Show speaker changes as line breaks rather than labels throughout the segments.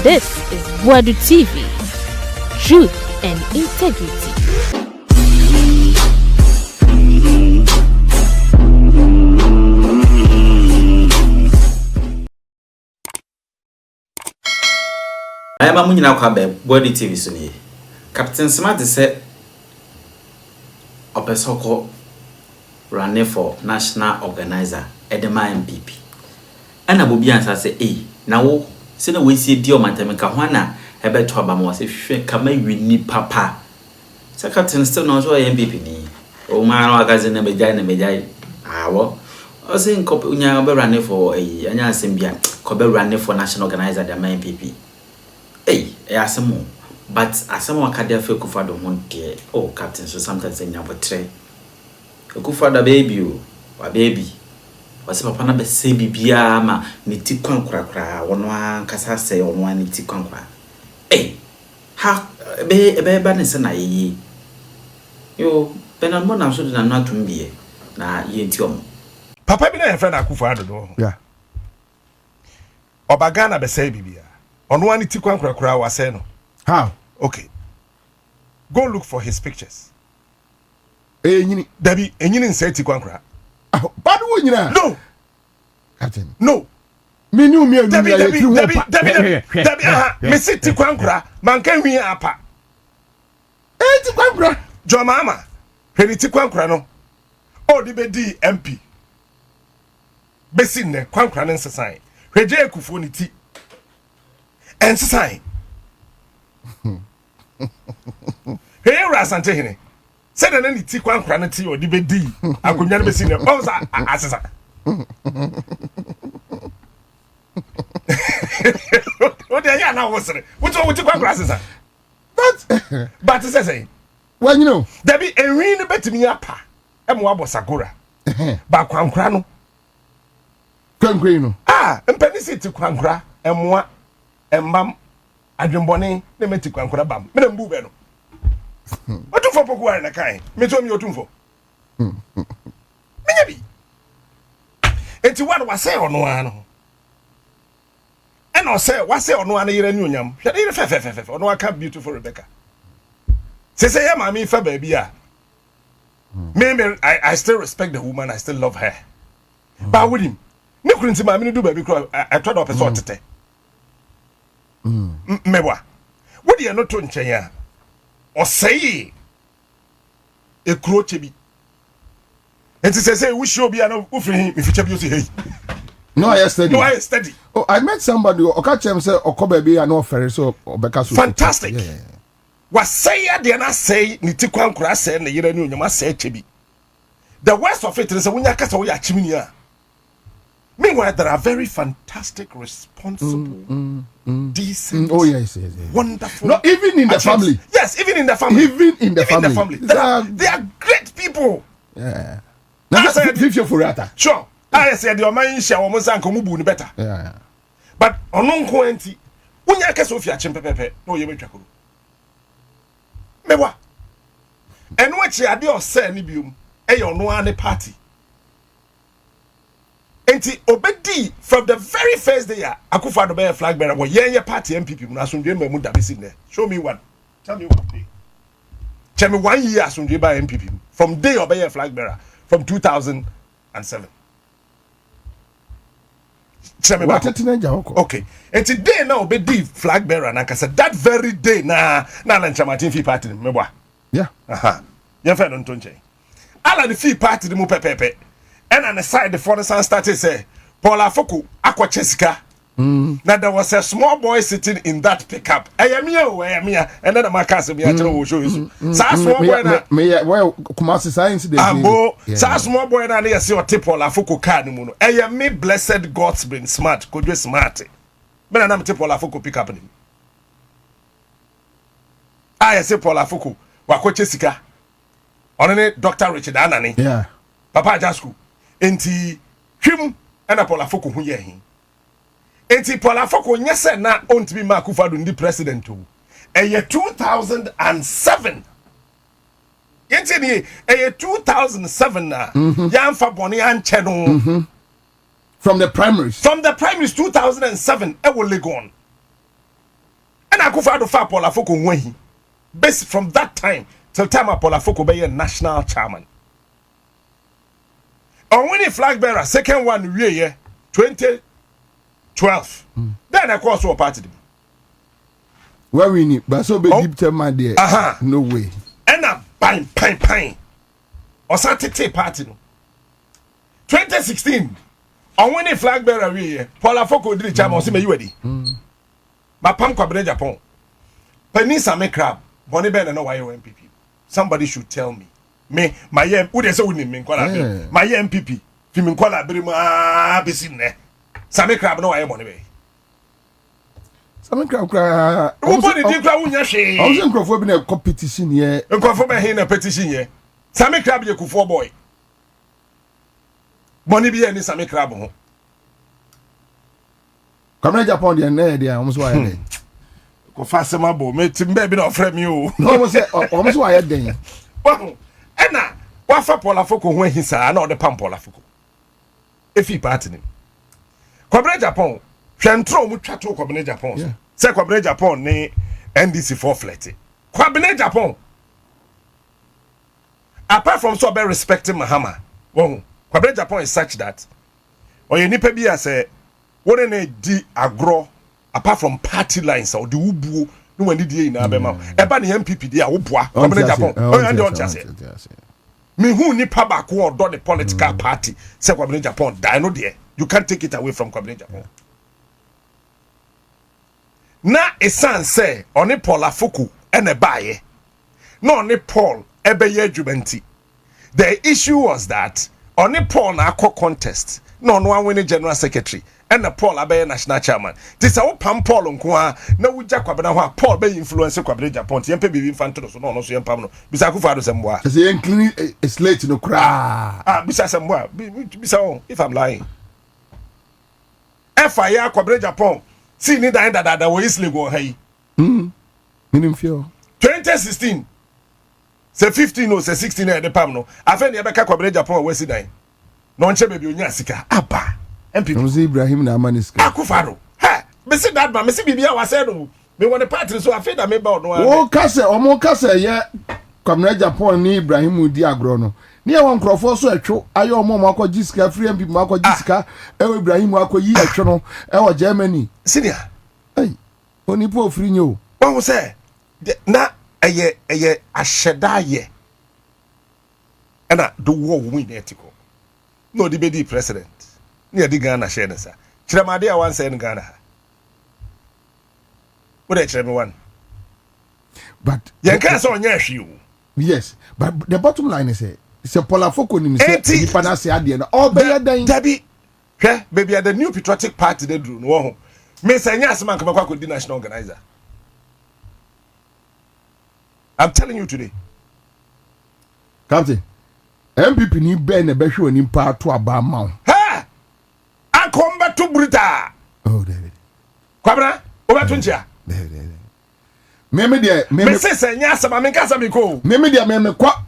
This is Boadu TV. Truth and integrity.
I am a munina kwabe Boadu TV suni. Captain Smart said Opesoko running for National Organizer Edema NPP. And Bobie Ansah say, now sina we see dio matemeka hwana ebe to aba mo se hwe kama wini papa. Say Captain still no so NPP ni. O ma no agaze na mejai. Awo. O say nkop unya be running for anya asem bia ko be running for National Organizer the NPP. Asemo. But asemo akade fe kufado hon de. Oh Captain so sometimes nya botre. Kufado baby o. Wa baby. Wase papa na be se bibia ma ni ti kwankura wono ankasa se wono ani ti kwankura ha be ba ne se na yi yo benal mo na so de na atumbie na ye nti om
papa bi na friend Akufo Addo do
yeah
obaga na be se bibia wono ani ti kwankura wase no
how
okay go look for his pictures
enyini
dabi enyini nse ti kwankura
Boadu wo nyina
no
Captain
no
me ni umi
dabi
pa
me siti kwankura manka hwi apa
ti kwankura
jo mama hweli ti kwankura no o di be di MP besi ne kwankura ne nsesan hweje Akufo ni ti ensesan hey rasante hene said na ni ti kwankura ne ti o di be di akonya ne besi ne o sa asesa what dey ya na wo sere what ti kwankura asesa but say
well you know
there be enwi ne betimi apa e mo abosagora ba kwankura no
kwankura no
mpani si ti kwankura emwa embam adwembone ne meti kwankura bam me na mbu be no otumfo pokuwa na kai meto mi otumfo menya bi enti wad wase ono ano eno se wase ono ano yire ni onyam hwede yire fe ono aka beautiful Rebecca say ya mami fa ba bi a me I still respect the woman, I still love her but with him ne kurunti mami ni do ba bi kro I thought of person tete mebwa wodi e no to nchen ya o say e kro chebi enti say we show bi ano ufiri mi fiche bi o say hey
no I study
oh
I met somebody o catch him say okoba bi ano ofere so obeka so
fantastic was say ya de na say ni ti kwankura say na yire ni onyama say chebi the worst of it is when you kasa we achimini a meanwhile there are very fantastic responsible decent
oh yes
wonderful
no even in the family
yes even in the family they are great people
yeah na say fifio furata
sure I said your man share wo san ko mu bu ni better
yeah
but ono nko anti unya kasa ofi achim pepepe no ye metwakoro mewa enu achi ade o say ni biom e ye ono ane party enti obedi from the very first day Akufo Addo be flag bearer wo ye party NPP mu asundwe mamu da be sin there show me one tell me one day tell me 1 year asundwe by NPP from day obey flag bearer from 2007 okay and today now obedi flag bearer na kasa that very day na nchamatin fi party mebwa
yeah
ya fa don tonche ala the fi party mu pepepe and on the side the foreign sun started say Paul Afoko akwache sika now there was a small boy sitting in that pickup ayamia and then my cousin be actually will show you sa small boy na
well Kumasi science dey
sa small boy na dey see o tip Paul Afoko car ni mu no me blessed God's been smart kodwe smart me na tip Paul Afoko pickup ni say Paul Afoko wakwache sika onene Dr. Richard Anani
yeah
papa Jasku enti hwim na Paul Afoko hu ye hin enti Paul Afoko nyese na ontimi ma Akufo Addo ndi president o eye 2007 yenti ni eye 2007 na yamfa boni anche no
from the primaries
2007 e wo Legon Akufo-Addo fa Paul Afoko Nwahi. Based from that time till time Paul Afoko be national chairman. On winning flag bearer, second one year 2012. Then I call so a party.
Where we need, but so be deep term my dear. No way.
And a pine. Or Saturday party. 2016. On winning flag bearer year, Paul Afoko did the chairman. See me you ready? But Pam Kwabene Japan. Penisa me crab. Bonnie Ben no why NPP. Somebody should tell me. Me my who they say wouldn't mean my NPP. Fimin kwala brima bisin ne. Same crab no why money be.
Same crab cry.
Nobody dey cry wunya hwe.
I was in crofo be na competition here.
Nkrofo be he na petition here. Same crab ye Kufuor boy. Money be any same crab ho.
Come Japan there almost why
Ko fa sema bo me timbe bi na ofre mi o.
No almost why then.
Wow. Ena wafa Paul Afoko ho ahisa na ode pam Paul Afoko. Efi party ni. Kwabene Japan, hwentro mu twato Kwabene Japan. Say Kwabene Japan ni NDC for flirting. Kwabene Japan. Apart from so be respecting Mahama. Wow. Kwabene Japan is such that oye nipa bi say wona na di agro apart from party lines or the ubuo no when die na be ma eba ne MPP dia wo boa Kwabene Japan and the chance me hu nipa ba ko odo the political party say Kwabene Japan die no there you can't take it away from Kwabene Japan na esan say oni Paul Afoko ene baaye no oni Paul ebe ye adwumanti the issue was that oni Paul na akọ contest no one winning general secretary and the Paul abe national chairman. This a pam Paul nko na wuja Kwabena ho Paul be influence Kwabene Japan. Yempe bi infanto so no so yempam no. Bisa Akufo-Addo semboa.
Say yen clean a slate no cry.
Bisa semboa. Bisa on if I'm lying. FIA Kwabene Japan. See ni dan da wo isle go hai.
Minim feel.
2016. Say 15 no say 16 e de pam no. Afa ne be ka Kwabene Japan we si dan. No nche baby onya sika. Aba. NPP.
Mzi Ibrahim na Amaniska.
Akufo-Addo. Ha, me see that man, me see bibia wa say no. Me want the party so I feel that me ba no.
O kase ye Kwabene Japan ni Ibrahim di agro no. Ni e won krofo so atwo ayo omo makọ gisika free MP makọ gisika e Ibrahim akọ yi atwo no e wo Germany.
Senior.
Hey. Oni po free nyo.
Won say na eye ahyeda ye. Ana do wo win etiko. No the be president. Ni adi Ghana share nsa. Chiremade a wan say in Ghana. What dey chireme one?
But
you can't say onya hwe o.
Yes, but the bottom line is say Paul Afoko ni say nipa na say ade na all be dan.
Dabi. Hwe baby the new patriotic party dey do no ho. Me say nya asema nka makwa di national organizer. I'm telling you today.
Captain, MPP ni be na be hwe oni pa to aba ma.
Komba to bruta.
Oh David.
Kwabena, obatunchia.
David. Me
say nya asema me kasa me ko.
Me kwa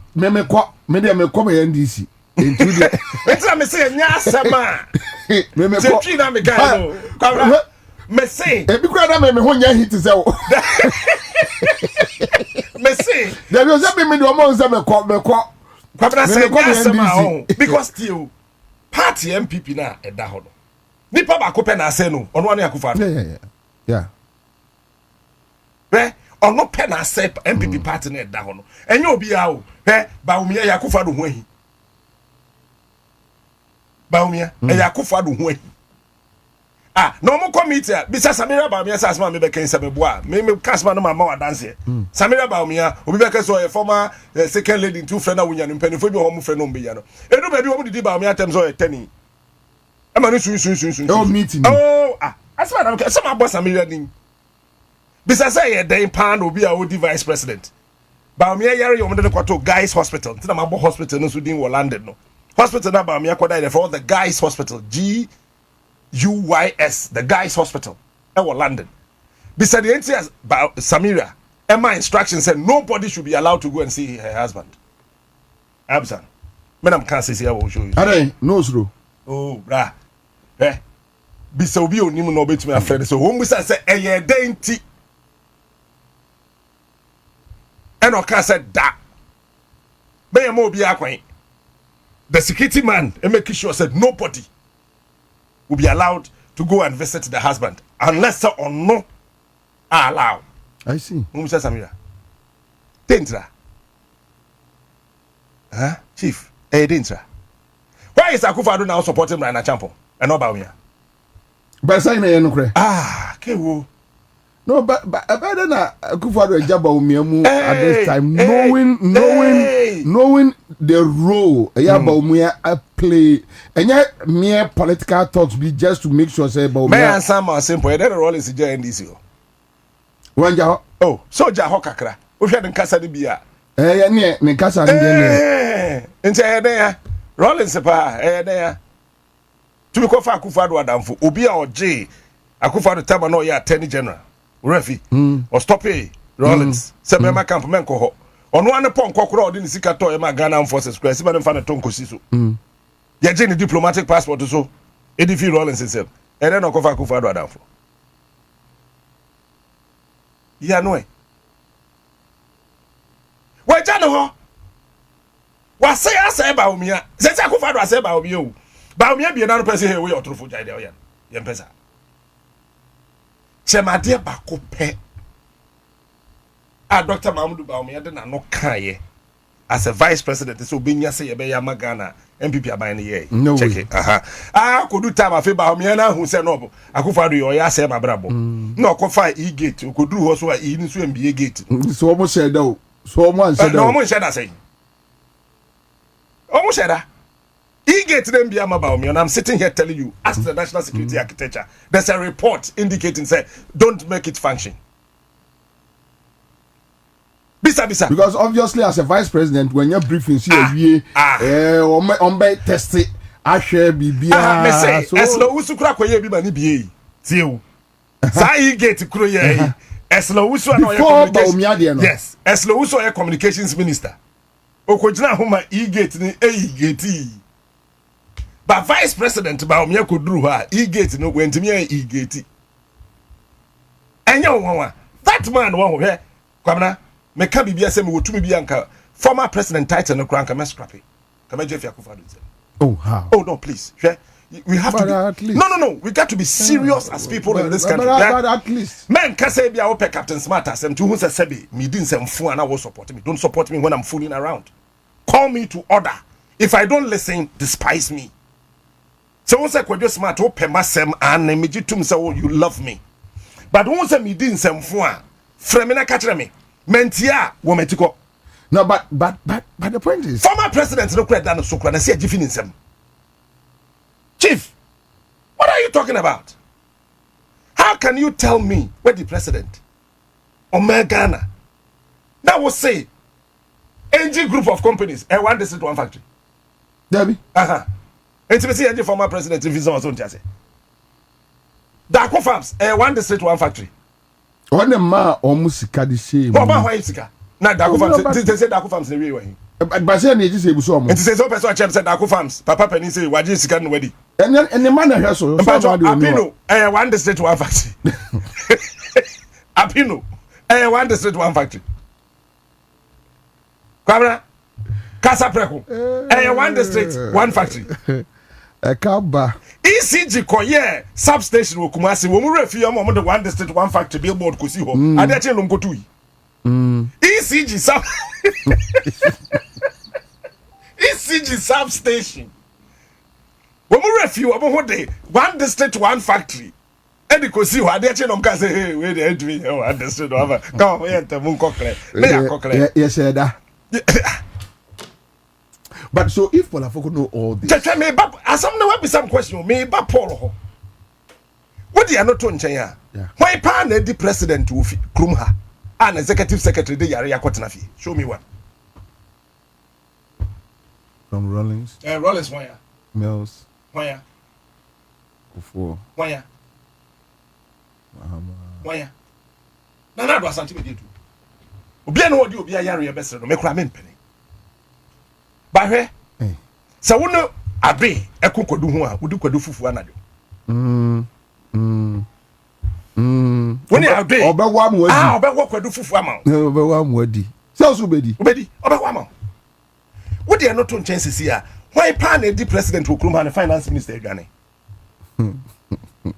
me NDC. Into the.
It's me say nya asema.
Me
kwa. Say na me guy no. Kwabena. Me say.
E bi kwa na me ho nya hit say o.
Me say.
There was a me do mo say me kwa.
Kwabena say nya asema because still party MPP na eda ho no. Nipa ba ko pe na ase no ono ane Akufo-Addo.
Yeah.
Ono pe na ase MPP party na eda ho no. Enye obi a o. Ba umia ya Akufo-Addo ho ahi. Ba umia ya Akufo-Addo ho ahi. No mo committee bisa Samira ba umia sa asma me be ken se me boa. Me kasma no ma wa dance. Samira ba umia obi be ken so e former second lady two friend na wunya no mpanifo bi ho mo friend no mbe ya no. Edu ba bi ho mo didi ba umia tem so e tani. Amanu sun.
Oh meeting.
Oh, asma na some boss Samira nin. Bisa say e den pan obi a odi vice president. Ba umia yare yo mo de kwato guys hospital. Tina ma bo hospital no so din wo London no. Hospital na ba umia kwada for the guys hospital. GUYS, the guys hospital. Ewo London. Bisa the NTS Samira. My instruction said nobody should be allowed to go and see her husband. Absan. Madam can't say I will show you.
Are no slow.
Oh, brah. Bisa obi onimu no betumi afrede so won bisa say eye denti And Oka said that. Be mo be akwan. The security man make sure said nobody will be allowed to go and visit the husband unless or no are allowed.
I see.
Mumsa Samira. Dentra. Huh? Chief. Dentra. Why is Akufo-Addo now supporting Nana Champo and not Bawumia?
But say no kre.
Kewo.
No, but better na Akufo-Addo Bawumia at this time, knowing the role Bawumia play, and yet mere political talks be just to make sure say Bawumia.
May answer more simple. The role is NDC.
When ja
so ja kakra. We hwe den kasa de bia.
Ne kasa de
ne. Rollins pa ya. To ko fa Akufo-Addo adamfo. Obi a oje Akufo-Addo tama no ya attorney general. Refi or stop it Rollins se me ma camp men ko ho ono ane pon kokoro odi ni sika to e ma Ghana forces square se ma dem fa na ton kosi so ye je ni diplomatic passport so edifi Rollins himself e den no ko fa Akufo-Addo adamfo ya no e wa ja no ho wa se asa ba omia se Akufo-Addo asa ba omia o ba omia bi na no pese he we otrofo jai de o ya ye mpesa Chemade bako pe. Dr. Mahmoud Bawumia de na no kaye as a vice president so benya say ye be ya Ghana NPP aban ye.
No
check it. Kodu time afi Bawumia na hu say no Akufo-Addo yo ya say mabrabo. No ko fa e gate kodu ho so e ni so MBA gate.
So almost said that. So almost said that.
No almost said that say. Almost said that. E-gate them be Bawumia, and I'm sitting here telling you, as the national security architecture, there's a report indicating say don't make it function. Bisa.
Because obviously, as a vice president, when you're briefing, see on by test it, I share BB.
So as low as you crack away, be money be. See you. Say gate Kruye. As low as you yes, as low as you communications minister. Okojina Homa E-gate ni E-gate. But vice president Bawumia could do her E-gate no went to me E-gate. And you one that man one here. Kwamna me ka bibia say me wotumi bi anka former president title no kranka me scrappy. Come Jeff Akufo-Addo.
Oh how?
Oh no please. We have to be, no. We got to be serious as people in this country.
But at least
men can say be Ogya Captain Smart as them to who say me didn't say mfu and I will support me. Don't support me when I'm fooling around. Call me to order. If I don't listen, despise me. So once I could just smart open myself and immediately say, oh, you love me. But once I didn't say mfu, Fremina catch me. Mentia wometiko.
No, but the point is
former president no credit and so and say giving him. Chief, what are you talking about? How can you tell me where the president or Ghana that will say NG group of companies and one district, one factory?
Debbie.
Intimacy NG former president visa was on Jase. Dako Farms and one district, one factory.
One the ma almost the shame.
What about why sika? Now Dako Farms. They say Dako Farms in the way.
But say you just say so.
It says so person check said Dako Farms. Papa Penny say waji sika no wedi.
And the man here so.
Apino one district, one factory. Apino one district, one factory. Kwabra Casa Preco one district, one factory.
Kaba
ECG koye substation wo Kumasi wo mu refi am the one district, one factory billboard ko si ho ade che no nkotu ECG sub ECG substation wo mu refi wo ho de one district, one factory edi ko si ho ade che no mka say hey we dey do one district, one factory come we enter mun kokre me ya kokre
yes that. But so if Polafoko know all this,
just me ba asam na we some question me ba Paul ho. What do you not to nchen ya? Why pa na di president wo fi krum ha? An executive secretary de yare yakotena fi. Show me one.
From Rollins.
Rollins one ya.
Mills.
One ya.
Before.
One ya. One ya. Nana Addo asante me dey do. Obi na odi obi ayare yebesere no me kura me mpene. Ba hwe sa wono abe ekokodu ho a wodi kwadu fufu anado woni abe
obewa amwadi
obewa kwadu fufu ama
obewa amwadi Still Ubedi.
Ubedi, Obawama. What they are not on chances here? Why pan the president who come and finance minister Ghana?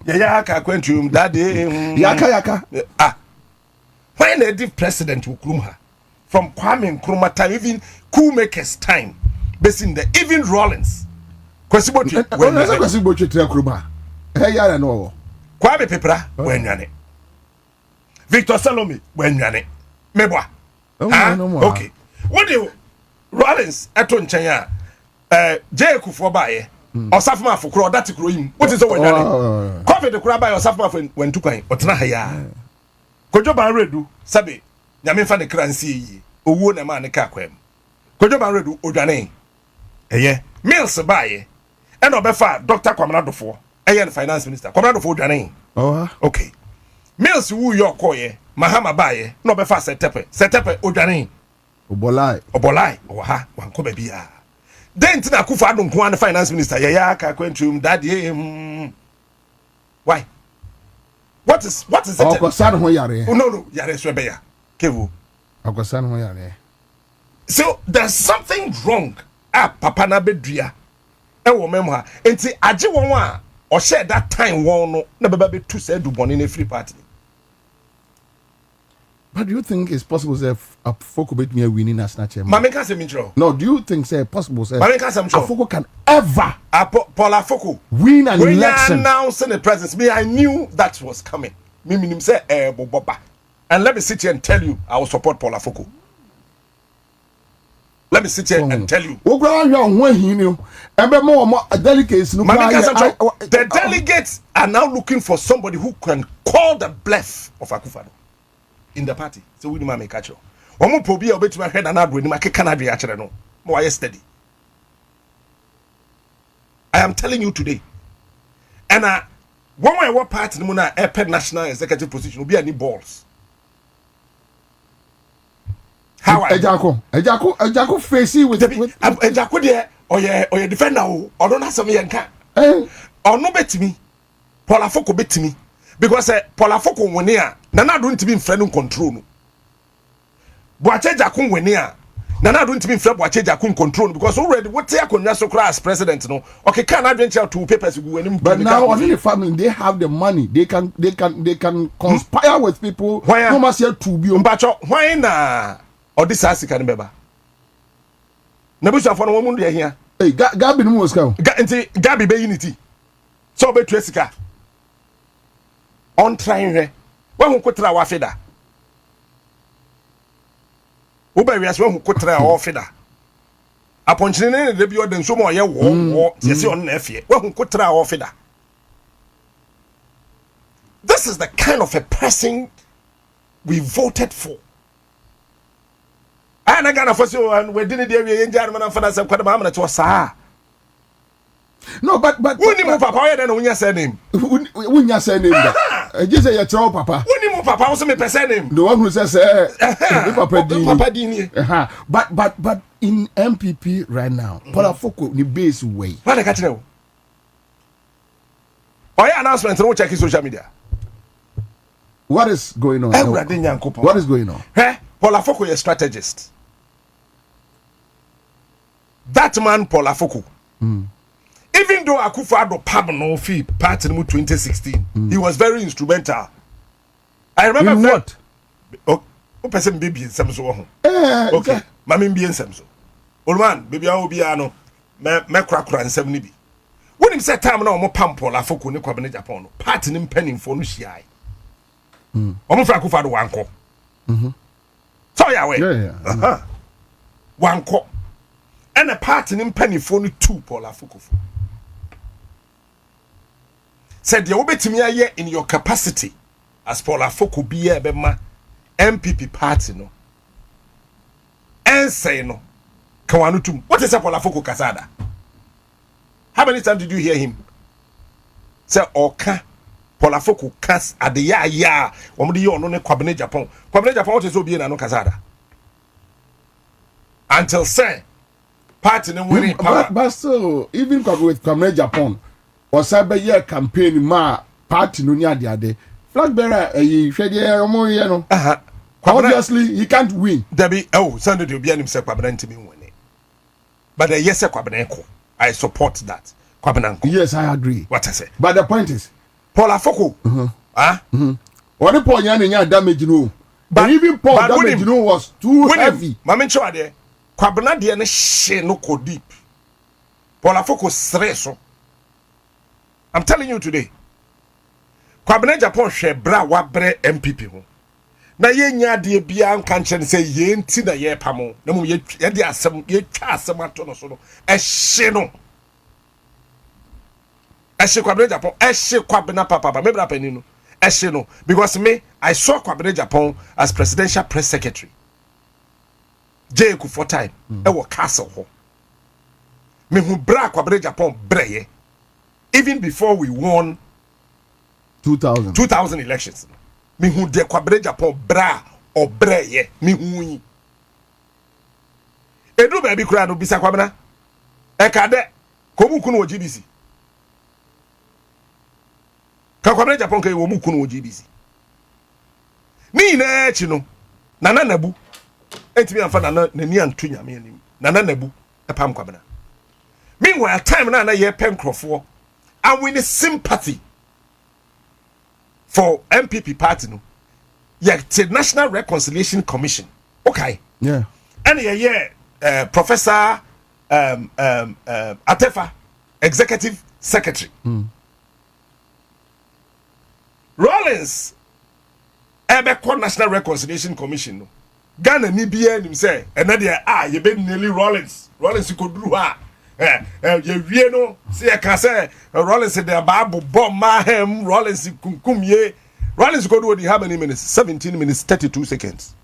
Yaka Quentum, Daddy,
Yaka.
Why the president who come her from Kwame Nkrumah time, even Kumaker's time, based in the even Rollins. Kwesibochi,
Kwesibochi Nkrumah. Hey, ya no.
Kwame Pepra, when yane. Victor Salome, when yane. Meboa. Okay. What do you Rollins aton chanya Jay Kufobaye or Safma for Crow that him. What is over yane? Coffee the crab by or Safma when to coin or Tnahaya. Kojoba redu sabe nyame fa de kransi yi owo na ma ne ka kwam Kojoba redu odwane eye mills baye e na obefa Dr. Kwamna Dofo eye finance minister Kwamna Dofo odwane okay mills wu yo koye mahama baye na obefa setepe odwane obolai oha wanko ba bia den tina Akufo Addo nko an finance minister ye ya ka kwantum dadie why what is it? No, yare swebeya. Kevu. So there's something wrong. Papa na bedria. E wo memha. Enti age won a o share that time won no na beba be tu say do boni na free party.
But do you think it's possible say a folk bet me winning national chairman?
Mama can say me.
No, do you think say possible say
Mama can say me.
Afoko can ever
Paul Afoko
win an election?
Announcing the presence. Me, I knew that was coming. Me minim say Boboba. And let me sit here and tell you I will support Paul Afoko. Let me sit here and tell you. The delegates are now looking for somebody who can call the bluff of Akufo Addo in the party. So we demand make catch you. Omo pobi obet my head and Addo ni make Canada actually no. Mo yesterday. I am telling you today. And one way what party no na NPP National Executive position will be any balls. How
Ejako facey with
Ejako there or your defender or don't have some yanka. Or no bet me. Paul Afoko bet me. Because Paul Afoko when here, Nana Addo to be in friend control. No. Boache Jakun when here, Nana Addo to be in friend Boache Jakun control because already what they are so class president no. Okay, can I venture two papers when
but now only the family they have the money. They can conspire with people who must here to be
why na or this has can remember. Nebusha for no woman here.
Hey, Gabi no Moscow.
Gabi be unity. So be Tresika. On trying her. When who could try our feeder? Uber we as one who could try our feeder. Upon Chinese, the debut than so more ye war, yes, on nephew. When who could try our feeder? This is the kind of a person we voted for. And I got a first and we didn't do any German for us and quite a moment to us.
No, but
when you move papa, then when you say name,
when you say name, just say your child, papa.
When you move papa, also me person name.
The one who says, Papa Dini. But in NPP right now, Paul Afoko the base way.
What I got to know. Oh, yeah, announcement. Don't check his social media.
What is going on? What is going on?
Paul Afoko is a strategist. That man, Paul Afoko. Even though Akufo Addo pardon no fee party in 2016, he was very instrumental. I remember
in what?
Oh, person baby in some so. Okay, mammy be in some so. Old man, baby, I will be ano. Me crack and 70 be. When him said time now, more pump Paul Afoko ne kwabene Japan. Party in penning for no shy. Omo fra Akufo Addo wanko. So yeah, wait.
Yeah.
Wanko. And a party in penny for no two Paul Afoko. Said you obey me here in your capacity as Paul Afoko be here bema NPP party no. And say no. Kawanutum. What is Paul Afoko Kasada? How many times did you hear him? Say Oka Paul Afoko kas at the ya omudi yo no ne kwabene Japan. Kwabene Japan what is obi na no Kasada. Until say party no winning power.
But so even with kwabene Japan or cyber year campaign ma party no nya de flag bearer hwede omo ye no Obviously, he can't win.
Debbie, oh, Sunday to be an himself, Kwabena to me winning. But the yes, Kwabena, I support that. Kwabena.
Yes, I agree.
What I say.
But the point is,
Paul Afoko.
What the point you damage no. But even Paul damage no was too heavy.
Mama Chua there. Kwabena de ne she no ko deep. Paul Afoko sreso. I'm telling you today. Kwabena Japan she bra wa bre MPP ho. Na ye nya de bia nka nche say ye nti na ye pamo. Na mum ye de asem ye twa asem ato no so no. E she no. E she Kwabena Japan. E she Kwabena papa. Me bra pani no. E she no. Because me I saw Kwabena Japan as presidential press secretary. Jay for time. E wo castle ho. Me hu bra Kwabena Japan breye. Even before we won 2000 elections. Me hu de Kwabena Japan bra or breye. Me hu yi. Edu baby kura no bisa Kwabena. E kade komu kunu o GBC. Ka Kwabena Japan ke wo mu kunu o GBC. Ni na echi no. Nana Nabu. Entimi amfa nana nani anto nyame anim. Nana Nabu e pam Kwabena. Meanwhile time na ye pen crofo. And with the sympathy for NPP party no. Yeah, the National Reconciliation Commission. Okay.
Yeah.
And Professor Atefa, Executive Secretary. Rollins, Ebeko National Reconciliation Commission. No. Ghana ni biya nim say, and then you been nearly Rollins. Rollins you could do ha. You know, see, I can say, Rollins said the Bible bomb my hem, Rollins kum ye. Rollins go do how many minutes? 17 minutes, 32 seconds.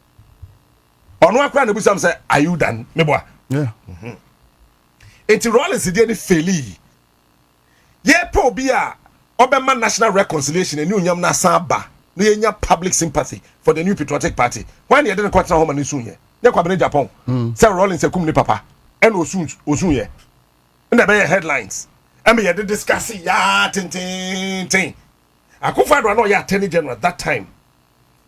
On one crowd, the Busam say, are you done? Me boy.
Yeah.
Until Rollins didn't fail. Yeah, Pobia, Obama National Reconciliation, and New Yam Nasaba, no public sympathy for the new patriotic party. When you didn't quite know how many soon here. You come in Japan. Say Rollins say, come ni papa. And Osun ye. And the headlines. And we had to discuss it. Yeah, ting. I could find one ya Attorney General at that time.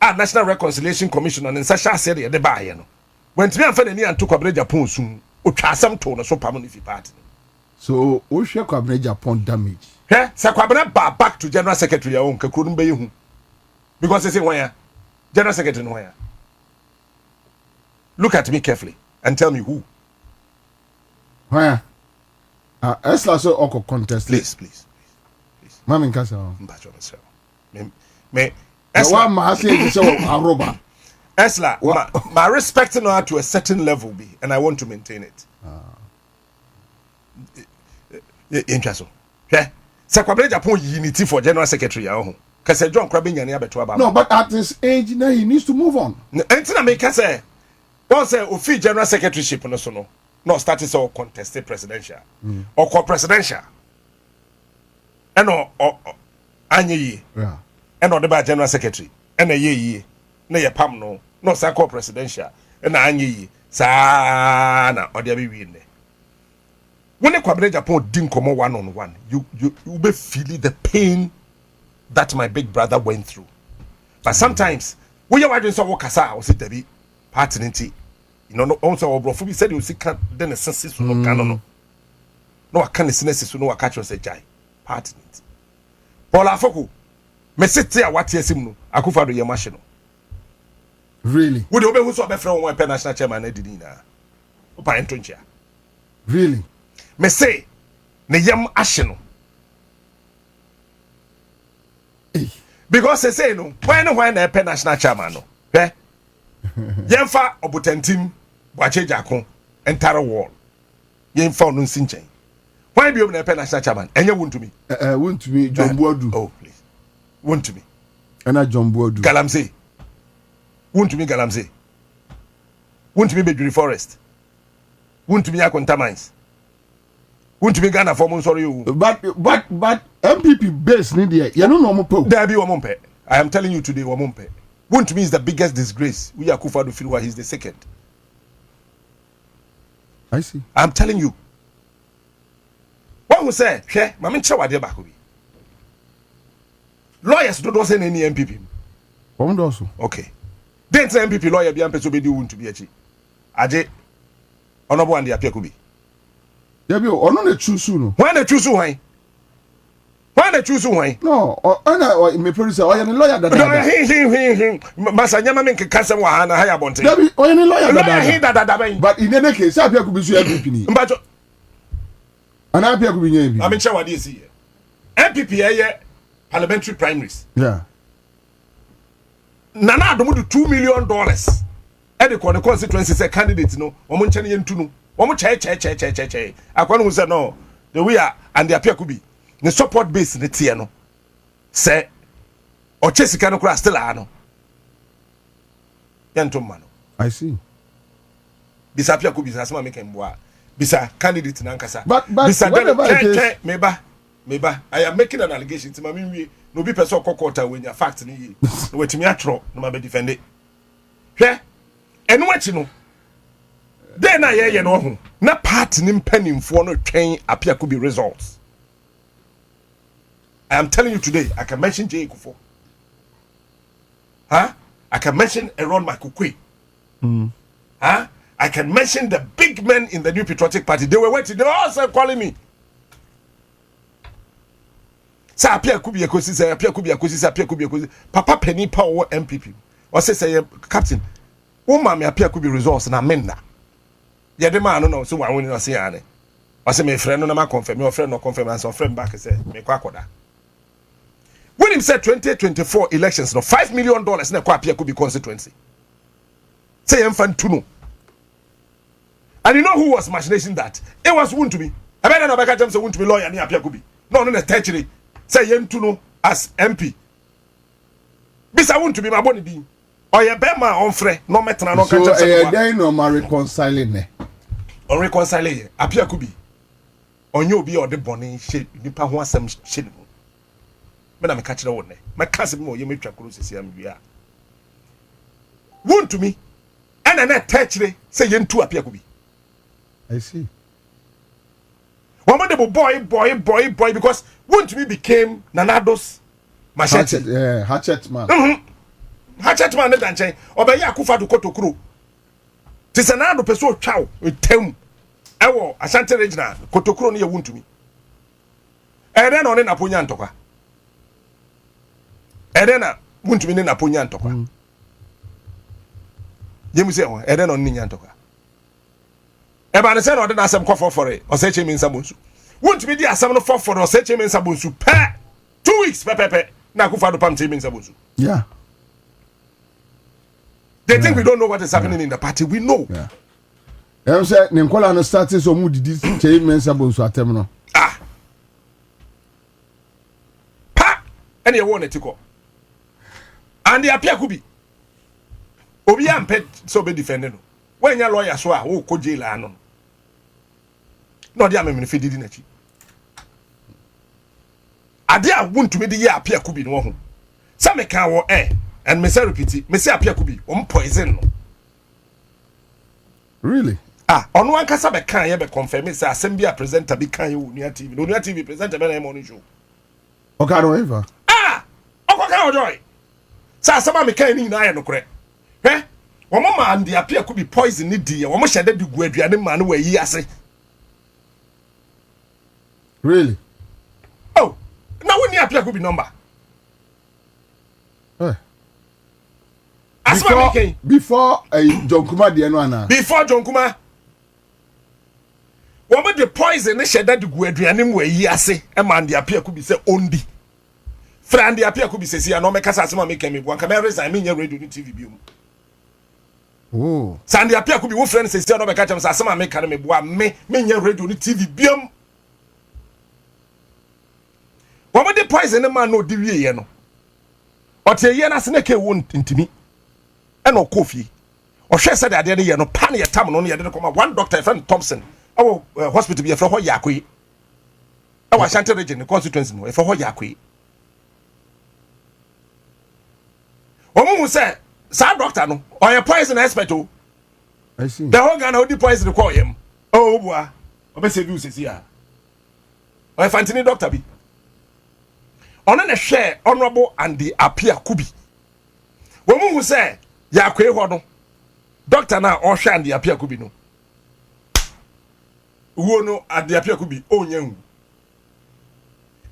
National Reconciliation Commission and Sasha said the buy, you know. When to me and Fanny and took a bread Japan soon, or try some tone or so permanent party.
So, Osha Kwabena Japan damage.
Eh? Sakwabena back to General Secretary own couldn't be you. Because they say where General Secretary where. Look at me carefully and tell me who.
Where? Esla so oko contest.
Please.
Mami nkasa.
Mbacho myself. Me
Esla ma say so aroba.
Esla, my respecting her to a certain level be, and I want to maintain it. Interesting. Yeah. Sakwabena Japan unity for General Secretary ahun. Kase John Krabe nyane abeto aba.
No, but at his age now he needs to move on.
Entina make say once ofi General Secretaryship no so no. No started so contested presidential or co-presidential. And or anye
Yeah.
And or the General Secretary. And a ye na ye pam no sa co-presidential. And anye sa na or the be win. When the Kwabena Japan didn't come one-on-one, you be feeling the pain that my big brother went through. But sometimes when you are doing so work asa, or sit there be party. You know, also our brother said you see can then a sense no canon. No, I can't listen to no catch us a jai. Party. Paul Afoko, me sit here what yes him no. Akufa do your machine.
Really?
Would you be who saw be from one national chairman Edina? Opa entonchia.
Really?
Me say ne yam ashino. Because they say no, when a national chairman no. Eh? Yemfa obutentim Boache Jakon entire wall. Yemfa no sinchen. Why be open a national chairman? And you want to me?
Want to me John Boadu.
Oh please. Want to me?
And I John Boadu.
Galamsey. Want to me Galamsey. Want to me Beduri Forest. Want to me Akonta Mines. Want to me Ghana for sorry you.
But MPP base need there. You know no more.
There be Wamompe. I am telling you today Wamompe. Want to me is the biggest disgrace. We are Kufa to feel why he's the second.
I see.
I'm telling you. What we say? Hey, Mami Chawa de Bakobi. Lawyers don't say any MPP.
Also.
Okay. Then MPP lawyer be ampeso be di won't be achi. Aje honorable and the Apia Kubi.
Yeah, be ono na choose no.
When they choose why? Why they choose why?
No, or me producer or any lawyer that.
Masa nyama menke kasa wa na haya bonte.
Yeah, be or any lawyer
that.
But in any case, Apia could be so MPP ni.
Mbacho.
And Apia could be nyembi.
I mean sure what this here. MPP parliamentary primaries.
Yeah.
Nana Addo do $2 million. E de the constituency say candidate no. Omo nche ne yentu no. Omo che. Akwano say no. The we are and the Apia Kubi. The support base ne tie no. Say o che sika no kura still ano. Yentum ma no.
I see.
This Apia Kubi asema make mboa. Bisa candidate na nkasa.
But
bisa
whatever it is,
meba I am making an allegation to mami no be person kokota when your fact ni no wetimi atro no ma be defend it. Hwe enu achi no dey na ye no ho na party ni mpanimfo no twen Apia Kubi results. I am telling you today, I can mention J. Kufo. Huh? I can mention Aaron Makukwe. Huh? I can mention the big men in the New Patriotic Party. They were waiting. They were also calling me. Say Apia Kubi Yakosi, say Apia Kubi Yakosi, say Apia Kubi Yakosi. Papa Penny Power MPP. Or say Captain, Uma me Apia Kubi results na menda. Yeah, the man no so one winning say ane. I say my friend no ma confirm, your friend no confirm, and so friend back say me kwakoda. When him said 2024 elections, no $5 million na kwa Apia Kubi constituency. Say enfan tuno. And you know who was machination that? It was wont to be. I better no baka jam say wont to be lawyer ni Apia Kubi. No tertiary. Say yentuno as MP. Bisa wont to be my body din. Oye be ma onfre no metna no kan jam say.
So dey no ma reconciling ne.
On reconciling Apia Kubi. Onye obi o de boni she nipa ho asem she no. Me na me ka kire wo ne. Me ka se mo ye metwa kuro sisi am wi a. Wont to me. And na tertiary say yentu Apia Kubi.
I see.
One more boy because won't we became Nana Addo's machete.
Hatchet man.
Hatchet man dan chen. Obeyi akufa do kotokuro. Tisanado peso twaw etem. Ewo Ashanti regional kotokuro ne ye won't me. Ere na one na ponya ntokwa. Ere na won't me ne na ponya ntokwa. Yemu se o ere na on nya ntokwa. Eba ne say no de asem kofo for it o say chemi nsabonsu won't be di asem no for o say chemi nsabonsu pa 2 weeks pepepe na kufa do pam chemi nsabonsu.
Yeah,
they think we don't know what is happening in the party. We know.
Yeah, em say ne nkola no start so mu didi chemi nsabonsu atem no
pa ene ye won etiko and the Apia Kubi obi ampe so be defend no when your lawyer so a wo ko jail ano no dia me fe didi na chi ade a wontumi de ye Apia Kubi no ho sa me kan wo and me say repeat me say Apia Kubi poison no
really
ono an kasa be kan ye be confirm say asem bia presenter be kan ye Onua TV Onua TV presenter be na morning show
okay no ever
okoka ojoy sa asema me kan ni na ye no kore Womo ma and the Apia Kubi poison ni di womo hyede de gu aduane ma no wayi ase.
Really?
Oh, now when the Apia Kubi number.
Before John Kuma de no ana.
Before John Kuma. Womo de poison ni hyede de gu aduane ma wayi ase e ma and the Apia Kubi say ondi. Friend the Apia Kubi say see no make asase ma make me bo anka me resign me nya radio ni TV bi mu.
Oh.
Sandy Apia Kubi wo friend say no be catch am say asema me kan me boa me nya radio ni TV biam. Wo de poison man no di wie ye no. Ote ye na se na ke wo ntimi. E no kofi. O hwe se de ade ye no pa na ye tam no ye de koma one doctor friend Thompson. Awo hospital bi ye fro ho yakoi. E wa Ashanti region constituency no e fro ho yakoi. Omo say sa doctor no or a poison expert o.
I see.
The whole Ghana the poison call him. Oh boy. Obe save you say here. O fantini doctor bi. Ono na share honorable and the Apia Kubi. Wo mu say ya kwe ho no doctor na ohwe ande apia kubi no wo no ande apia kubi onya hu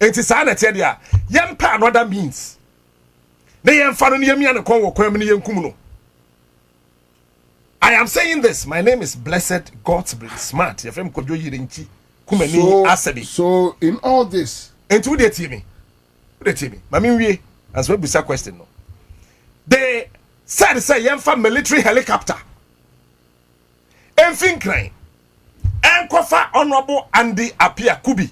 enti sa na te dia yempa another means na yemfa no yemia ne kon wo kwan ne yenkum no. I am saying this. My name is Blessed God's Smart. Your friend Kodjo Yirenchi. Kumeni Asabi.
So in all this,
and who they tell me? Who they tell me? Mami we answer bisa question no. They said say yemfa military helicopter. Enfin crane. Enkofa honorable Andy Apia Kubi.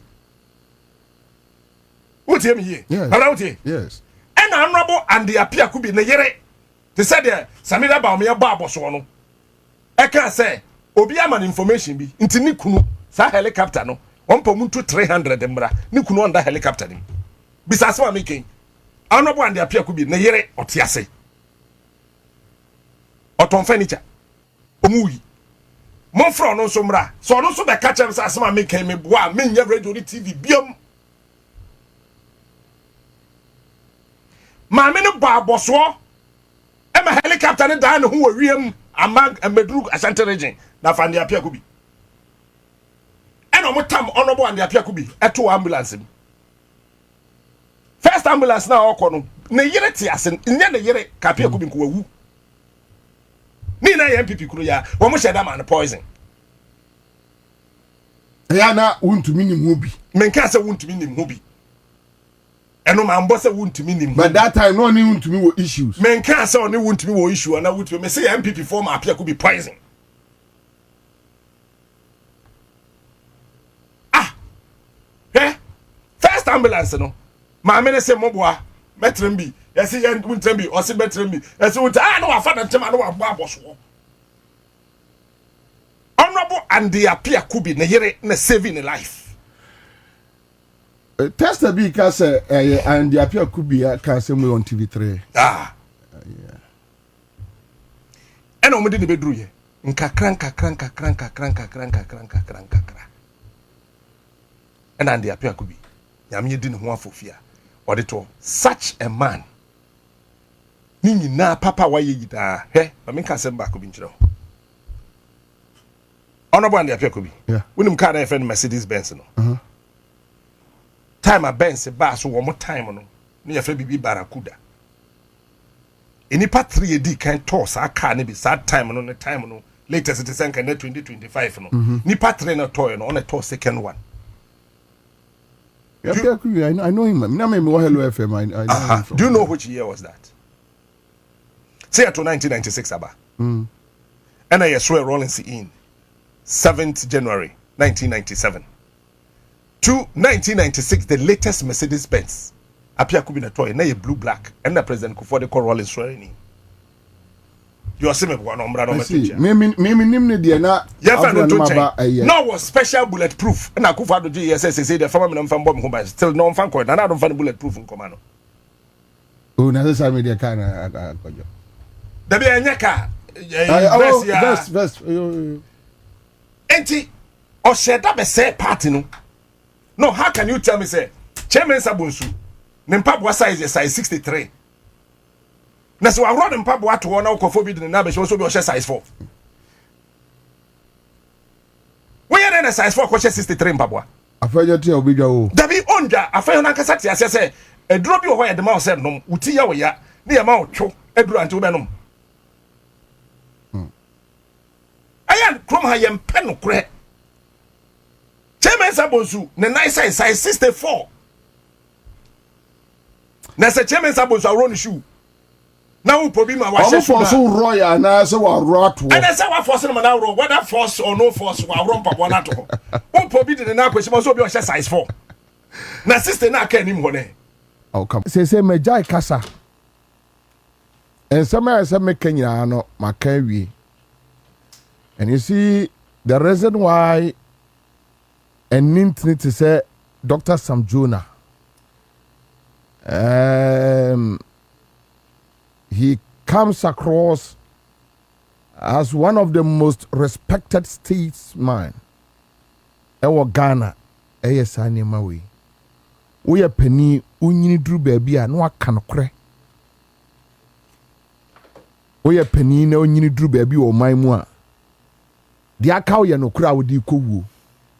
What tell me here?
Yes.
Around here.
Yes.
And honorable Andy Apia Kubi ne yere. They said there Samira ba me ba boso no. I can say obi ama information bi nti ni kunu sa helicopter no ompa muntu 300 mbra ni kunu onda helicopter nim bisase ma making anobo ande apia ku bi na yere otiase oton furniture omuyi monfro no so mra so no so be ka chem sa asema making me boa me nya radio ni TV biom ma me no ba boso e ma helicopter ne da ne ho wiem among Medru Ashanti region na fandi apia kubi eno motam onobo ande apia kubi eto ambulance bi first ambulance na okono na yere ti ase nya na yere ka apia kubi nko wawu ni na NPP kuro ya wo mo sheda man poison
ya na wuntumi nim ho bi
menka se wuntumi nim ho bi eno ma mbo se wuntumi nim
but that time no ni wuntumi wo issues
menka se oni wuntumi wo issue na wuntumi me say NPP form apia kubi poison first ambulance no ma me ne se moboa metrem bi yesi yen wuntram bi o se metrem bi yesi wuntram no wa fa na ntema no wa bo aboso honorable and the apia kubi na yere na saving life
tester bi ka say and the apia kubi ka say we on TV3
yeah ena o me de ne bedru ye nkakran ena and the apia kubi nyame di ne ho afofia auditor such a man ni nyina papa wa ye yida he ma me ka se mba kubi nkyerɛ honorable and the apia kubi
yeah
wonim car na friend Mercedes Benz no time a Benz ba so wo mo time no ne ya fa bibi Barracuda enipa 3D kan toss a car ne bi sad time no ne time no latest citizen kan 2025 no nipa 3 na toy no on a toss second one.
Yeah, I know him. Hello FM. I know him from.
Do you know which year was that? Say to 1996 aba. And I swear rolling in 7th January 1997 to 1996 the latest Mercedes Benz appear could be a toy na blue black and the president could for the call rolling swearing. You are saying one umbrella no picture.
Me nimne dia na.
No was special bulletproof. Na Akufo-Addo GSS say the farmer me fan bomb home still no fan coin. Na don't fan bulletproof in command.
Oh, na social media kana akojo.
Da be anya ka.
Best.
Enti o sheda be say party no. No, how can you tell me say Chairman Sabunsu ne mpaboa size 63. Na so I run mpaboa to na ukofo bi de na be so be o size 4. When na size 4 ko 63 mpaboa.
Afanya ti obidwa o.
Da bi onja afanya na kasa ti ase say eduro bi o ho ye de ma o se nom uti ya wo ya ne ya ma o two eduro ante wo be nom. Ayan krom ha ye mpe no kure. Chairman Sabunsu ne nice size 64. Na se Chairman Sabunsu a run shoe. Now probably my
wife force royal na say wa rot wo.
And say wa force no na ro whether force or no force wa run papa na to. Won probably the na question so be o size 4. Na sister na ka nim ho ne.
Oh come. Say me jai kasa. And some say me kenya no maka wie. And you see the reason why and need to say Dr. Sam Jonah he comes across as one of the most respected statesmen ewo Ghana sani mawe we penny unyini duru baabi a no aka nokre woyɛ panin na onyini duru baabi wɔ ɔman mu a deɛ aka woyɛ nokora a wode kɔwuo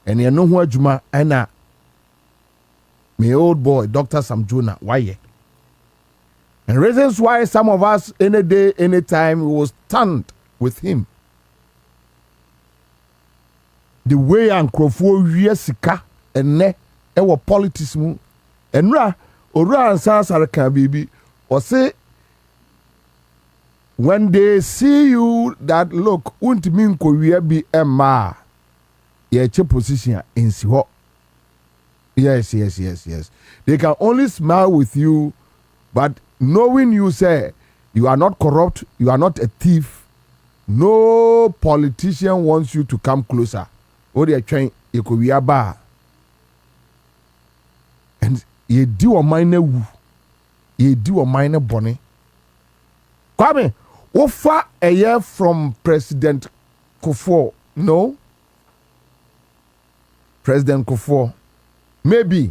ɛne ɛno ho adwuma ɛna my old boy Dr. Sam Jonah why? And reasons why some of us any day, anytime we will stand with him. The way Ankrofo wie sika ene ewo politics mu enra ora ansa saraka bibi or say when they see you that look untimi nkowie bi emma ye che position insi ho. Yes. They can only smile with you, but knowing you say you are not corrupt, you are not a thief, no politician wants you to come closer. Or they are trying, you could be a bar. And you do a minor woo, you do a minor bonnet. Kwame, offer a year from President Kufuor? No. President Kufuor. Maybe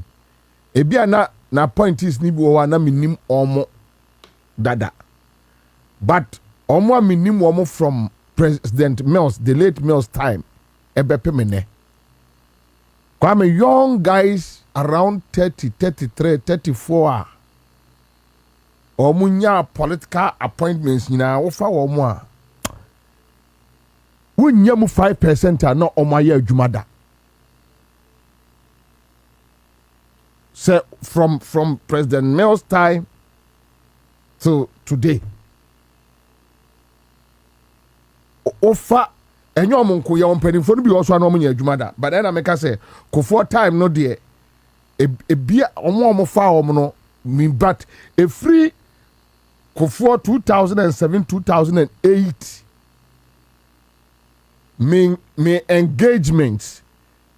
ebia na point is ni bo na minim omo dada, but omo minim omo from President Mills, the late Mills time ebepe mene. Kwame, young guys around 30, 33, 34 omo nya political appointments nyina ofa omo a wunya mu 5% na omo aye adwuma da. So from President Mills' time to today, offer any omunku ya ompeni for be also no munya adwuma da. But then I make say Kufuor time no there e bia omo fa omo no mean but a free Kufuor 2007 2008 me engagements,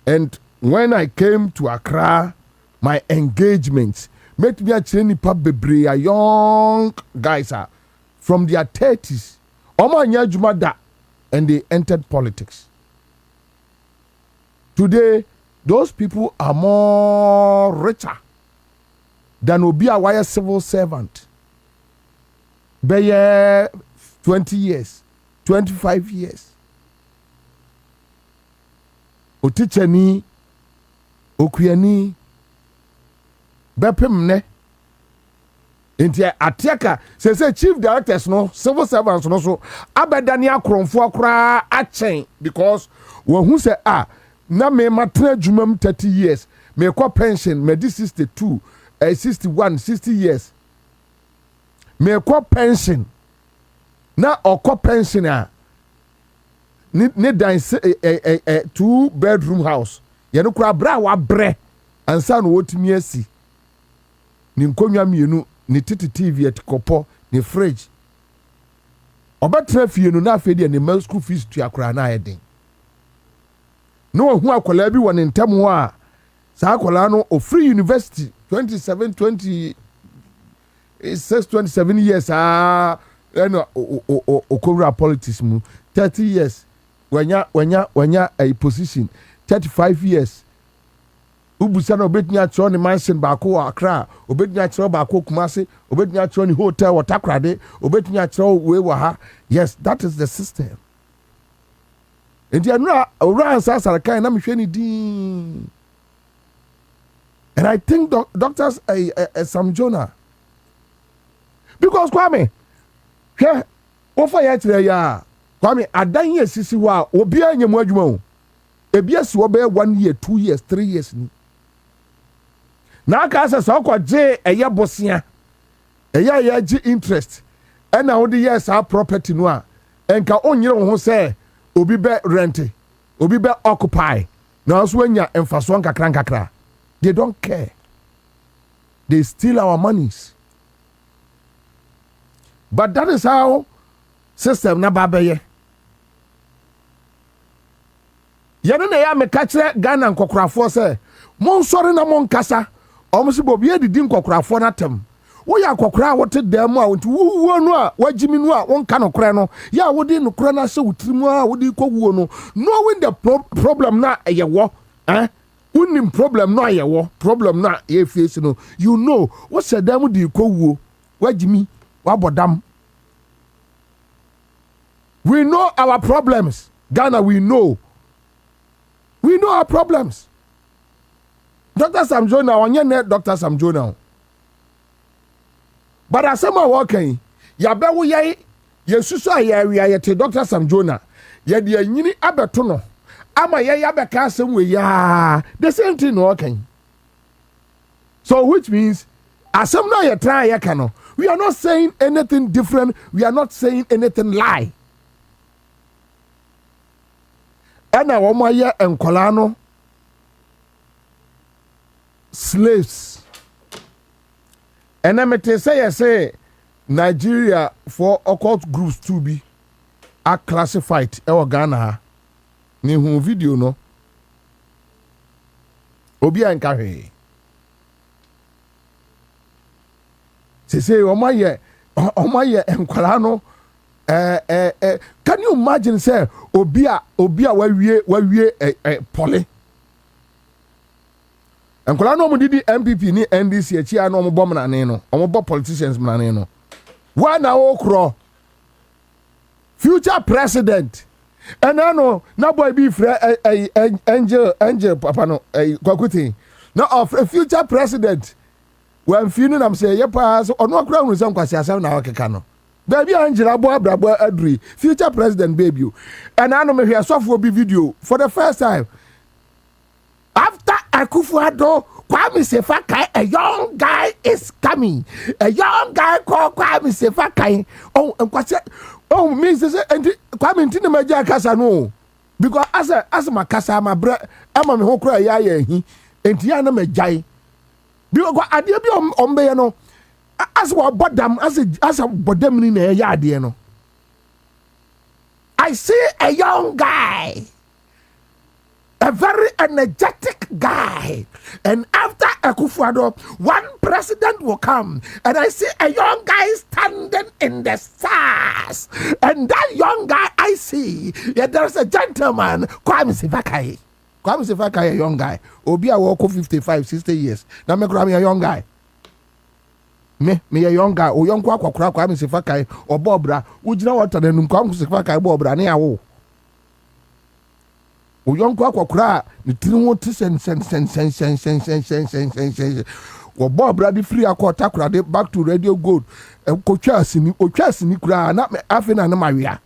and when I came to Accra, my engagements made me a training bebre a young guys are from their 30s. Oma nyajumada, and they entered politics. Today, those people are more richer than will be a wire civil servant. By 20 years, 25 years. Oticheni, okuyani, bepem ne enti atiaka say chief directors no civil servants no so abedani akromfo akra achen because who say na me matra adwumam 30 years me ko pension me di 62 61 60 years me ko pension na okọ pension a ne dan 2 bedroom house ye no kura bra wa bre ansa no wotimi asi ni nkonwa mienu ni titi TV at kopo ni fridge obetra fie no na afedi ni mal school fees to akra na ayedin no hu akola bi won ntem ho a sa akola no o free university 27 years no o kowra politics mu 30 years wanya a position 35 years ubusa na obetnya atro ni mansion baako Accra, obetnya atro baako Kumasi, obetnya atro ni hotel Watakrade, obetnya atro we ha. Yes, that is the system. And you know, around Sasarakai na mhwe ni din. And I think doctors Sam Jonah. Because Kwame, hwe ofa ya tire ya. Kwame adan ye sisi wa obi anyemu adwuma o. Ebia si wo be 1 year, 2 years, 3 years ni. Na aka asa so kwa je eye bosia eye ji interest and na wodi yes our property no a enka onyere ho say obi be rent obi be occupy na so anya emfaso nkakra they don't care, they steal our monies. But that is how system na babeye yene na ya meka kire Ghana nkokorafo say mon sori na mon kasa omusi Bobie didi nkokorafo na tem wo ya akokora wote dem a wonti wuwo no a wagimi no a wonka nokora no ya wodi nokora na se wutirimu a wodi kowuo no knowing the problem na eyewo unim problem no ayewo problem na ye face no you know what said dem di kowuo wagimi wabodam We know our problems. Ghana, we know our problems. Dr. Sam Jonah, onye Dr. Sam Jonah. But as I'm walking, yabewu ye yesusu aye te Dr. Sam Jonah. Ye de anyini abeto no. Ama ye yabeka asem we ya. The same thing walking. So which means asem no ye try ye kano. We are not saying anything different. We are not saying anything lie. Ena womo ye enkola no slaves. And I may say Nigeria for occult groups to be are classified. Ewa Ghana ni hu video no. Obi ankahe. Say omaye enkwala no can you imagine say obi a wawie pole. Enkola no mo didi NPP ni NDC achi a no mo bom na ne no omo bo politicians na ne no wa na okro future president enano na boy be free angel papa no kwakuti na of future president when finu nam say ye pa so ono akra hu sam kwasi asam na wakeka no baby angela bo abrabo adri future president baby enano me hwe asofo bi video for the first time after Akufo-Addo, Kwame Sefa-Kayi, a young guy is coming. A young guy called Kwame Sefa-Kayi. Oh, means Kwame Ntina Maja Kasa no. Because as my Kasa, my brother, I'm a whole cry, and Tiana Majai. Because I did be on Bayano. As what bottom, as a bottom in a yard, you know. I see a young guy. A very energetic guy. And after Akufo-Addo, one president will come. And I see a young guy standing in the stars. And that young guy I see, there's a gentleman, Kwame Sefa-Kayi. Kwame Sefa-Kayi, a young guy. Obi a walk 55, 60 years. Now me grab me a young guy. Me a young guy. O young Kwame Sefa-Kayi or Bobra. Would you know what? Then Kwame Sefa-Kayi Bobra near wo. O yonko akokra ni tiriwo ti sen wo bob brady free akota kura de back to radio gold ko twasini kura na afina na mawia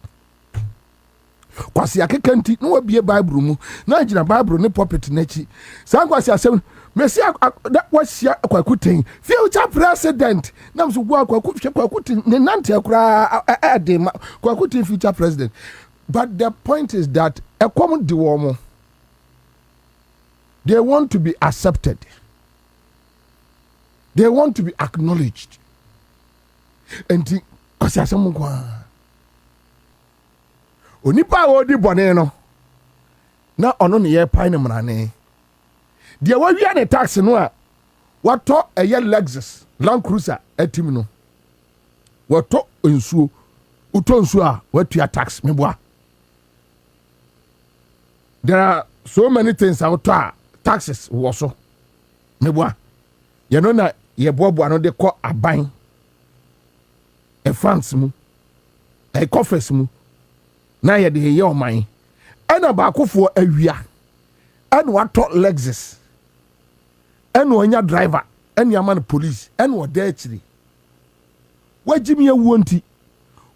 kwasi akekanti no wabie bible mu na agina bible ne pocket nachi san kwasi asem mesi wasia kwakuten future president na mso gwa kwakuten ne nante kura ade kwakuten future president. But the point is that a common duomo, they want to be accepted. They want to be acknowledged. And think, Onipa odi boneno. Na ono ne ye pai ne mrane. Dia wa wi ane tax no a wato eye Lexus Land Cruiser atim no. Wato nsuo. Uto nsuo a watua tax meboa. There are so many things out there. Taxes also. Meboa. You know na ye bobo ano de ko aban. E France mu. E coffers mu. Na ye de ye oman. Ena ba akofo awia. Ena wato Lexus. Ena onya driver. Ena man police. Ena o de akiri. Wajimi ewu nti.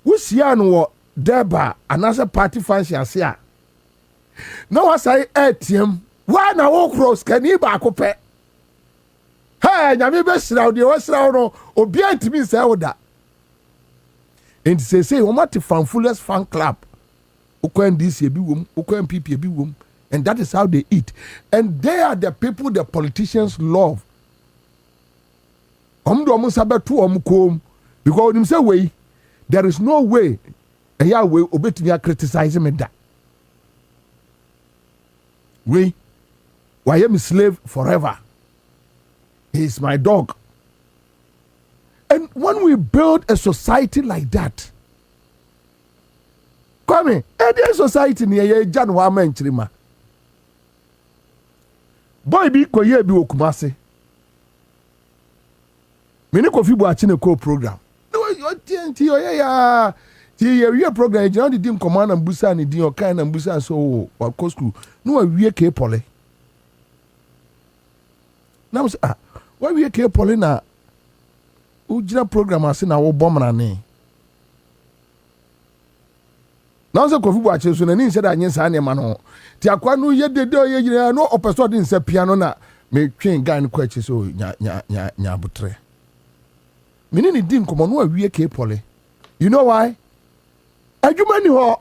Wusia no wo deba anasa party fancy ase a. No one say ATM. Why na wo cross can you back up? Hey, nyame be sraw de wo sraw no obi antimi say woda. And say wo mate fanfulest fan club. Ukwan DC ebi wom, ukwan NPP ebi wom, and that is how they eat. And they are the people the politicians love. Do sabetu kom because him say way there is no way a Yahweh obetimi criticize me that. We, why am a slave forever? He is my dog. And when we build a society like that, come any society near Jan Wama Chirima. Boy be koye bi okumase. Mene kofi bo achine ko program. No TNT ya See, your program, you know, the dim command and busan, and your kind and busan, so or co school. No, we are capable. Now, why we are capable now? Ujina program has seen our bomb and name. Now, the coffee watches when an said, I yes, I am man. Tiaquanu yet the day, you know, opposite in the piano na may train guy and questions so nya butre. Meaning it didn't come on where we are capable. You know why? Adwuma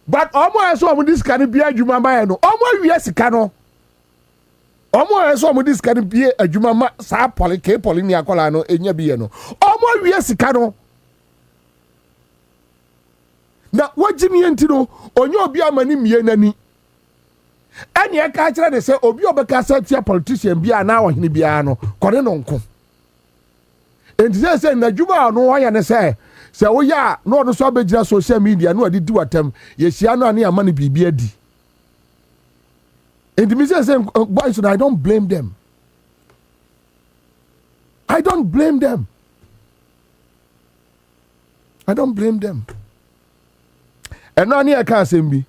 but almost some of this can be adwuma ma no almost we sika no almost some of this can be adwuma ma sa poli ke poli ni akola no enya bi no almost we sika no na wajimi enti no onye obi amani mie nani anya ka kire de say obi obeka sa tia politician bia na ohene bia no kore no nko enti say na adwuma no ya ne say se wo ya no no so abegira social media no adi di watam ye hia no ane amane bibi adi and me say boys, I don't blame them. I don't blame them. I don't blame them. And no ane aka asem bi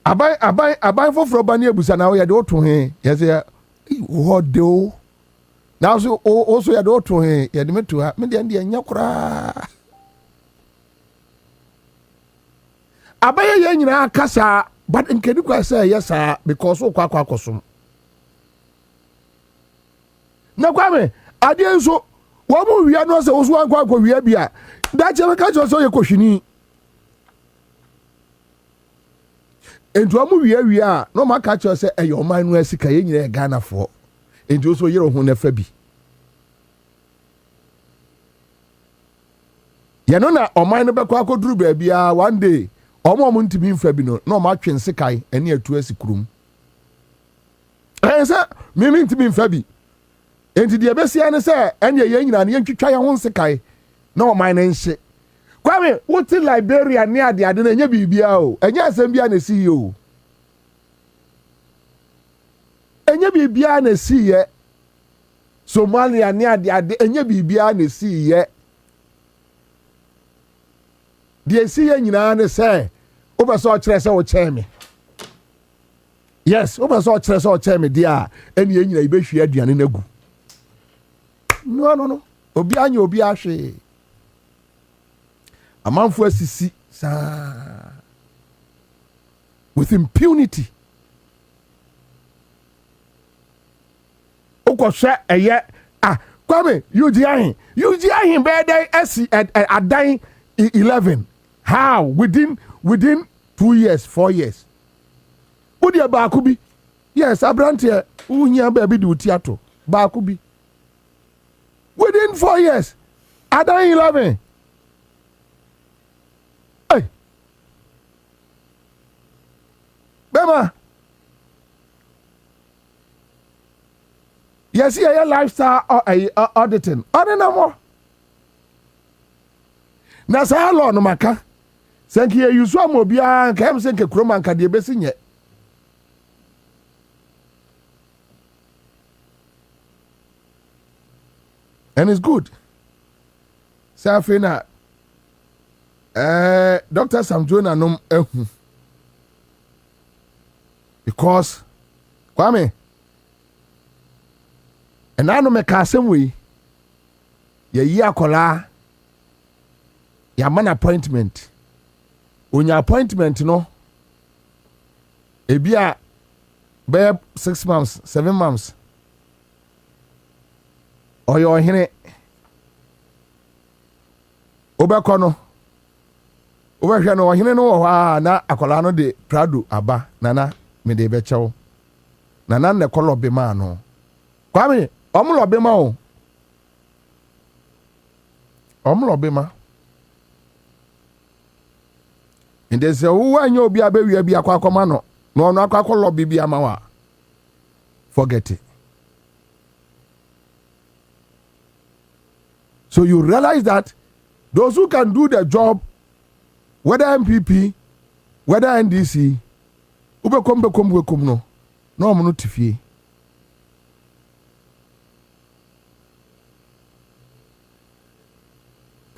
abai for bani abusa na wo ya de oto he ye say what do now so also ya do to he ya de metu ha me de anya kura abaya ya nyina kasa but nkedi kwa say yes because o kwa kosum na kwa me ade nso wo mu wia no se wo so kwa wia bia da che ka cho so ye kohwini entu amu wia no ma ka cho se eyo man no asika ye nyina Ghana fo enti so yero ho na fa bi ya no na oman no bekwa akoduru ba bia one day omo ntimi mfa bi no na o ma twense kai ene atu asikurum ensa mimi ntimi mfa bi enti de besia ne se ene ye nyina ne ntwitwa ye ho nsekai na oman na nhye kwame wuti Liberia ne ade na nya bibia o enya asem bia na si yo enya bibia na si ye Somalia ne ade enya bibia na si ye de si ye nyina ne se obaso kire se wo cheme yes obaso kire se wo cheme dia eni ye nyina ibehwie aduane nagu no obi anya obi ahwe amanfo asisi sa with impunity okoshe eye kwame yuji ahin be dey esi adan 11 how within 2 years 4 years udi ba kubi yes abrante unya ba bi di utiato ba kubi within 4 years adan 11 hey bema yes your lifestyle auditing more na sa law no maka senki ye yusu amobia nka em senke kroma nka de besinye and it's good safina Dr. Samjona nom ehu because kwame and I know me kasem we ye yi akola ya man appointment onya appointment no ebia be 6 months 7 months oyo hene obekono obehwe no hene no wo ha na akola no de prado aba nana me de be chew nana ne kolobe ma no kwame omlobe ma o omlobe ma inde se wo anya obi abewia bi akwa no no no akwa lobi bi amawa forget it. So you realize that those who can do the job, whether MPP, whether NDC, ubekom no no tifie.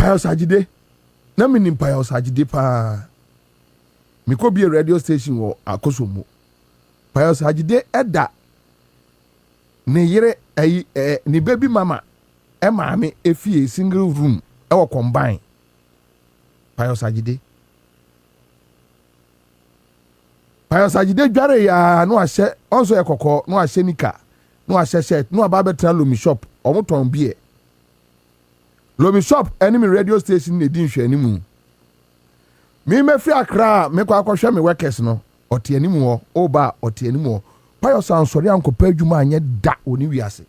Pius Ajide na me nim Pius Ajide pa me ko be a radio station wo Akosomo Pius Ajide eda ne yere ne baby mama maame efie single room wo combine Pius Ajide dware ya no ahye onso ekokọ no ahye nika no ahye shirt no aba betra lomi shop omoton bie lomi shop enemy radio station ne di nhwe animu me free Accra me kwa akohwe me workers no ote animu ho oba ote animu ho Pius ansori ankopa adwuma anye da oni wiase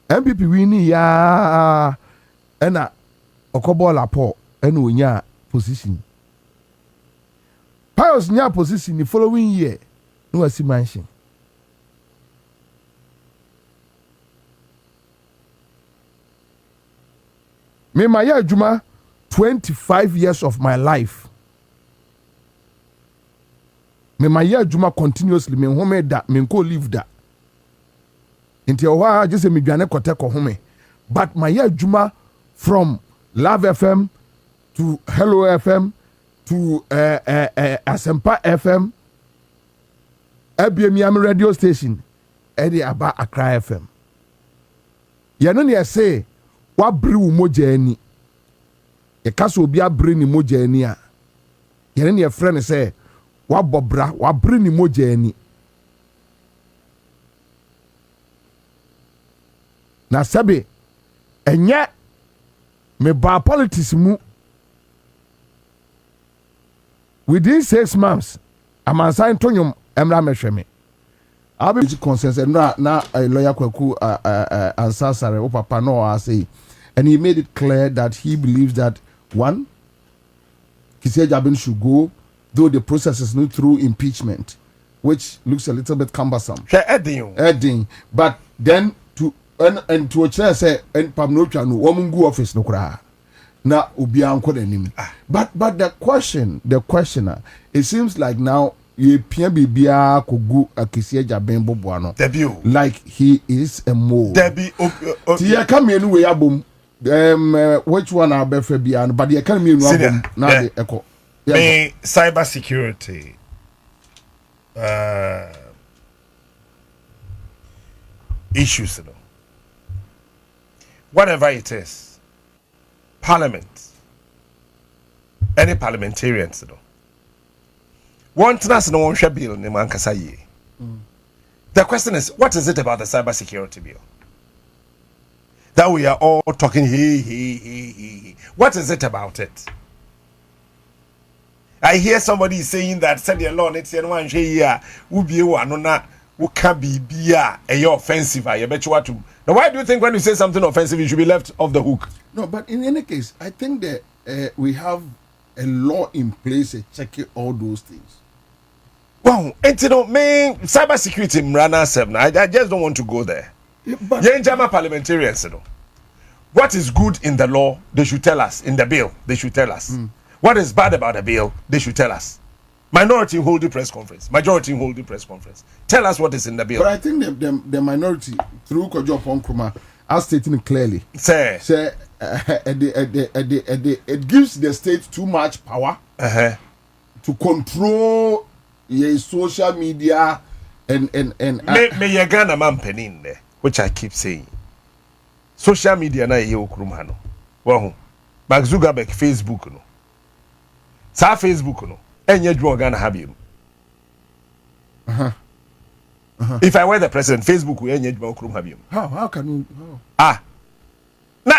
NPP wini ya ena okobola po ena onya position Pius nya position the following year no asi mansion me my adwuma 25 years of my life me my adwuma continuously me home da me nko live da nti owa just me dwane kote ko home but my adwuma from Love FM to Hello FM to Asempa FM ABM radio station edi aba Accra FM ye no ne say wa bri wo moja ani e kaso obi abri ni moja ani a ye no ne friend say wa bobra wa bri ni moja ani na sabe enye me ba politics mu within 6 months I'm assigned to nyum emra mehweme abi consensus na lawyer Kwaku Ansah Sare o papa no say and he made it clear that he believes that one Kisejabin should go though the process is not through impeachment which looks a little bit cumbersome adding but then to and to a chair say and pamnotwa no womungu office no kra na obi anko danim but the questioner it seems like now ye pia bibia kogu Kisejabin boboano like he is a mole ti ya come enu we abom which one are befe bia but ye can me enu abom na de eko
me cyber security issues, you know. Whatever it is, Parliament, any parliamentarians, you know. One national one share bill in Mankasaye. The question is, what is it about the cyber security bill that we are all talking? What is it about it? I hear somebody saying that said the law next year one year will be one na who can be a offensive. I bet you what to. Now, why do you think when you say something offensive, you should be left off the hook?
No, but in any case, I think that we have a law in place checking all those things.
Wow, and you know, me cyber security, I just don't want to go there. But German parliamentarians, you know, what is good in the law, they should tell us. In the bill, they should tell us. What is bad about the bill, they should tell us. Minority hold the press conference. Majority hold the press conference. Tell us what is in the bill.
But I think the minority, through Kojo Ponkruma, are stating it clearly. Say, it gives the state too much power to control your social media and
me ye Ghana man penin there, which I keep saying. Social media na ye okrumano. Wahu. Mark Zuckerberg Facebook no. Sa Facebook no. Enye dwo Ghana have you. If I were the president, Facebook will enye dwo okrum have you.
How can you
Na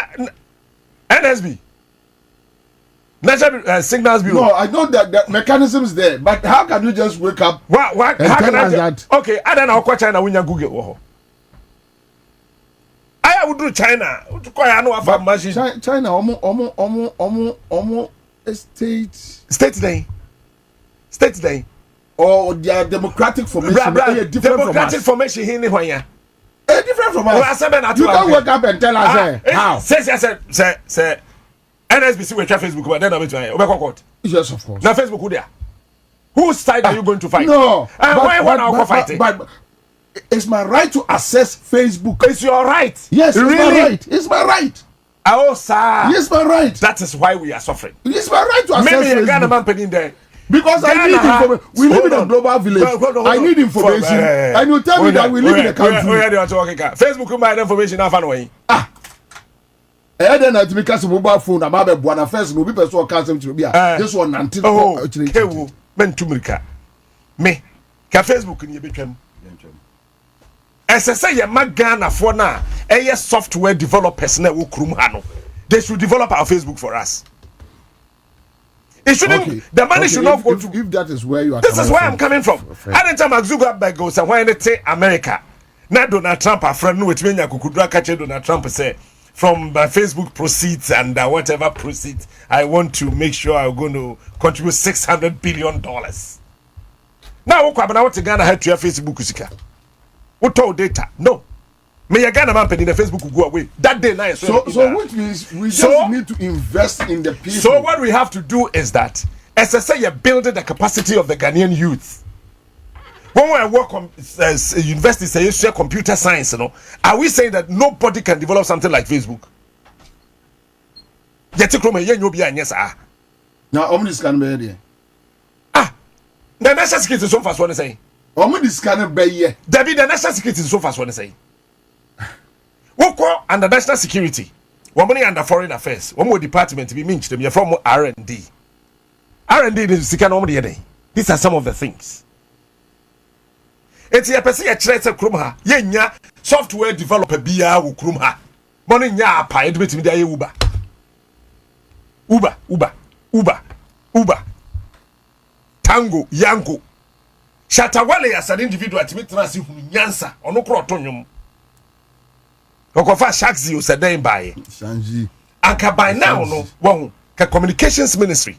NSB. National Signals Bureau.
No, I know that the mechanisms there, but how can you just wake up?
What? How can I that? Okay, I don't know what China when you Google. I would do China. I know about machine.
China,
State day.
Or their democratic formation.
Democratic formation here in Wanya.
Different from us. You can wake up and tell us how.
Say. NSBC will try Facebook, but then I'm going to
yes, of course.
Now Facebook, who there? Whose side are you going to fight?
No.
Why are fighting?
But it's my right to access Facebook.
It's your right.
Yes, it's
really?
my right. It's my right.
Oh, sir.
Yes, my right.
That is why we are suffering.
It's my right to access
Maybe a Ghana
Facebook.
man penny there.
Because I need information. We live in a global village. I need information. And you tell me that we live in a country.
Facebook, you might information half an way.
Then I make us a mobile phone. I'm about one first. No people saw cancer to be this one until
oh, men to me. Ka Facebook ni betwam. As I say, your Ghana for now, software developers na wo krum ha no. They should develop our Facebook for us. It shouldn't. The money should not go to.
If that is where you are.
This is where I'm coming from. I didn't Mark Zuckerberg goes and when they say America. Now Donald Trump, a friend, which means I could catch Donald Trump say from my Facebook proceeds and whatever proceeds, I want to make sure I'm going to contribute $600 billion. Now, what about Ghana had to your Facebook? What told data? No. May a Ghana man in the Facebook will go away. That day night.
So which means we just need to invest in the people.
So what we have to do is that, as I say, you're building the capacity of the Ghanaian youth. When I work on university, say share computer science, you know, are we saying that nobody can develop something like Facebook?
Now, how many scan be there?
The national security is so fast. What I say?
How many scan be here?
David, the national security is so fast. What I say? What call under national security? One money under foreign affairs. One more department to be mentioned. Them. You're from R&D. R&D is the kind. These are some of the things. It's a person a tracer krumha. Yenya software developer biya wu krumha. Money nya pa edbit mi dey Uber. Uber. Tango, Yango. Shatawale as an individual to meet trans nyansa ono kro tonyum. Okofa shaxi o seden by.
Shanji.
Anka by now no won ka communications ministry.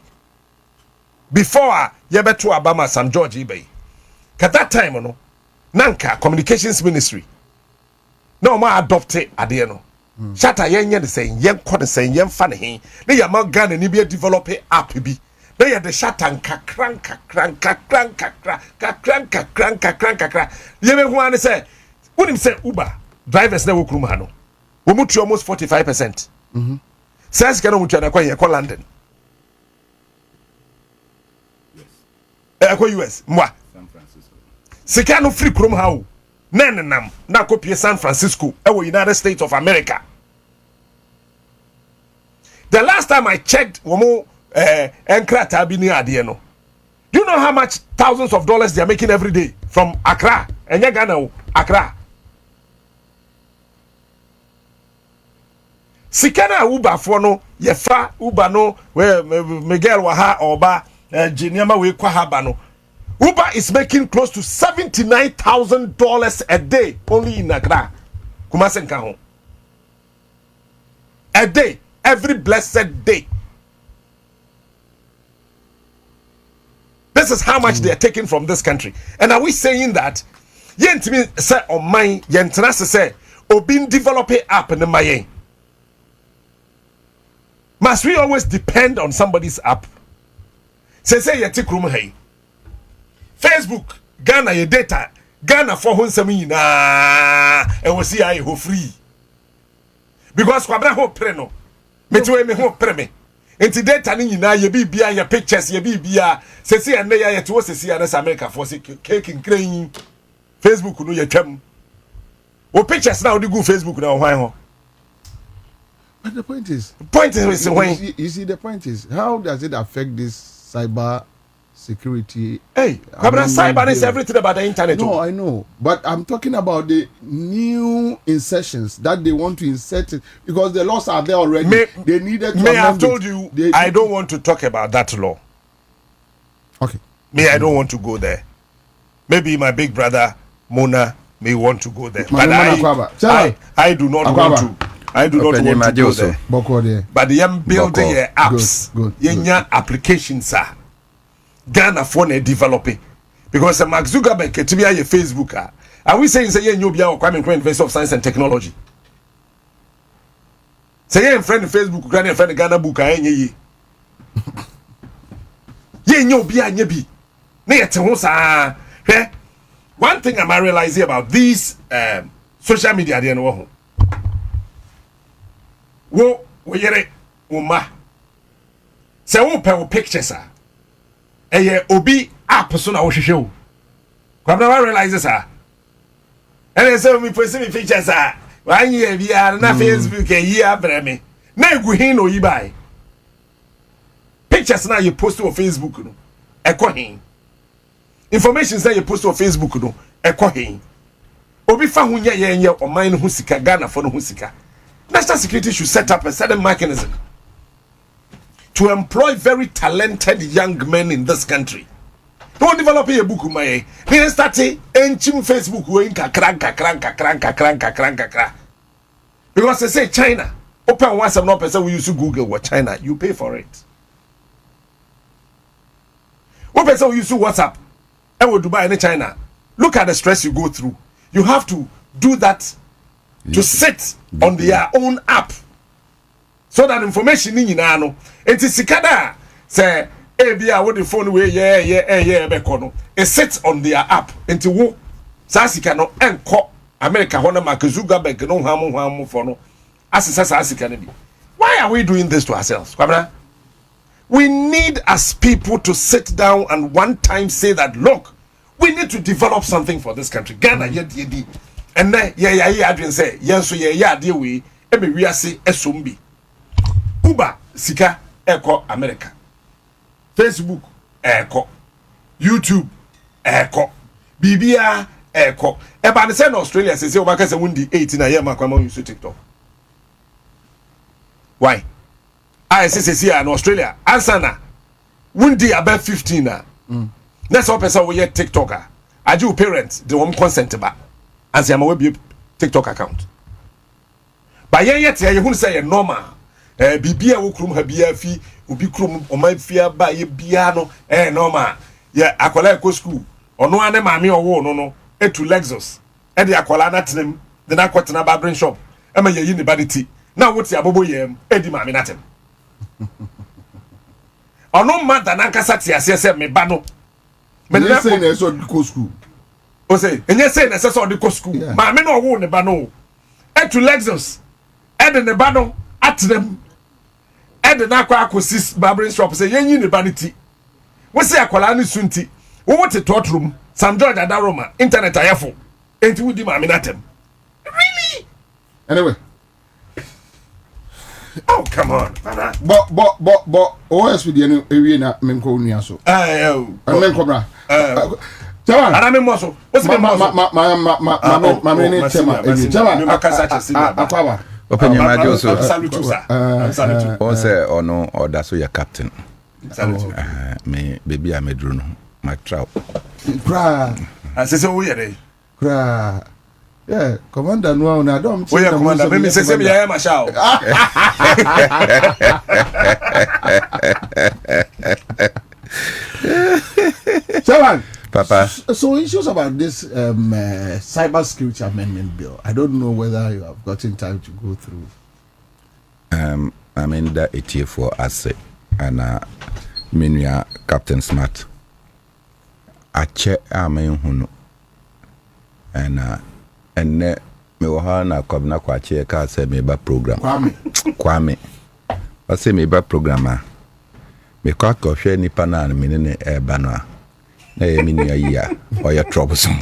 Before yebeto Abama Sam George Ibey. Ka that time no nanka communications ministry. No ma adopted ade no. Shata yenye de say yen ko de say yen fa ne he. Na ya ma Ghana ni be develop app bi. Na ya de shata kakranka. Yeme hu an say when him say Uber drivers na wo krum ha no. Wo mutu almost 45%. Says kana mutu na kwa ye ko London. Yes. US mwa. San Francisco. Sika no free krum ha o. Nenenam na kopie San Francisco ewo United States of America. The last time I checked womo enkrata bi ni ade no. Do you know how much thousands of dollars they are making every day from Accra? Enya Ghana Accra. Sikana Uber for no yefa Uber no where Miguel Waha oba Jeniama we kwa haba no. Uber is making close to $79,000 a day only in Accra. Kumasenka ho. A day, every blessed day. This is how much they are taking from this country. And are we saying that yentimi say on mine yentra say obin develop a app in the mayen? Must we always depend on somebody's app? Say yeti krum hey. Facebook, Ghana your data, Ghana for honsami na e wo see ai ho free. Because kwabra ho pre no. Metuwe me ho pre me. Enti data ni nyina ye bibia ye pictures ye bibia sesi ene ya ye to sesi ya na America for se cake nkran Facebook no ye twam. O pictures na o di go Facebook na o hwan ho.
But the point is
when
you see the point is how does it affect this cyber security?
Hey, cyber is everything about the internet.
No, I know, but I'm talking about the new insertions that they want to insert it because the laws are there already. They needed to.
May I have told you, I don't want to talk about that law.
Okay.
I don't want to go there. Maybe my big brother Mona may want to go there, but I do not want to. I do not want to go there. But they are building apps. Yenya applications are. Ghana phone developing because Mark Zuckerberg to be a Facebook. Are we saying say you be our Kwame University of Science and Technology? Say you friend Facebook, Ghana friend Ghana book ye. Ye nyo bi anya bi. Na yete ho sa. One thing I'm realizing about these social media dey no ho. Wo wo yere wo ma se wo pe wo pictures a eye obi app so na wo hwehwe wo kwabna realize this and say me post me pictures one year bia na Facebook e yi abreme na egu hin no yi bai pictures na you post on Facebook no ekọ hin information say you post on Facebook no ekọ hin obi fa ho nya ye oman no ho sika Ghana for no ho sika. National security should set up a certain mechanism to employ very talented young men in this country. Don't develop a book my they start enchim Facebook we kakra because they say China open once some not person we use to Google what China you pay for it. What person we use to WhatsApp and we Dubai and China look at the stress you go through. You have to do that to sit on their own app so that information in no it is sikada say ebia wo the phone we be it sits on their app into wo sasika no enko America hona Mark Zuckerberg no hamu for no asesa sasika no bi. Why are we doing this to ourselves kwabra? We need as people to sit down and one time say that look, we need to develop something for this country. Ghana yedi and then adwin say yenso ade we e be wiase esombi. Uber sika eko America. Facebook eko. YouTube eko. Bibia eko. E ba ne say na Australia say o maka say wundi 18 na year makwa use TikTok. Why? I say in Australia answer na wundi about 15 na. That's what person we TikToker. I do parents the one consent ba. And say am we be TikTok account. But yet you who say normal. Bibia wo krum ha bia fi obi krum o ma fia ba ye bia no normal. Yeah, akola ko school. Ono ane maame owo no etu Lexus. E de akola na tenem, de na kwotena barbering shop. E ma ye yi ne baditi. Na woti abobo yem, e di maame natem. Ono ma da na nkasa ti ase se me ba no. Me
They say na so go school.
O say, enye say na so de go school. Maame no owo ne ba no. Etu Lexus. E de ne ba no atenem. E de na kwa akosis barbering shop say yen yi ne ba ne ti. We say akola ne sunti. Wo wote totrum. Sam George Adaroma internet ayefo. Enti wudi maame natem. Really?
Anyway.
Oh, come on.
But OS with the area na menko nua so. Menko bra. Chawa.
Ana me moso. What's me moso?
Ma me chema. Chawa.
Me makasa chesi na.
Akwa.
Open your mouth also.
Salute sir. Salute.
O say ono order so your captain.
Salute.
Me baby amedru no. My trap.
Kra.
Asese wo yere.
Kra. Yeah, commander no na dom.
Oh yeah, commander. Me say me ya marshal.
Chawan.
Papa.
So issues about this cyber security amendment bill. I don't know whether you have gotten time to go through.
I mean that it here for us and Ogya Captain Smart. I check hunu and me wa na kwabna kwa che ka se me ba program kwame o se me ba program a me kwa ko hwe nipa na me ne e ba no a na ye me nua yi a o ye troublesome.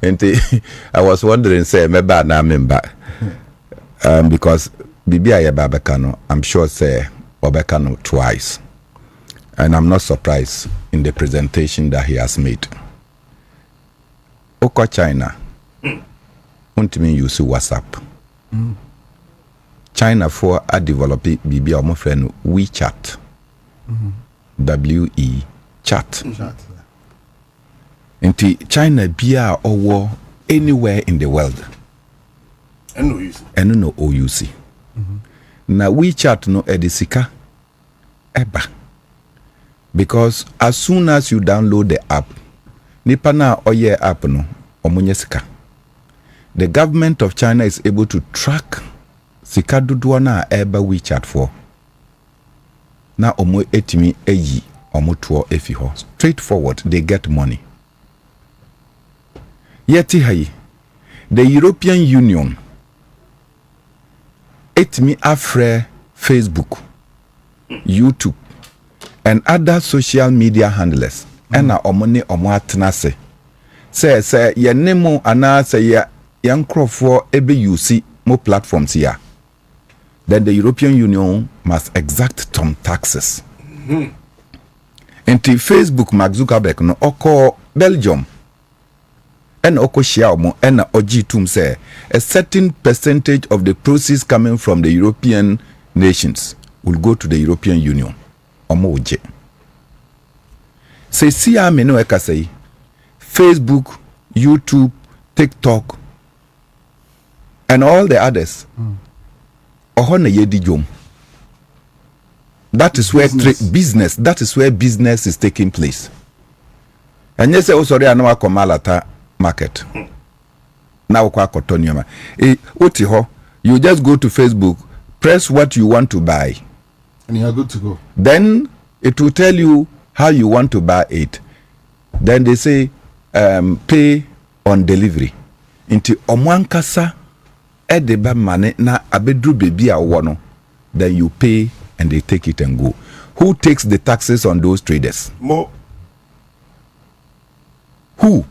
And I was wondering say me ba na me ba because bibia ye ba beka no I'm sure say obeka no twice. And I'm not surprised in the presentation that he has made. Oko China, untimi use WhatsApp. China for a developing bibi omo friend WeChat. WE chat. Inti China bia owo anywhere in the world.
And no use.
And no OUC. Na WeChat no edisika eba. Because as soon as you download the app, nipa na oye app no omunye sika. The government of China is able to track sika dodoɔ na eba WeChat for. Na omo etimi eyi omo tuo efi ho. Straightforward, they get money. Yeti hai, the European Union etimi afre Facebook, YouTube, and other social media handlers. Ena omone omo atena se. Say ye nemo ana say ya yankrofo ebe use mo platforms here. Then the European Union must exact some taxes. Until Facebook Mark Zuckerberg no oko Belgium and oko Xiaomo and Ojitum say a certain percentage of the proceeds coming from the European nations will go to the European Union. Omo oje. Say siya me no eka say Facebook, YouTube, TikTok, and all the others. Ohona yedi jom. That is where business. That is where business is taking place. And yes, oh sorry, I know Komalata market. Now kwa kotoniuma. Utiho, you just go to Facebook, press what you want to buy,
and you are good to go.
Then it will tell you how you want to buy it. Then they say pay on delivery. Into omwankasa edeba mane na abedru baby a wono. Then you pay and they take it and go. Who takes the taxes on those traders?
Mo.
Who?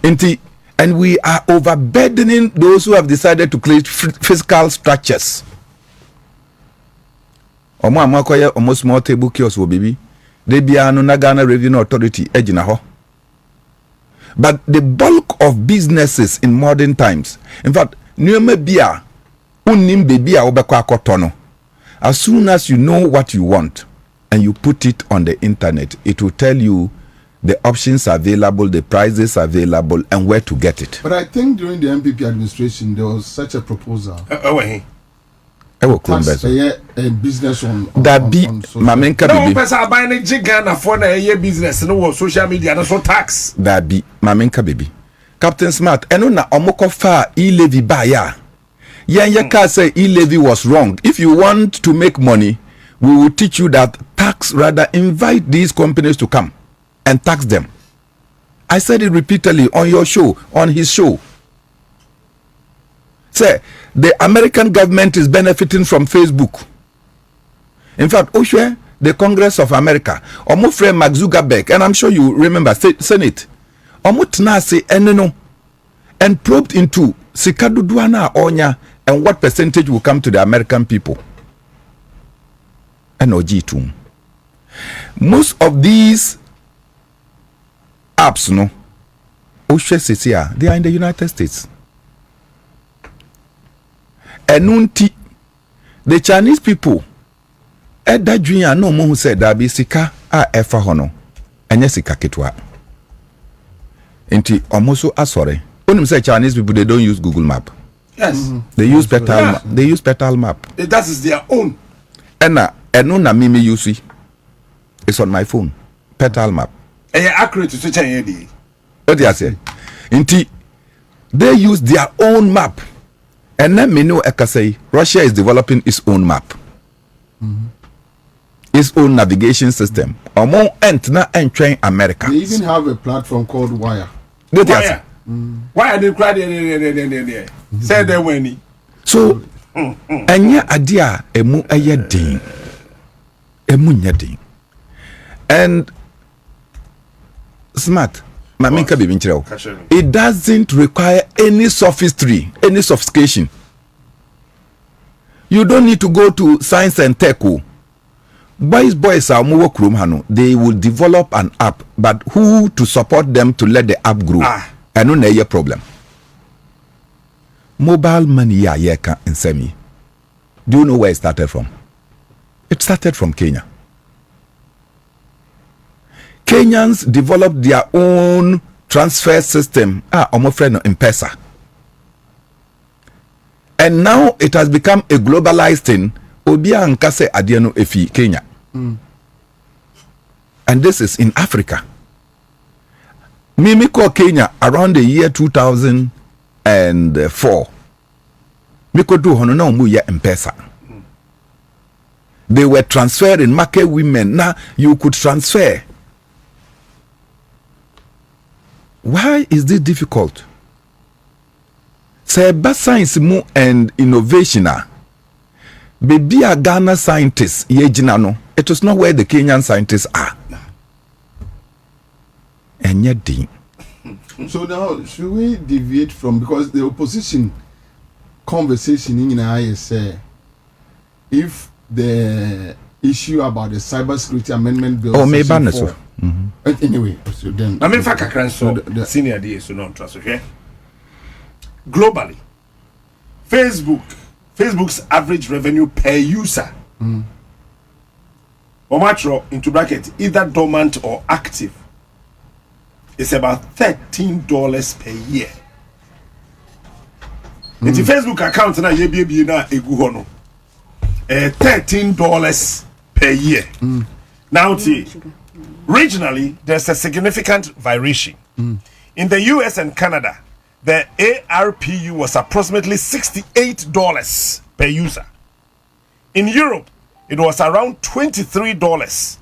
And we are overburdening those who have decided to create fiscal structures. Omo amakoye omo small table kiosk wo baby. They be anu na Ghana Revenue Authority ejina ho. But the bulk of businesses in modern times, in fact, nyoma bia unim baby a obekwa akotono. As soon as you know what you want and you put it on the internet, it will tell you the options available, the prices available, and where to get it.
But I think during the NPP administration, there was such a proposal.
Tax
a business on
that be Mamenka
no person buying a Ghana for a business no social media no so tax.
That be Mamenka baby. Captain Smart, eno na omoko fa e-levy baya. Yanya say e-levy was wrong. If you want to make money, we will teach you that tax, rather invite these companies to come and tax them. I said it repeatedly on your show, on his show. Say, the American government is benefiting from Facebook. In fact, Oshwe, the Congress of America, Omo friend Mark Zuckerberg, and I'm sure you remember, Senate, Omo Tnase Eneno, and probed into Sikaduduana Onya and what percentage will come to the American people. And Ojitum. Most of these apps, no, Oshwe Sisia, they are in the United States. Enunti, the Chinese people, Eda Junior no more who said that be sika a efa hono, and yes, sika kitwa. Inti almost asore. When you say Chinese people, they don't use Google Map.
Yes,
they use Petal. They use Petal Map.
That is their own.
Enuna mimi use. It's on my phone. Petal Map.
And you're accurate to such a idea.
What do you say? Inti, they use their own map. And then me know I say Russia is developing its own map, its own navigation system. Among train America.
They even have a platform called Wire.
Wire. Why they cry there? Say they when.
So, anya adia emu ayedin, emu nyedin, and smart. It doesn't require any sophistry, any sophistication. You don't need to go to science and tech. Boys are more hano. They will develop an app, but who to support them to let the app grow? I don't know your problem. Mobile money yeka in semi. Do you know where it started from? It started from Kenya. Kenyans developed their own transfer system. Omo friend no M-Pesa. And now it has become a globalized thing. Obia ankase adiano efi Kenya. And this is in Africa. Mimiko Kenya around the year 2004. Miko do hono na umu ya M-Pesa. They were transferred in market women. Now you could transfer. Why is this difficult? Say ba science mu and innovation baby a Ghana scientists ye gina no. It was not where the Kenyan scientists are. And yet
So now should we deviate from, because the opposition conversation in IS if the issue about the cybersecurity amendment bill
maybe
so. Anyway, so then
I mean fact so the senior DA so not trust, okay? Globally, Facebook's average revenue per user or macro into bracket either dormant or active is about $13 per year. It's a Facebook account na ye be na egu ho no. $13 per year. Now regionally there's a significant variation. In the US and Canada, the ARPU was approximately $68 per user. In Europe, it was around $23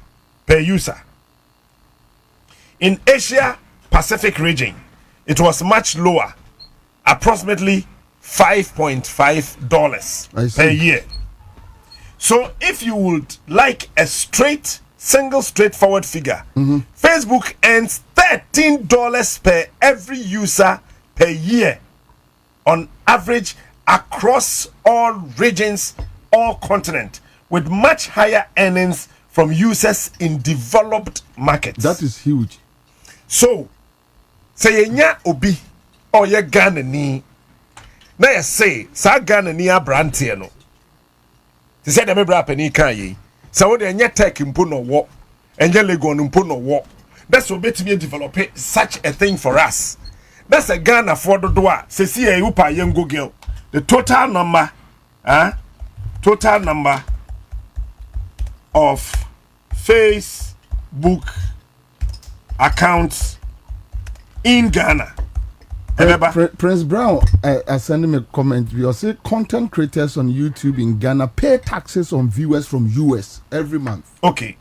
per user. In Asia Pacific region, it was much lower, approximately $5.5 per year. So if you would like a straightforward figure, Facebook earns $13 per every user per year on average across all regions, all continents, with much higher earnings from users in developed markets.
That is huge.
So, say yenya obi or ye Ghana ni na ye say sa Ghana ni abrante no. They said them bra pani kan yi. So we dey tech mpo no wo, enye legon mpo no wo. That's what betimi develop such a thing for us. That's a Ghana for the doa. Say see e upa yen Google. The total number of Facebook accounts in Ghana.
Prince Brown sending me a comment. We say content creators on YouTube in Ghana pay taxes on viewers from US every month.
Okay.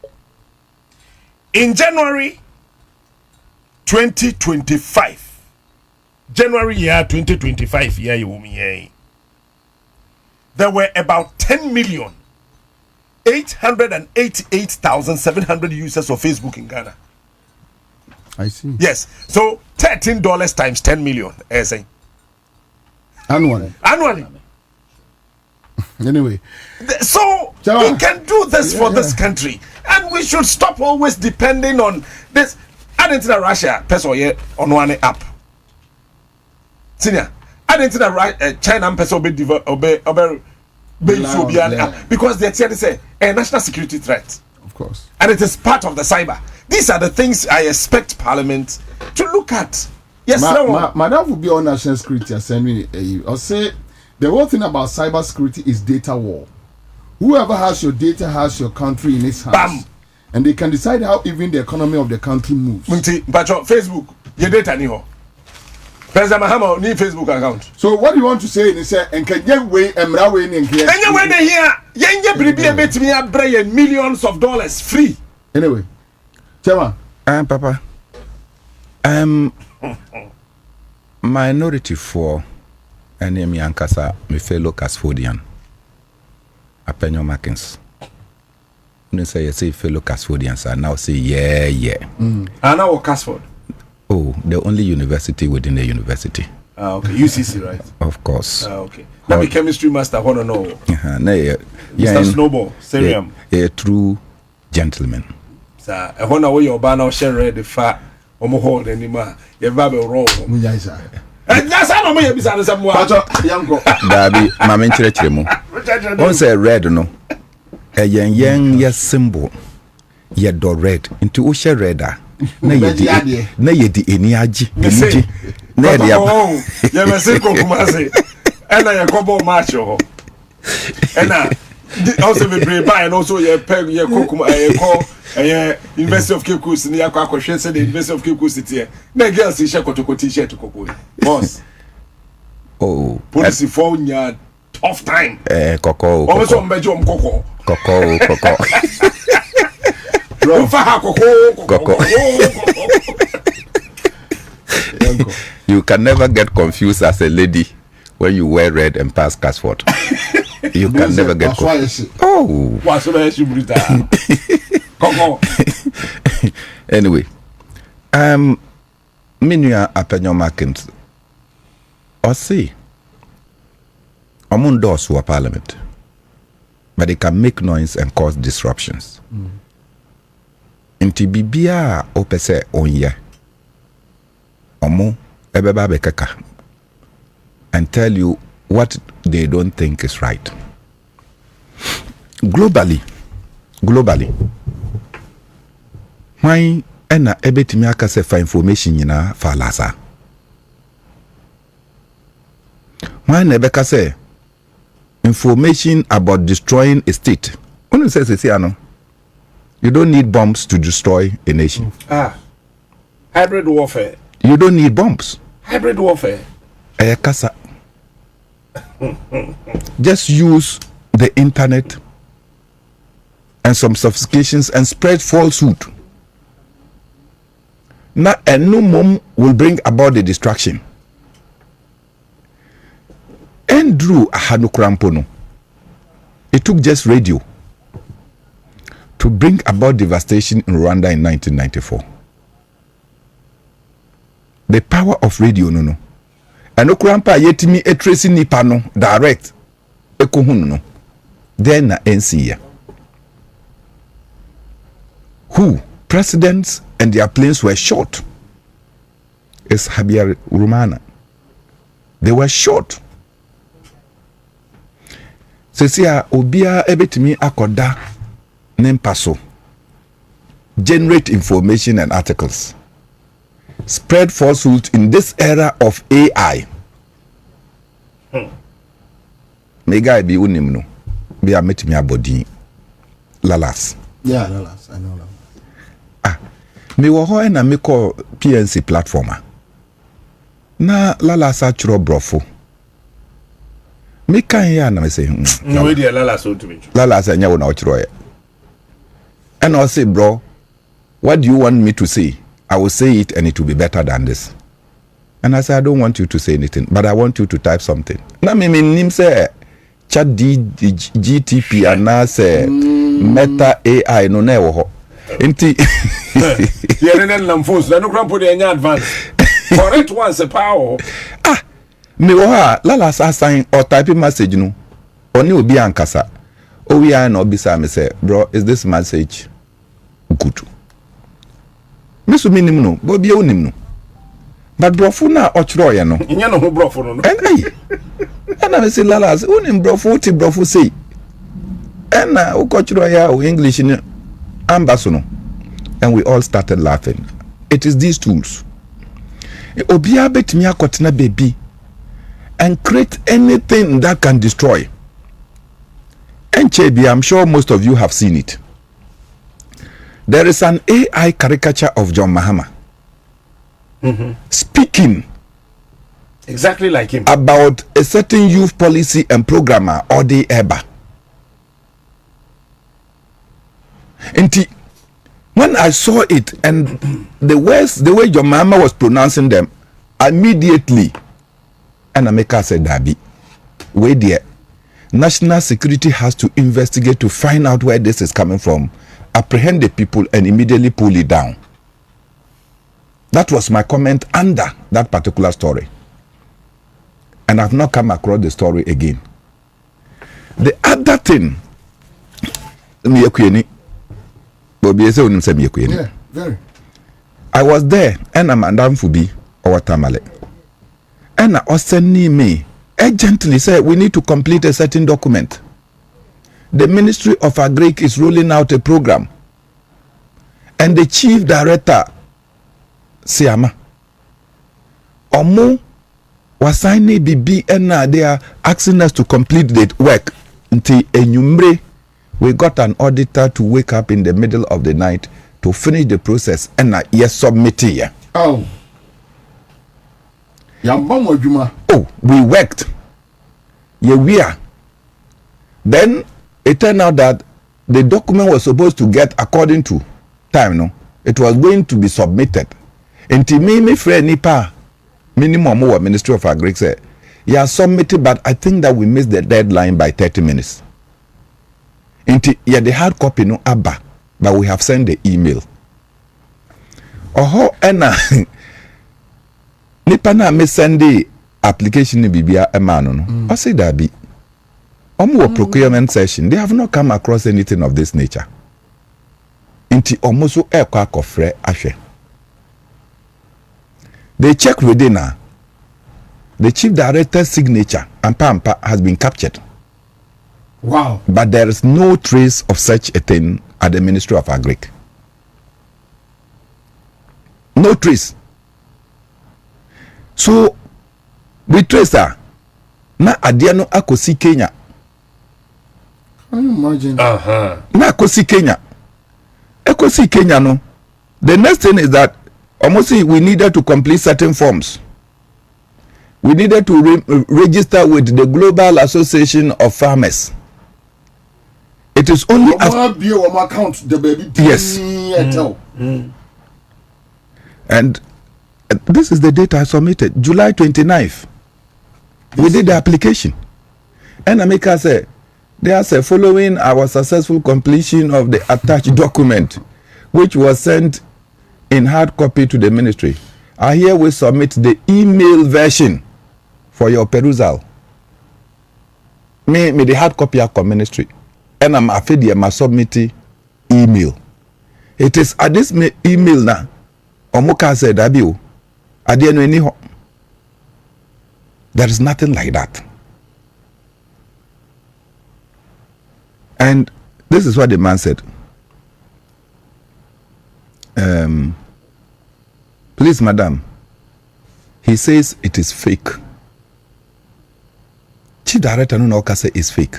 In January 2025, January year 2025 year you me there were about 10,888,700 users of Facebook in Ghana.
I see.
Yes. So $13 times 10 million.
Annually. Anyway.
So we can do this for this country. And we should stop always depending on this. I didn't know Russia person on one app. Senior. I didn't know China person obey because they say a national security threat.
Of course.
And it is part of the cyber. These are the things I expect Parliament to look at. Yes,
Madam will be on national security. I'll say the whole thing about cyber security is data war. Whoever has your data has your country in its hands.
Bam.
And they can decide how even the economy of the country moves.
But Facebook, your data ni ho. President Mahama need Facebook account.
So what do you want to say? They say and can you way emra way ni here.
Anyway, they here. Yenye bribi betimi abre millions of dollars free.
Anyway, Chairman.
Papa. Minority for enemy ankasa my fellow Casfodian. Apenyo Makins. When you say fellow Casfodians, I now say yeah.
And now Casford.
Oh, the only university within the university.
Okay, UCC, right?
Of course.
Okay. Let me chemistry master. Hold on, no.
Mr.
Snowball, Serium.
A true gentleman.
Sir, I wonder where your banner share ready fat. Omo hold anymore. Your babel roll.
Munyaisa.
And that's how I'm going to some more.
Dabi, Mamma Chiremo. Once a red no. A young symbol. Ye do red into Usha redder. Na ye di eniaji. Na ye
me se kokumase. Ena ye kobo macho. Ena also be brave and also ye peg ye kokuma ye call University of Cape Coast ni yakwa kwhwe se the University of Cape Coast tie. Na girls she kotoko t-shirt kokoi. Boss.
Oh,
policy for nya tough time.
Koko.
Omo mbeje koko.
Koko. You can never get confused as a lady when you wear red and pass Casford. You can never get caught. Oh. Anyway, Minua Apenyo Markins. Or see, among those who are parliament, but they can make noise and cause disruptions. Inti bibia opese onye omo ebeba bekaka and tell you what they don't think is right. Globally, why ena ebetimi aka se fa information nyina fa lasa. Why nebeka say information about destroying a state? Unu say ano. You don't need bombs to destroy a nation.
Hybrid warfare.
You don't need bombs.
Hybrid warfare.
Kasa. Just use the internet and some sophistications and spread falsehood. Now, and no mom will bring about the destruction. Andrew Hanukrampono. It took just radio to bring about devastation in Rwanda in 1994. The power of radio, no. And Okrampa yetimi etresi nipa no direct ekohunu no. Then na NCA. Who presidents and their planes were shot is Javier Rumana. They were shot. Sesia obia ebetimi akoda Nempaso. Generate information and articles. Spread falsehood in this era of AI. Mega be unimno. Be a met me a body. Lalas.
Yeah, Lalas. I know that.
Me wo ho na me call PNC platformer. Na Lalas a churo brofo. Me kan ya na me say
no we dey Lalas so to me.
Lalas anya wo na churo ya. And I'll say, bro, what do you want me to say? I will say it and it will be better than this. And I said, I don't want you to say anything, but I want you to type something. Na me nim say chat GTP and na say meta AI no na wo ho. Inti
Yere nen lamfos na no krampo dey anya advance. Correct one say power.
Me wo ha Lalas assign or type message no. Oni obi ankasa. Oh, we are not beside me say, bro, is this message good? Misu minim no, Bobie unim no. But brofu na ochro ye no.
Inya no ho brofu no.
And I say Lalas, unim brofu ti brofu say. And ukochro ya o English ni ambaso no. And we all started laughing. It is these tools. Obia betimi akotena baby and create anything that can destroy. And Chebi, I'm sure most of you have seen it. There is an AI caricature of John Mahama speaking
exactly like him
about a certain youth policy and programmer or the EBA. And when I saw it and the words, the way John Mahama was pronouncing them, immediately, and Ameka said, Dabi, wait there. National security has to investigate to find out where this is coming from, apprehend the people, and immediately pull it down. That was my comment under that particular story. And I've not come across the story again. The other thing,
yeah, very.
I was there, and I'm Madam Fubi or Tamale. And I sent me urgently said we need to complete a certain document. The Ministry of Agric is rolling out a program. And the chief director, Siama, Omo was signing BB and they are asking us to complete the work until Enyumbre. We got an auditor to wake up in the middle of the night to finish the process and yes, submit here.
Oh.
Oh, we worked. Yeah, we are. Then it turned out that the document was supposed to get according to time, no? It was going to be submitted. And to me, friend Nipa, minimum Ministry of Agriculture, Yeah, submitted, but I think that we missed the deadline by 30 minutes. Yeah, the hard copy no abba, but we have sent the email. Nipa na me send the application ni bibia emano no. I say that be. Procurement session, they have not come across anything of this nature. Inti almost ekwa kofre ahwe. They check within her. The chief director's signature and pampa has been captured.
Wow.
But there is no trace of such a thing at the Ministry of Agric. No trace. So we trace her. Na adiano akosi Kenya.
Can you imagine?
Na akosi Kenya. Akosi Kenya no. The next thing is that almost we needed to complete certain forms. We needed to register with the Global Association of Farmers. It is only
after account the baby.
Yes. And this is the date I submitted, July 29th. We did the application. And Amika said, they said, following our successful completion of the attached document, which was sent in hard copy to the ministry, I herewith submit the email version for your perusal. Me the hard copy of ministry. And I'm afraid you must submit email. It is at this email now. Omuka said, Abio, I didn't know. There is nothing like that. And this is what the man said. Please, madam. He says it is fake. Chief Director no say is fake.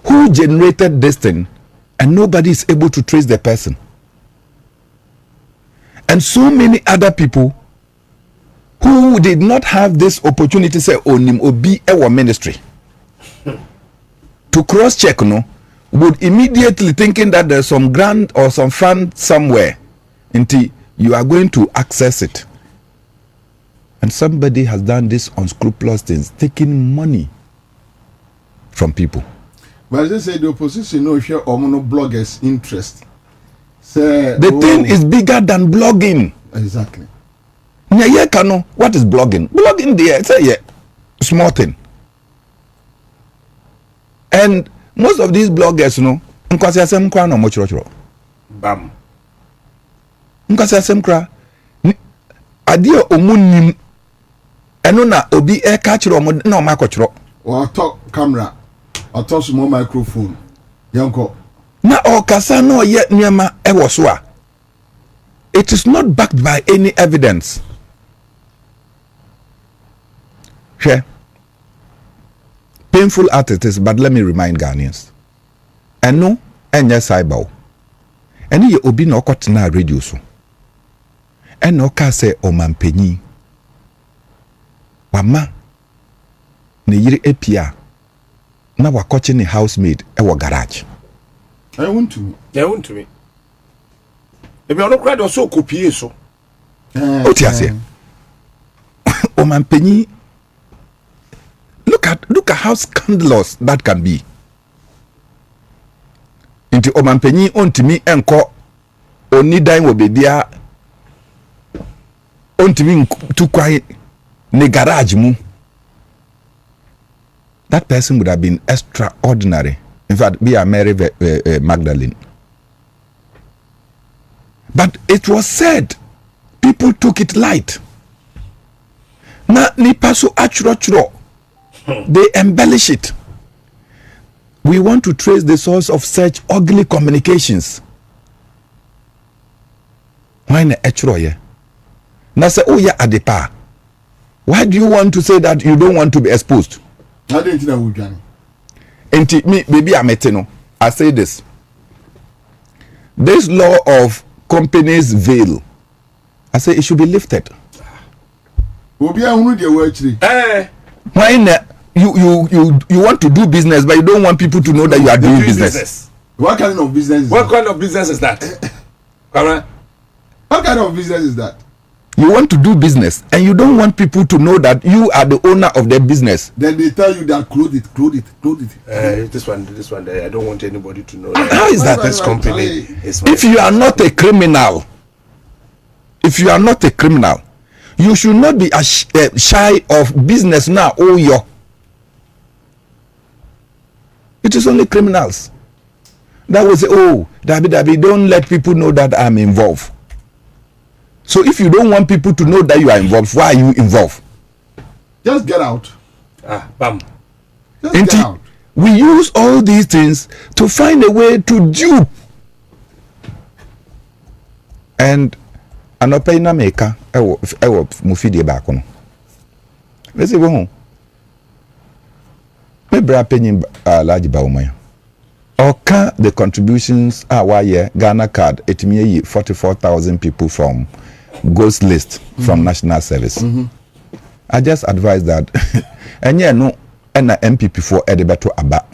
Who generated this thing and nobody is able to trace the person? And so many other people who did not have this opportunity say onim obi ewa ministry to cross check no would immediately thinking that there's some grant or some fund somewhere until you are going to access it. And somebody has done this unscrupulous things, taking money from people.
But they say the opposition no share or mono bloggers' interest.
Say, the thing is bigger than blogging.
Exactly.
What is blogging? Blogging there, it's a small thing. And most of these bloggers, no,
Bam.
Adia omunim eno na obi e ka kire omo na o makochiro
or talk camera or talk small microphone yanko
na o kasa na o ye niema e wo so a it is not backed by any evidence. Sure. Painful as it is, but let me remind Ghanaians. Eno enye cyber. Eni ye obi na okotena radio so. Eno ka se omampenyi. Wama ne yiri epia na wakoche ne housemaid e wo garage.
I want to me. If you are not crowd so copy so.
Oti ase. Omampenyi. Look at how scandalous that can be. Inti omampenyi ontimi enko onidan wo bebia ontimi tukwai ne garage mu. That person would have been extraordinary. In fact, be a Mary Magdalene. But it was said, people took it light. Na nipa so achuro. They embellish it. We want to trace the source of such ugly communications. Why na achuro ye? Na say oh ya adepa. Why do you want to say that you don't want to be exposed?
I didn't think that would Johnny.
And me, baby, I say this. This law of companies veil, I say it should be lifted. Why not? You want to do business, but you don't want people to know that you are doing business.
What kind of business?
What kind of business is that?
What kind of business is that?
You want to do business and you don't want people to know that you are the owner of the business.
Then they tell you that close it.
This one, I don't want anybody to know.
How is that?
This company is
If you are not a criminal, you should not be shy of business now. Oh, it is only criminals that will say, oh, Dabi, don't let people know that I'm involved. So if you don't want people to know that you are involved, why are you involved?
Just get out.
Bam.
Just get out.
We use all these things to find a way to dupe. And anopa ina meka ewo mufidi back on. Let's see who. Me bra penyin large ba umaya. Oka the contributions are why Ghana card etimi 44,000 people from ghost list from national service. I just advise that and no and NPP for Edibeto Aba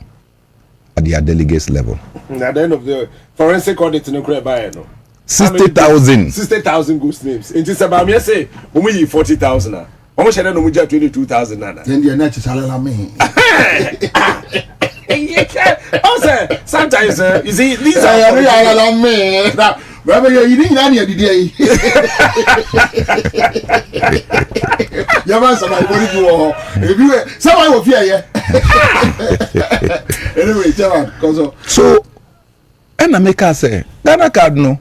at their delegates level.
At the end of the forensic audit no credit by no
60,000
ghost names. It is about me say we 40,000 na. Omo share no mu 22,000 na.
Then the next salary me.
Also, sometimes you see these are
me. Remember you didn't know the day. You must have body to if you someone will fear you. Anyway,
so and I make us say Ghana card no.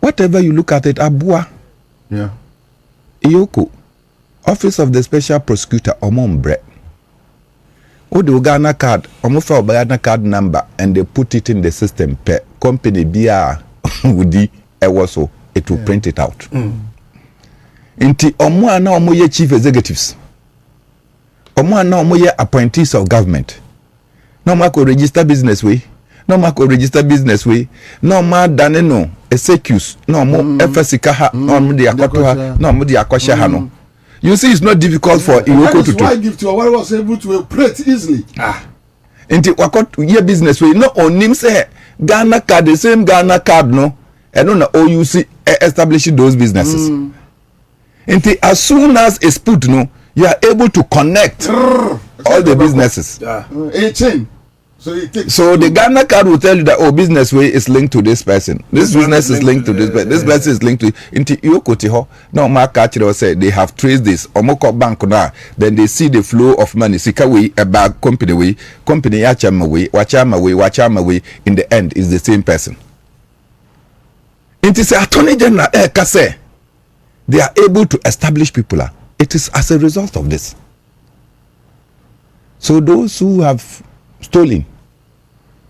Whatever you look at it, Abua.
Yeah.
Iyoko, Office of the Special Prosecutor, Omombre. The Ghana card, Omofa Ghana card number, and they put it in the system. Per company BR Woody Ewoso, it will print it out. Inti Omo na Omoye chief executives. Omo na Omoye appointees of government. No mako register business way. No mako register business way. No ma daneno executives. No mo FSK ha. No mo di akoto ha. No mo di akosha ha no. You see, it's not difficult for Iwoko to do.
Why give to your wife was able to operate easily.
Inti wakot ye business way. No on him say Ghana card, the same Ghana card no. And no OUC establishing those businesses. Inti as soon as it's put no, you are able to connect all the businesses.
A chain.
So the Ghana card will tell you that business way is linked to this person. This business is linked to this person. This person is linked to into Yokotiho. Now Mark Catcher say they have traced this. Omoko bank now. Then they see the flow of money. Sika way a bag company way, company Yachama way, Wachama way. In the end, is the same person. It is Attorney General Kase. They are able to establish people. It is as a result of this. So those who have stolen,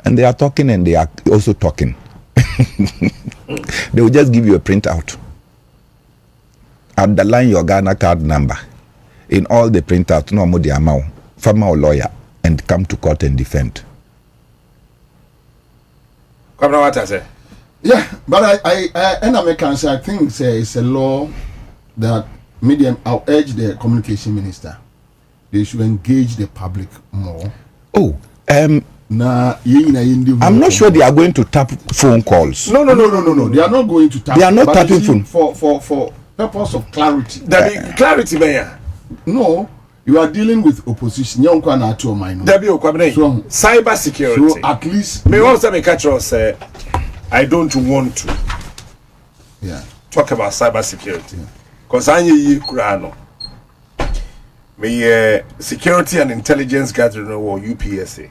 and they are talking and they are also talking. They will just give you a printout. Underline your Ghana card number in all the printout, no more the amount, farmer or lawyer, and come to court and defend.
Come on, what I say?
Yeah, but I think it's a law that medium. I'll urge the communication minister. They should engage the public more. I'm
not sure they are going to tap phone calls.
No. They are not going to tap.
They are not tapping phone
for purpose of clarity.
There be clarity, Mayor.
No, you are dealing with opposition. You can't to mine.
There be cyber security.
So at least
me once me catch us say I don't want to.
Yeah.
Talk about cyber security. Because I ye kurano. Me security and intelligence gathering or UPSA.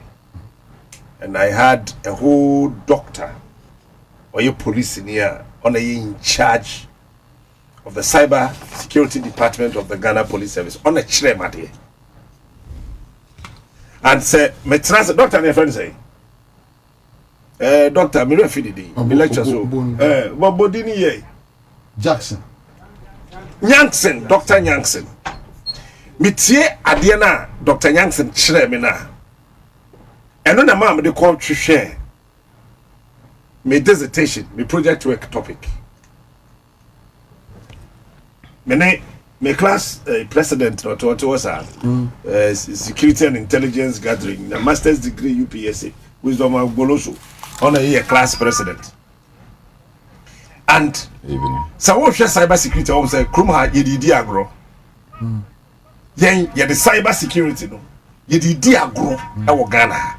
And I had a whole doctor or your police in here in charge of the cyber security department of the Ghana Police Service on a chair and say me trans doctor and friend say doctor me refi di me lecture so Bobodini ye
Jackson
Nyankson Dr. Nyankson me tie ade na Dr. Nyankson chere me na eno na ma me de call share me dissertation me project work topic me class president or what was security and intelligence gathering na master's degree UPSA wisdom of Boloso on a year class president And so what cyber security always say krumha yedi agro. Yen ye the cyber security no. Yedi agro e Ghana.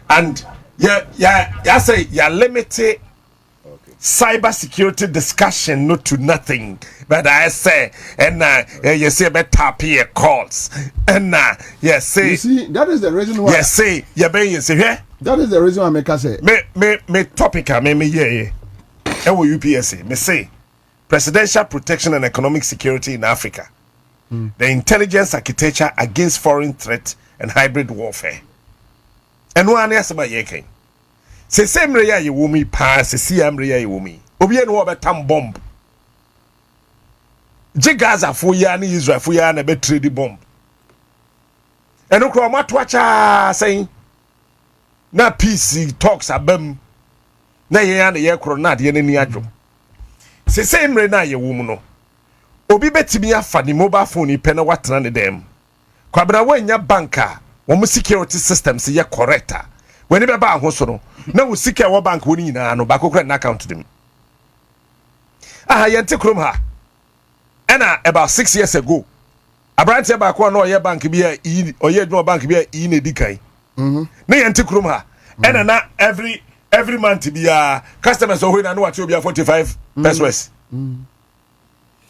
And yeah say ya limited cyber security discussion not to nothing. But I say and you say about tap here calls and yes say
you see that is the reason why
yes say you say here
that is the reason why I make us say
me topic me yeah UPSA me say presidential protection and economic security in Africa, the intelligence architecture against foreign threat and hybrid warfare. And one answer my yekin. Se semre ya ye wumi pa se si amre ya ye wumi. Obi ene wo betam bomb. Je Gaza fo ya na Israel fo ya na be trade bomb. Eno kro ma to acha say na peace talks abam. Na ye ya na ye kro na de ni adwo. Se semre na ye wum no. Obi betimi afa ni mobile phone pe na watena ne dem. Kwabra wanya banka wo security systems ye correcta. When you be ba ho so no na wo sika wo bank woni nyina no ba kokra na account dem yente krom ha ena about 6 years ago abrante ba ko na oye bank bi oye dwo bank bi na dikai na yente krom ha ena na every month bi customers o na no what obi 45 pesos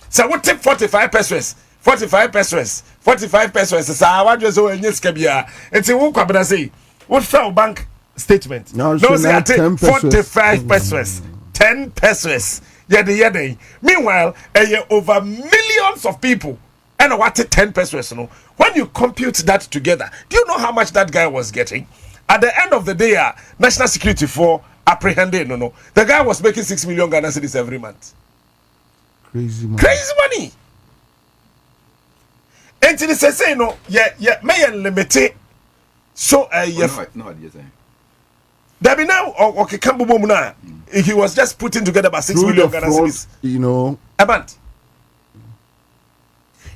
so what take 45 pesos 45 pesos sa wa dwe so enye sika bia enti wo kwabena say what fell bank statement? No, say I take 45 pesos, 10 pesos. Yede. Meanwhile, over millions of people, and what 10 pesos? No, when you compute that together, do you know how much that guy was getting? At the end of the day, national security for apprehending. No, the guy was making 6 million Ghana cedis every month.
Crazy
money. And to say no, may limit. So
no,
there be now okay Kambu na he was just putting together about 6 million Ghana cedis,
you know,
a month.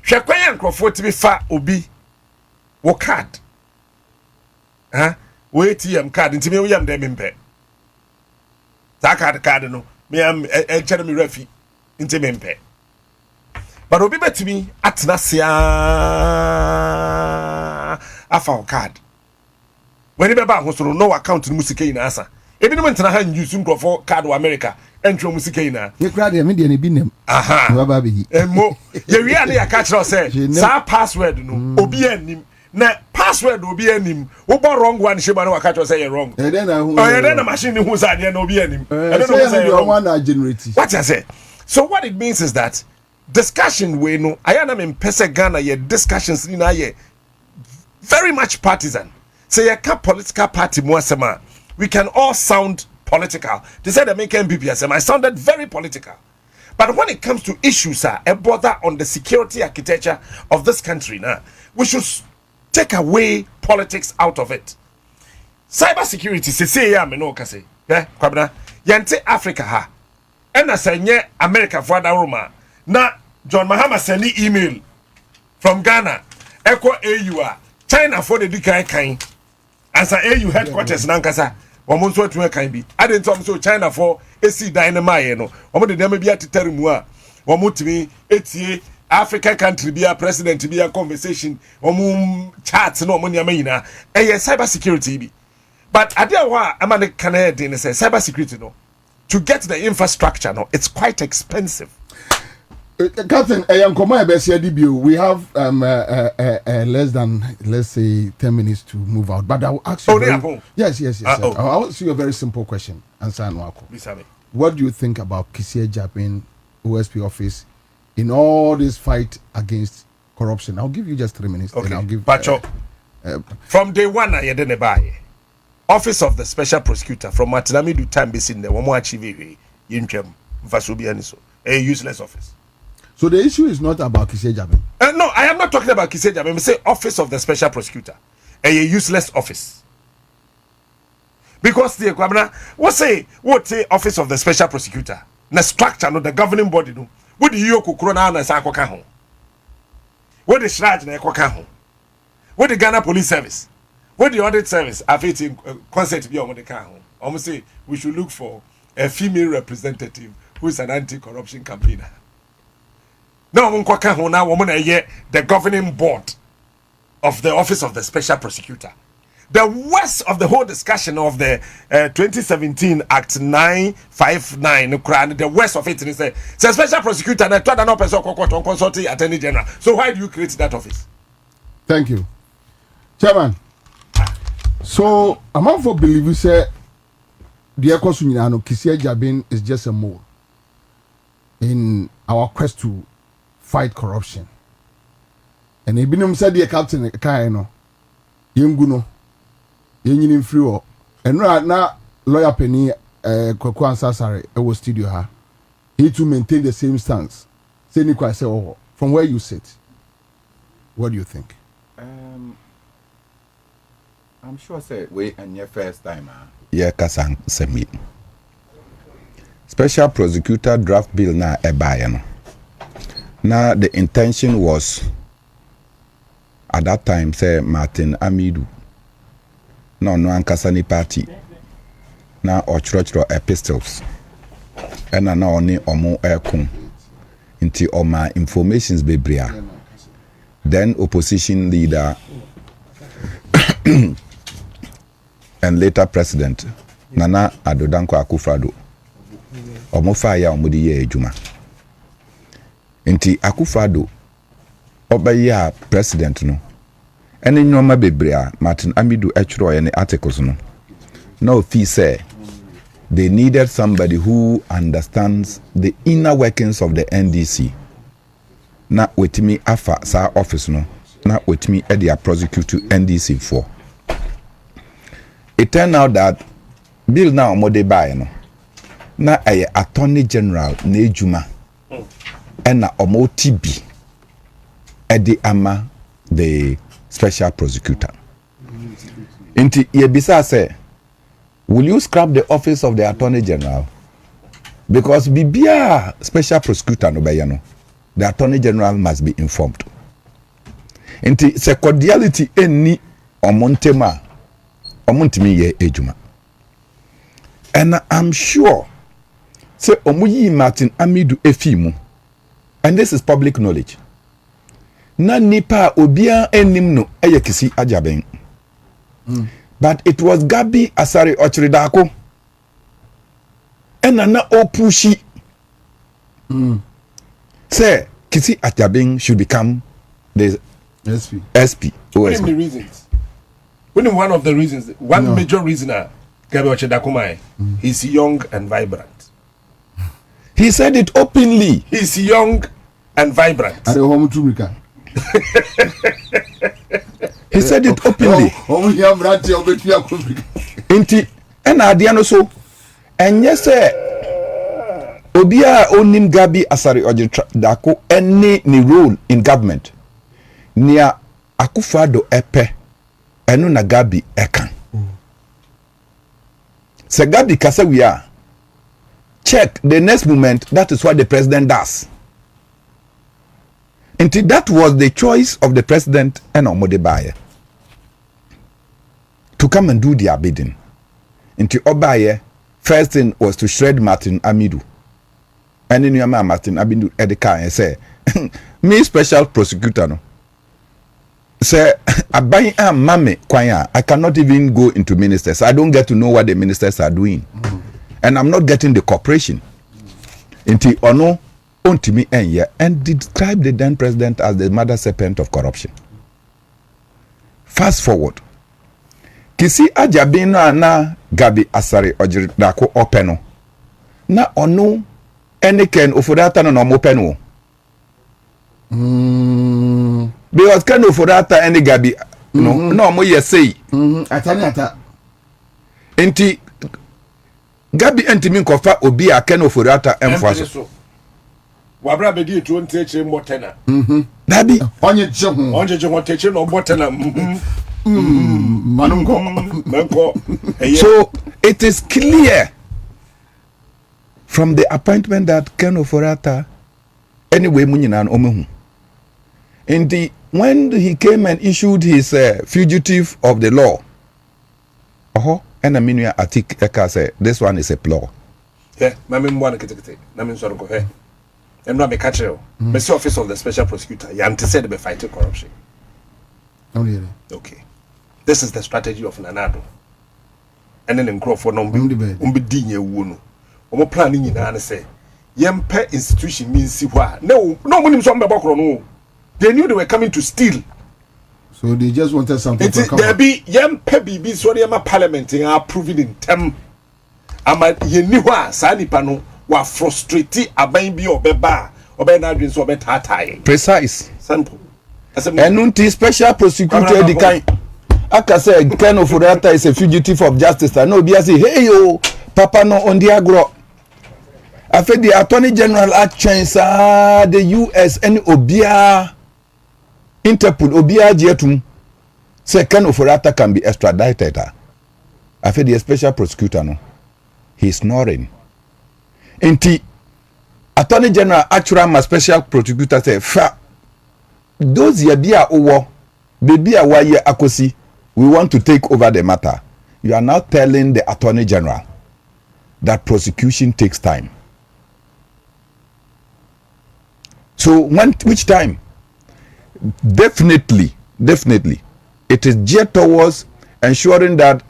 Shakwayan Crawford to be far obi wo card. Wo ATM card into me we am dem impe. That card no me am chere me refi into me impe. But obi betimi atena sia afa card. When you be back hospital, no account in music in Asa. Ebi no mentena han use nkrofo card wa America entro music in na.
Ye kra de me de ne bi nem.
Aha.
Baba bi.
Emo. Ye wi ade ya catch us say sa password no obi anim. Na password obi anim. Wo bo wrong one sheba no catch us say you wrong.
E den na hu.
Oh, den na machine hu sa de na obi anim.
E den na say you one na generate.
What I say? So what it means is that discussion we no ayana me pese Ghana ye discussions ni na ye very much partisan. Say a political party muasema, we can all sound political. They said the make NPP I sounded very political. But when it comes to issues, a bother on the security architecture of this country now, we should take away politics out of it. Cyber security, say ya me no kase. Kwabna, yente Africa ha. Ena senye America for da Roma. Na John Mahama send email from Ghana. Eko AU China for the dikai as a AU headquarters nankasa omo nso atu kan bi ade ntom so China for AC dynamite no omo de dem bi atetare mu a omo timi etie African country bi a president bi a conversation omo chat no omo nyama yina cyber security bi but ade wa amane kan dey say cyber security no to get the infrastructure no it's quite expensive.
Captain, we have less than, let's say, 10 minutes to move out. But I will ask you. Yes. I'll ask you a very simple question. Answer Nwako. What do you think about Kissie Japan OSP office in all this fight against corruption? I'll give you just 3 minutes.
Okay.
Then I'll give.
Pacho, from day one, I didn't buy. Office of the Special Prosecutor from Matinami do time based in the Womo achieve a useless office.
So the issue is not about Kissie Japan.
No, I am not talking about Kissie Japan. I say Office of the Special Prosecutor, a useless office. Because the Kwabna, what say Office of the Special Prosecutor? Na structure no the governing body no. What the Yoko Krona na sa akoka ho? What the Shraj na akoka ho? What the Ghana Police Service? What the Audit Service? Afiti concert bi omo de ka ho. Omo say we should look for a female representative who is an anti-corruption campaigner. Now, the governing board of the Office of the Special Prosecutor. The worst of the whole discussion of the 2017 Act 959, the worst of it is a special prosecutor and a person consulting attorney general. So why do you create that office?
Thank you, Chairman. So among for believe you say the Ekosunyano Kisia Jabin is just a mole in our quest to fight corruption. And Ibinum said the captain Kaino Yunguno Yin free or and right now lawyer Penny Kwaku Ansah sorry was studio her. He to maintain the same stance. Say Nikwa say oh from where you sit. What do you think?
I'm sure say we and your first time yeah kasang semi special prosecutor draft bill na ebayano. Now the intention was at that time say Martin Amidu no ankasani party na ochrochro epistles and na oni omo ekun inti oma informations bebria then opposition leader and later president Nana Addo Akufo-Addo omo fire omo di ye ejuma inti Akufo-Addo obaya president no ene nyoma bebrea Martin Amidu echro any articles no no fee say they needed somebody who understands the inner workings of the NDC na wetimi afa sa office no na wetimi e dia prosecute NDC for. It turned out that bill now mode buy no na a attorney general na ejuma na omo TB edi ama the special prosecutor. Inti yebisa say, will you scrap the office of the attorney general? Because bibia special prosecutor no bayano, the attorney general must be informed. Inti se cordiality eni omontema omontimi ye ejuma. And I'm sure say omuyi Martin Amidu efimu, and this is public knowledge. Na nipa obia enim no eyekisi ajaben. But it was Gabi Asari Ochridako and Nana Opushi say Kisi Ajaben should become the SP.
What are the reasons? One of the reasons, major reason Gabi Ochridako he's young and vibrant.
He said it openly.
He's young and vibrant.
He said it openly. Inti ena adiano so enye se obia onim Gabi Asari Ochridako any ni role in government nia Akufo-Addo epe enu na Gabi ekan. Se Gabi kasa we are check the next moment, that is what the president does. Indeed, that was the choice of the president and Omodebaye to come and do their bidding. Into Obaye, first thing was to shred Martin Amidu. And in your man Martin Amidu Edeka and say, me special prosecutor no. Say, Abayi am mame kwanya. I cannot even go into ministers. I don't get to know what the ministers are doing. And I'm not getting the cooperation. Into Ono Ontimi Enye and describe the then president as the mother serpent of corruption. Fast forward. Kisi ajabino na Gabi Asari Ochridako openo. Na ono eniken ofodata no openo. Because ken ofodata eni Gabi no mo yesei.
Atani.
Enti Gabi entimi nkofa obi a ken ofodata emfaso.
Wabra bedi etu onteche motena.
Dabi
Onye jehu.
Onje jehu onteche no motena.
Manunko.
So it is clear from the appointment that Ken Ofori-Atta anyway munyinan omehu. When he came and issued his fugitive of the law, and Aminia Atik Eka said this one is a ploy.
Yeah, mami mwana kete. Na mi nsoro go he. Emra me catch you. Mercy office of the special prosecutor. You anteceded be fighting corruption.
Oh really?
Okay. This is the strategy of Nana Addo. And then Crawford no be di nye wu no. Omo plan ni nyina na say yempe institution means si hwa. No munim so mbeba kro no. They knew they were coming to steal.
So they just wanted something to come.
There be yempe bibi so dey ma parliament are approving in term. Ama ye ni hwa sa nipa no wa frustrate aban bi obeba na adwin so obetatai.
Precise.
Simple.
Enunti special prosecutor the kind aka say Ken Ofori-Atta is a fugitive of justice. No be say hey yo papa no on the agro. After the attorney general actions the US and Obia Interpol Obia jetum say Ken Ofori-Atta can be extradited. After the special prosecutor no he's snoring. Enti attorney general actual ma special prosecutor say fa those ye bia owo baby a waye akosi we want to take over the matter. You are now telling the attorney general that prosecution takes time. So which time? Definitely it is geared towards ensuring that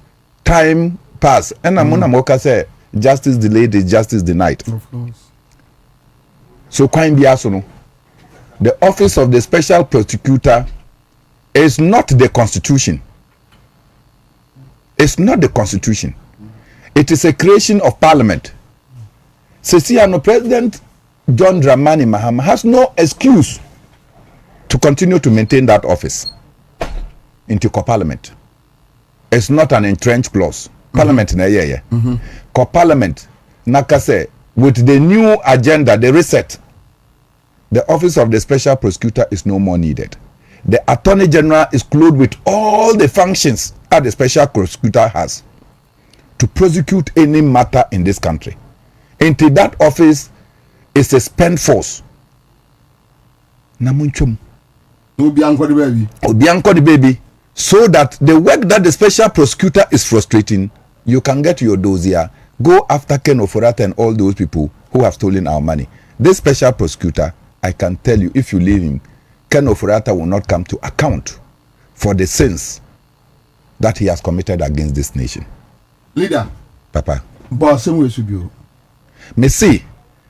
time pass. And Amuna Moka say justice delayed is justice denied.
Of course.
So Kwame Biasono, the office of the special prosecutor is not the constitution. It's not the constitution. It is a creation of parliament. Sesiano President John Dramani Mahama has no excuse to continue to maintain that office into co-parliament. It's not an entrenched clause. Parliament na yeah. Co-parliament nakase with the new agenda, the reset. The office of the special prosecutor is no more needed. The attorney general is clothed with all the functions that the special prosecutor has to prosecute any matter in this country. Into that office is a spent force. Namunchum. Obianko the baby. So that the work that the special prosecutor is frustrating, you can get your dossier, go after Ken Ofori-Atta and all those people who have stolen our money. This special prosecutor, I can tell you, if you leave him, Ken Ofori-Atta will not come to account for the sins that he has committed against this nation.
Leader.
Papa.
Boss, same way should be.
Me see,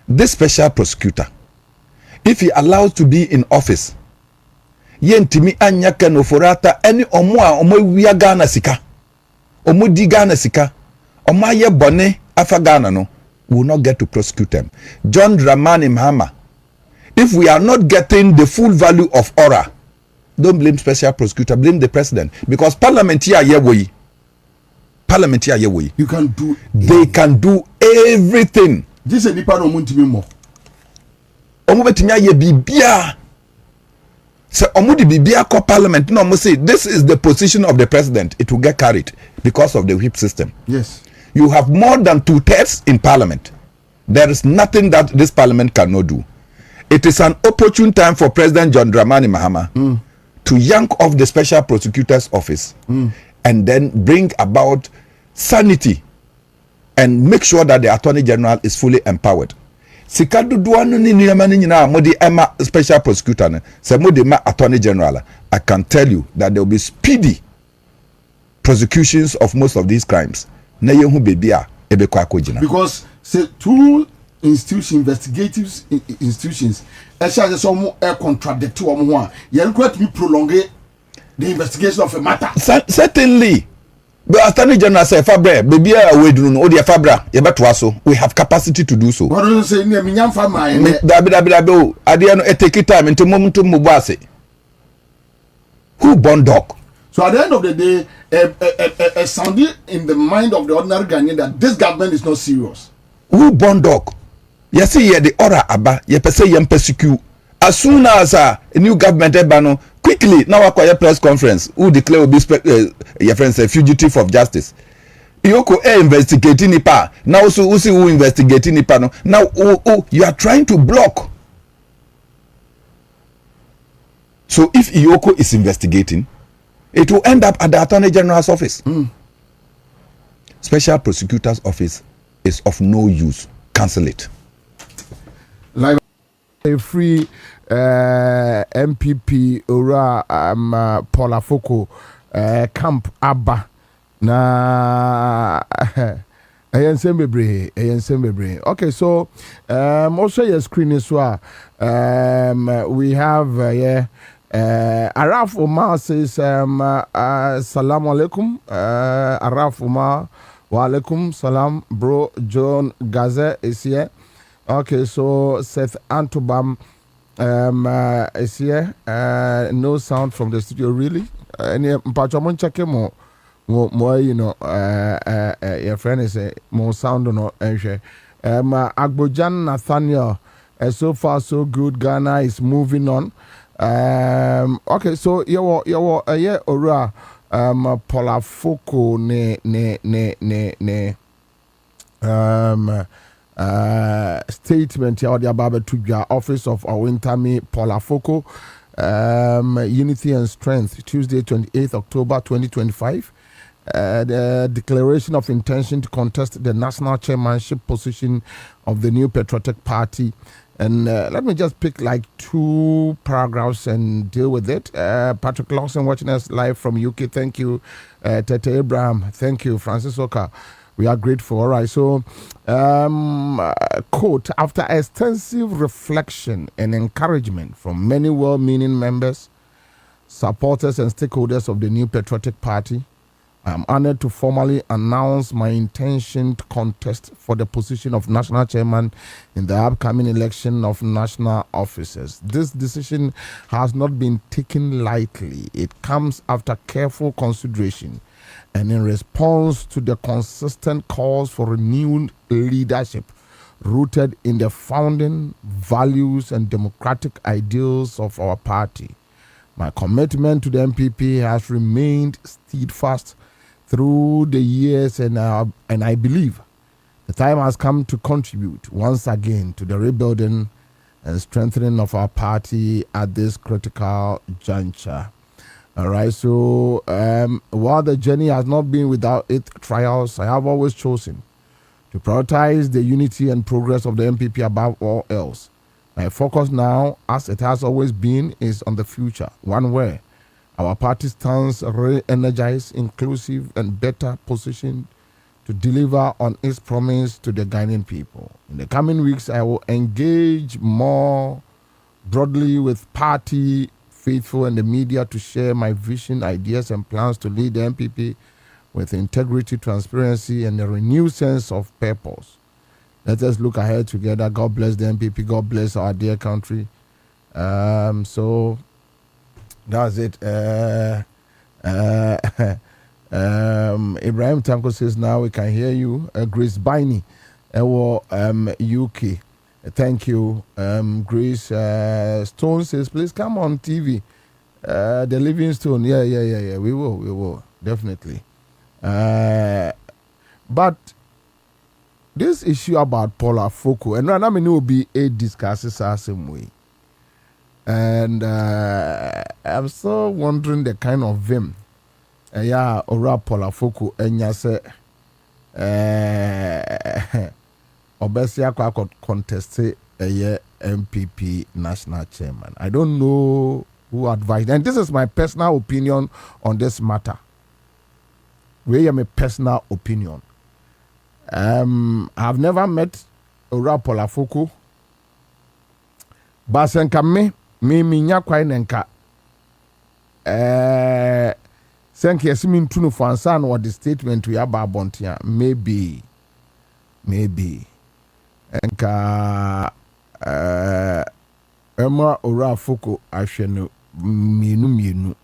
this special prosecutor, if he allowed to be in office, yentimi anya Ken Ofori-Atta any omo wiya Ghana sika, omo di Ghana sika, omo ye bone afa Ghana no, will not get to prosecute them. John Dramani Mahama, if we are not getting the full value of aura, don't blame special prosecutor, blame the president, because parliament here yewoyi. Parliament here yewoyi.
You can do.
They can do everything.
This is nipa no muntimi mo.
Omo betimi aye bibia. So omo di bibia ko parliament no omo say this is the position of the president. It will get carried because of the whip system.
Yes.
You have more than 2/3 in parliament. There is nothing that this parliament cannot do. It is an opportune time for President John Dramani Mahama to yank off the special prosecutor's office and then bring about sanity and make sure that the attorney general is fully empowered. Sikadu duanu ni niyamani nyina modi ema special prosecutor ne se modi ma attorney general. I can tell you that there will be speedy prosecutions of most of these crimes. Na yehu bebia ebekwa akojina.
Because say two investigative institutions actually some contradict one one. You require to prolong the investigation of a matter.
Certainly. But attorney general say Fabre, baby we do no dia Fabra, ye beto so. We have capacity to do so.
What do you say me nyam fa my?
Dabi ade no take time into moment to mubase. Who born dog?
So at the end of the day, sounding in the mind of the ordinary Ghanaian that this government is not serious.
Who born dog? You see here the order aba, you say you persecute. As soon as a new government ebano, quickly now acquire press conference, who declare will be your friends a fugitive of justice. Yoko investigating nipa. Now so who see who investigating nipa no. Now you are trying to block. So if Iyoko is investigating, it will end up at the Attorney General's office. Special Prosecutor's office is of no use cancel it.
Like a free MPP ora Paula Foko camp Abba na ayen sembebre. Okay, so also your screen is we have Araf Umar says Assalamu alaikum. Araf Umar wa alaikum salam. Bro John Gaze is here. Okay, so Seth Antubam is here. No sound from the studio, really. Any Mpachomon check more, you know, your friend is more sound or not. Agbojan Nathaniel, so far so good. Ghana is moving on. Okay, so you ora Paula Foko ne statement here the Ababa Tuja office of Awintami Paula Foko Unity and Strength Tuesday 28th October 2025. The declaration of intention to contest the national chairmanship position of the new Patriotic Party. And let me just pick like 2 paragraphs and deal with it. Patrick Lawson watching us live from UK. Thank you. Tete Abraham. Thank you. Francis Oka. We are grateful. All right. So, quote, after extensive reflection and encouragement from many well-meaning members, supporters and stakeholders of the new Patriotic Party, I am honored to formally announce my intention to contest for the position of national chairman in the upcoming election of national officers. This decision has not been taken lightly. It comes after careful consideration and in response to the consistent calls for renewed leadership rooted in the founding values and democratic ideals of our party. My commitment to the NPP has remained steadfast through the years, and I believe the time has come to contribute once again to the rebuilding and strengthening of our party at this critical juncture. All right, so while the journey has not been without its trials, I have always chosen to prioritize the unity and progress of the NPP above all else. My focus now, as it has always been, is on the future, one where our party stands re-energized, inclusive, and better positioned to deliver on its promise to the Ghanaian people. In the coming weeks, I will engage more broadly with party faithful and the media to share my vision, ideas, and plans to lead the NPP with integrity, transparency, and a renewed sense of purpose. Let us look ahead together. God bless the NPP. God bless our dear country. So that's it. Ibrahim Tanko says now we can hear you. Grace Biney, UK. Thank you. Grace Stone says please come on TV. The Living Stone. Yeah. We will definitely. But this issue about Paula Foko, and I mean, it will be a discusses the same way. And I'm still wondering the kind of vim. Ora Paula Foko, and ya say, Obesia could contest a MPP national chairman. I don't know who advised, and this is my personal opinion on this matter. We have a personal opinion. I've never met Ora Paula Foko, but senka me nya kwai nenka senka yesimi ntunu fansa na the statement we aba bontia maybe enka Emma Ora Foko ahwe no mienu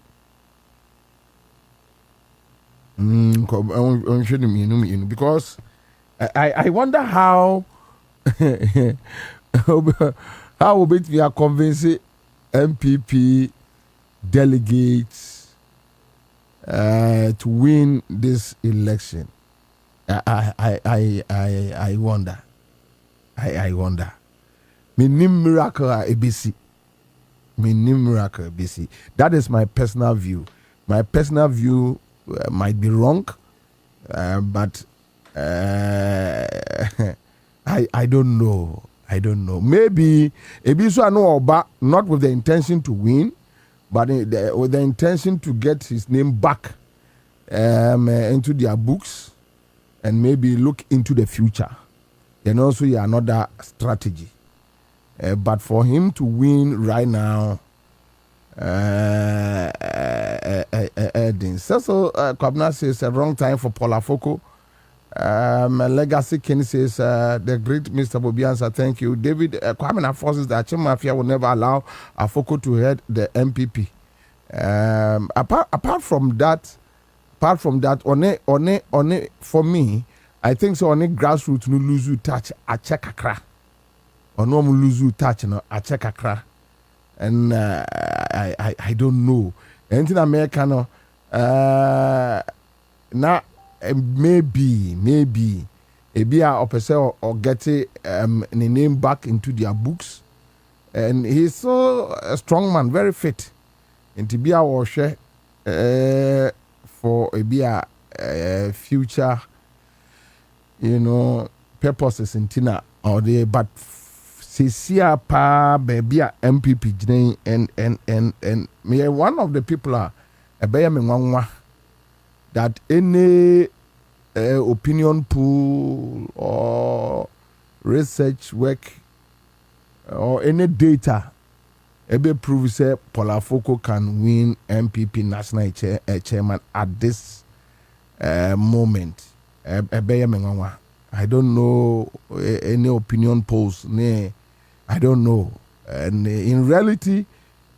because I wonder how how we are convincing MPP delegates to win this election. I wonder. I wonder. Minim miracle ABC. That is my personal view. My personal view might be wrong, but I I don't know. Maybe Ebisu Anu Oba, not with the intention to win, but with the intention to get his name back into their books and maybe look into the future. And also another strategy. But for him to win right now, so Kwabena says a wrong time for Paul Afoko. Legacy Ken says the great Mr. Bobie Ansah, thank you. David Kwame forces that Achim Mafia will never allow Afoko to head the NPP. Apart from that, on for me, I think so. On grassroots no lose touch a check akra. Or no lose touch no a check akra. And I don't know. Anything America no now maybe Ebia Opese or get the name back into their books. And he's so a strong man, very fit. And to be our share for Ebia future, purposes in Tina or the but Sia pa baby MPP and me one of the people are a Bayam that any opinion pool or research work or any data ebe prove say Paul Afoko can win NPP national chairman at this moment. I don't know any opinion polls. I don't know. And in reality,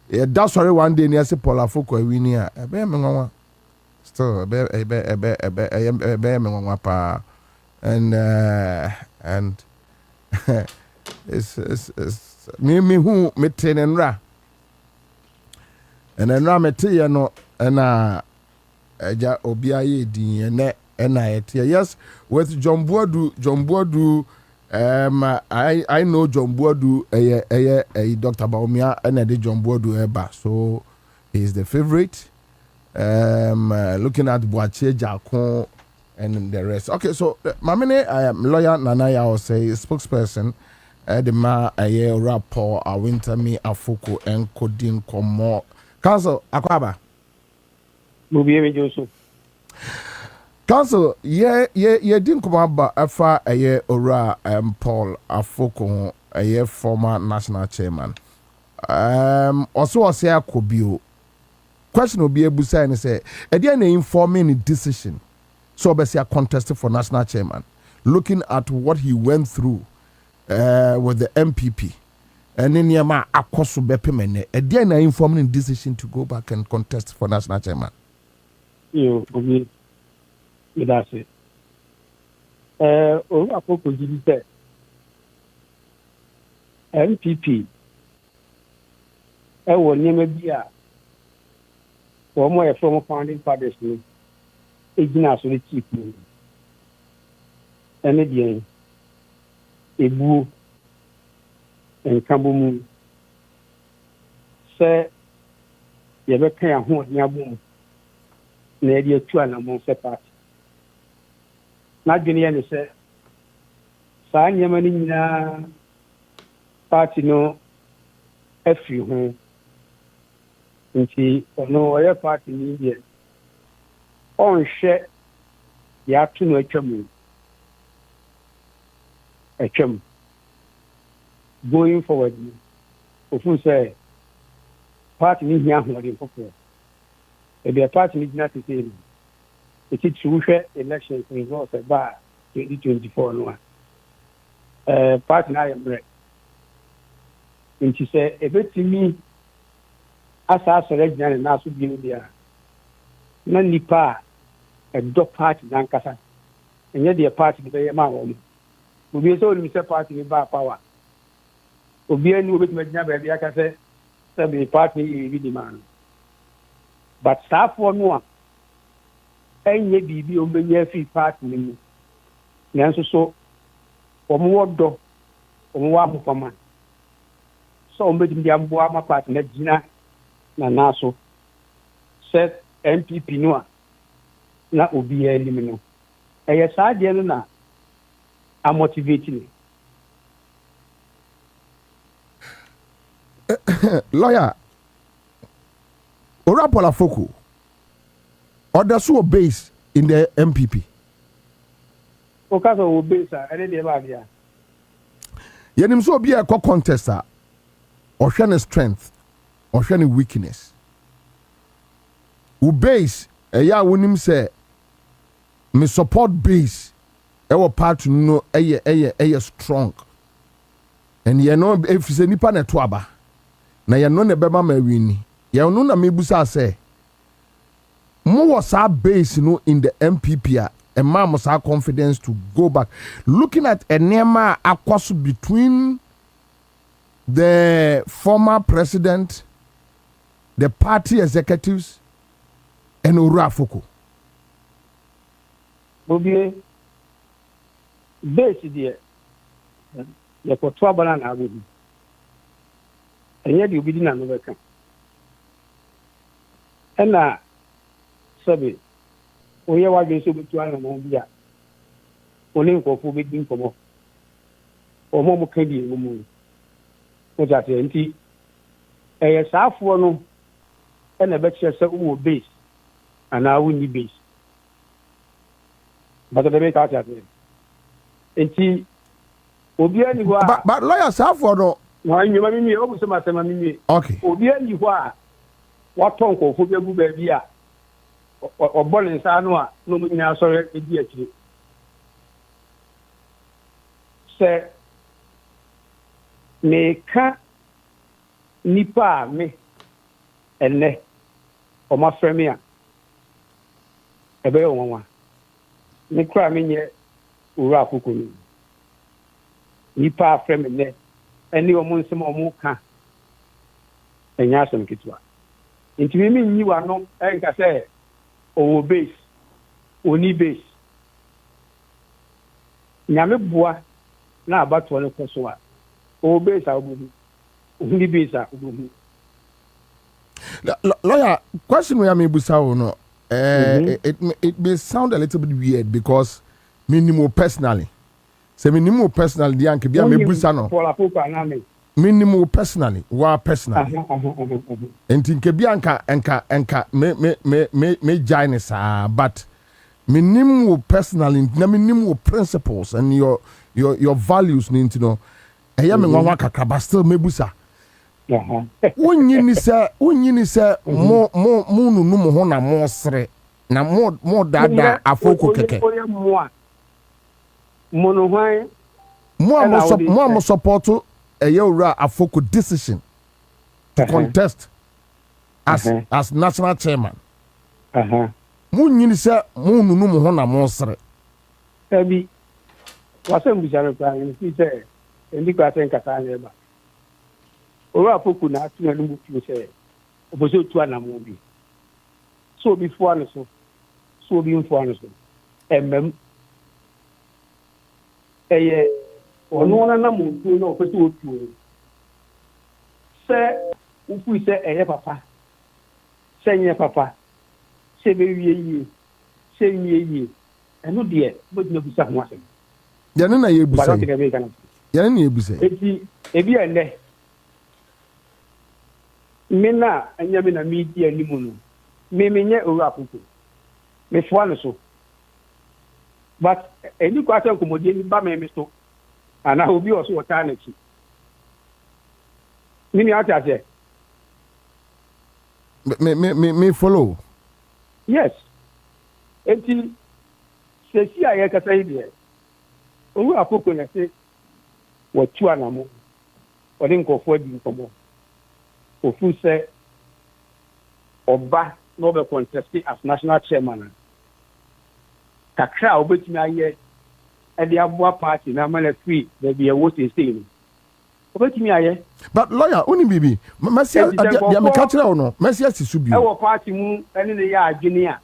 that's why one day near say Paul Afoko win here. Still, and it's me who me tenenra and then me tell no na eja obiaye din na yes with John Boadu I know John Boadu Dr. Baumia and the John Boadu eba, so he's the favorite. Looking at Boache Jakon and the rest. Okay, so Mamine, I am lawyer Nana Addo say spokesperson. The ma aye rapport a winter me Afoko and Kodin Komo. Council Akwaba.
Bobie Joseph.
Council, didn't come about afa aye ora Paul Afoko aye former national chairman. Also I say Akobio. Question will be able to say and say, again informing a decision. So basically a contest for national chairman. Looking at what he went through with the MPP. And then Yama Akosu Bepimene. Again informing a decision to go back and contest for national chairman.
That's it. Afoko did it. MPP. I will never be one more from founding fathers, Ignace with chief. And again, Ebu and Kambumu say, you ever pay a home, Yaboom, near 2 and among separate. Not Guinean say, San Yamanina party no, a few home. Nti ono oye party ni die on hwe ya tu no atwam going forward ofu say party ni hia hoodin popo e be party ni gina tete ni e ti hwe election results ba 2024 no party na yemre nti say e betimi asa regina na so bi dia na nipa a do party dan kasa enye de party be ma wo obi so ni se party ni ba power obi ani obi me gina ba bia ka se be party e bi man but staff no a enye bibi o menye fi party ni nanso so omo wodo omo wa mfama so o medim dia mbo ama party na gina na naso set MPP no na obi elim no eye saade no na a motivate ni
lawyer Orapola Foko or the so base in the MPP.
Because of base, I didn't have here.
Yenim so be a contester or share strength or share weakness. U base a ya wonim say me support base our part no a strong. And ye know if se nipa na to aba na ye know ne beba ma wini. Ye know na mebusa say mo was our base no in the MPP a man must have confidence to go back. Looking at a Nema Akwasu between the former president, the party executives, and Urafoko.
Bobie, base there. You put trouble on our wood. And yet you be in America. And now, sorry. Oye wa be so betu ana mo bia oni nkofo be din komo omo mo kan di mu o ja te nti saafo no na be kire se wo base ana wo ni base but the be ka ta te nti obi ani ho a
but lawyer saafo no
wa nyuma mimi o bu se ma sema mimi
okay
obi ani ho a wa ton nkofo be gu ba bia or born in Sanua, no meaning sorry, idiot. Say, me ka nipa me ene or my fremia. A bear one. Me cry me ye Urafuku. Nipa fremine, and you among some more can. And Yasom Kitwa. Into me, you are not, and I say. O base oni base nyame boa na abato ne koso a o base a obu oni base a obu
lawyer question we am ebusa wo no it may sound a little bit weird because minimo personally say minimo personally di anke bia mebusa no
for la popa na me
minimo personally wa personally enti nke bia enka me join sa but minimo personally na minimo principles and your values ni ntino eya me nwa kakra but still mebusa wonyini se mo nunu mo ho na mo sere na mo dada afoko keke
mo no hwan
mo support a year afoko decision to contest as national chairman. Munyini se munu no ho na mo sere.
Ebi wasem bijare kwa ni se ndi kwa ten kata na ba. Ora afoko na atu na mu fi se oboso tu ana mo bi. So before no so bi info no so. Eye ono na mo tu no ko tu otu. Se ufu se eye papa. Se nye papa. Se be wiye se wiye eno de bo dina busa ho asem
yane na ye busa yane na ye busa
ebi ende mena anya me na media ni mu no me menye oru akoko me fo ano so but eni kwa san komodie ni ba me so ana obi oso wota na chi mini ata je
me follow.
Yes. Enti sesi aye kasa ide. Owu akoko na se watu anamo. Ode nkofo di nkomo. Ofu se oba no be contest as national chairman. Kakra obetimi aye e de aboa party na mana free there be a vote stay. Obetimi aye.
But lawyer oni bibi mesi dia me catch o no mesi asisu bi.
E wo party mu ene ne ya adwene a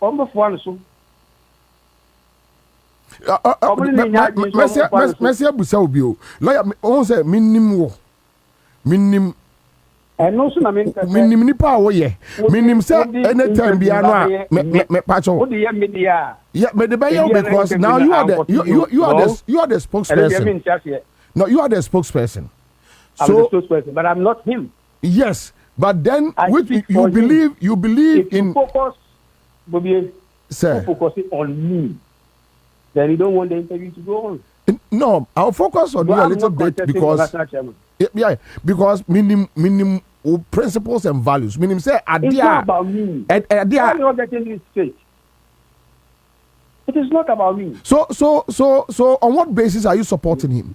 ombo fo ano so
mesi abusa obi o lawyer on say minnim
eno so na
minnim nipa wo ye minnim say anytime bia no a me pacho
wo de ye media
yeah me the because now you are the spokesperson. No, you are the spokesperson.
I'm the spokesperson, but I'm not him.
Yes, but then
If
you believe in
focus, Bobie,
sir.
Focusing on me, then you don't want the interview to go on.
No, I'll focus on you a little bit because because minimum principles and values. Minimum say
it's not about me. Why are you not getting this straight? It is not about me.
So on what basis are you supporting him?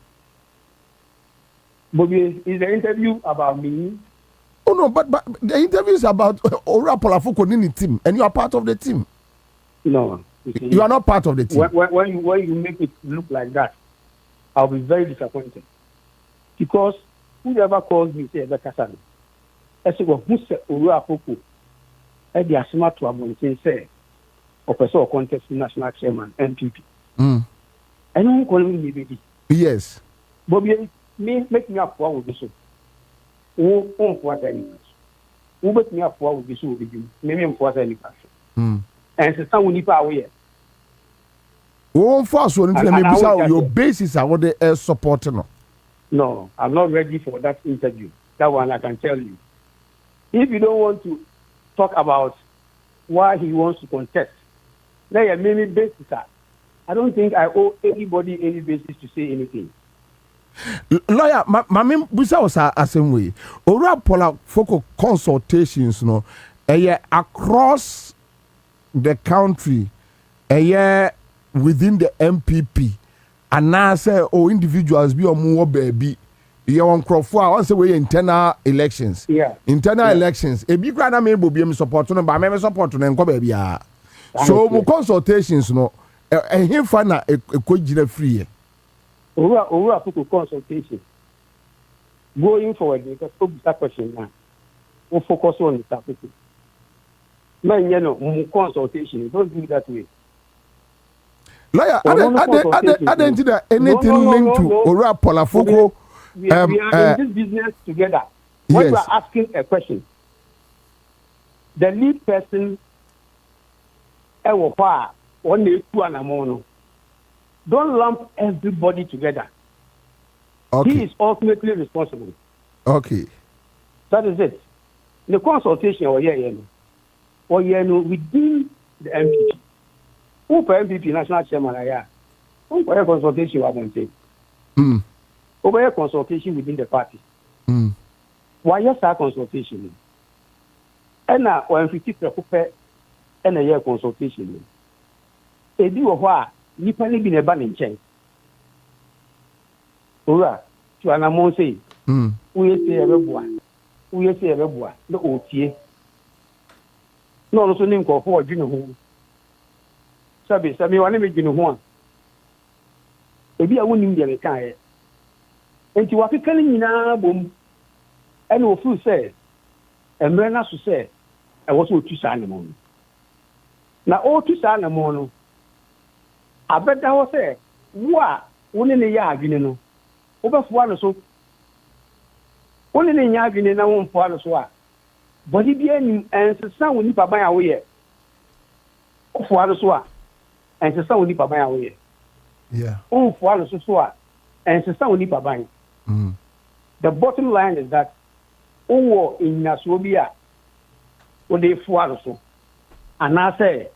Bobie, is the interview about me?
Oh no, but the interview is about Ora Polafoko Nini team, and you are part of the team.
No,
you are not part of the team.
When you make it look like that, I'll be very disappointed. Because whoever calls me say Kasani, I say, well, who said Ora Polafoko? I be smart to a say, or person contest national chairman NPP. And who calling me baby?
Yes.
Bobie, make me up for this. Who what any who make me up for this will be maybe for any person. And so some nipa away.
Oh, first one your basis are what they are supporting.
No, I'm not ready for that interview. That one I can tell you. If you don't want to talk about why he wants to contest, then you maybe basis. I don't think I owe anybody any basis to say anything.
Lawyer, Mammy Busa was the same way. Ora Polafoko consultations, no, a year across the country, a year within the MPP, and now say, individuals be or more baby. You want Crawford, I want to say we internal elections.
Yeah.
Internal elections. A big grand may be supporting, but I'm supporting them, baby. So, consultations, no, and him find a quite free.
Over consultation. Going forward, because that question now, we'll focus on the topic. Man, you know, consultation, don't do that way.
Lawyer, I didn't see that anything linked to Ora Polafoko.
We are in this business together. When you are asking a question, the lead person, on the two and don't lump everybody together.
Okay.
He is ultimately responsible.
Okay.
That is it. The consultation within the MPP. Who for MPP National Chairman? Who for a consultation? I won't say. Over a consultation within the party. Why yes, our consultation? And now, when 50 and a year consultation. A do of what? Nipa ni bi na ba ne nkyɛn ora to anamon sei uye se ebeboa na otie no no so ni nkɔfo odwene ho sabi wa ne me dwene ho a ebi a wonim de ka yɛ enti wa keka ni nyinaa bom ɛna ofu sɛ emre na so sɛ ɛwɔ so otu saa ne mo na otu saa ne mo no abeda ho say wo a woni ne ya adwene no wo befo ano so woni ne nya adwene na wo mfo ano so a body bi anim ensesa wo nipa ban a wo ye ofo ano so a ensesa wo nipa ban a wo ye wo mfo ano so a ensesa wo nipa ban the bottom line is that wo in naso bi a wo de fo ano so ana say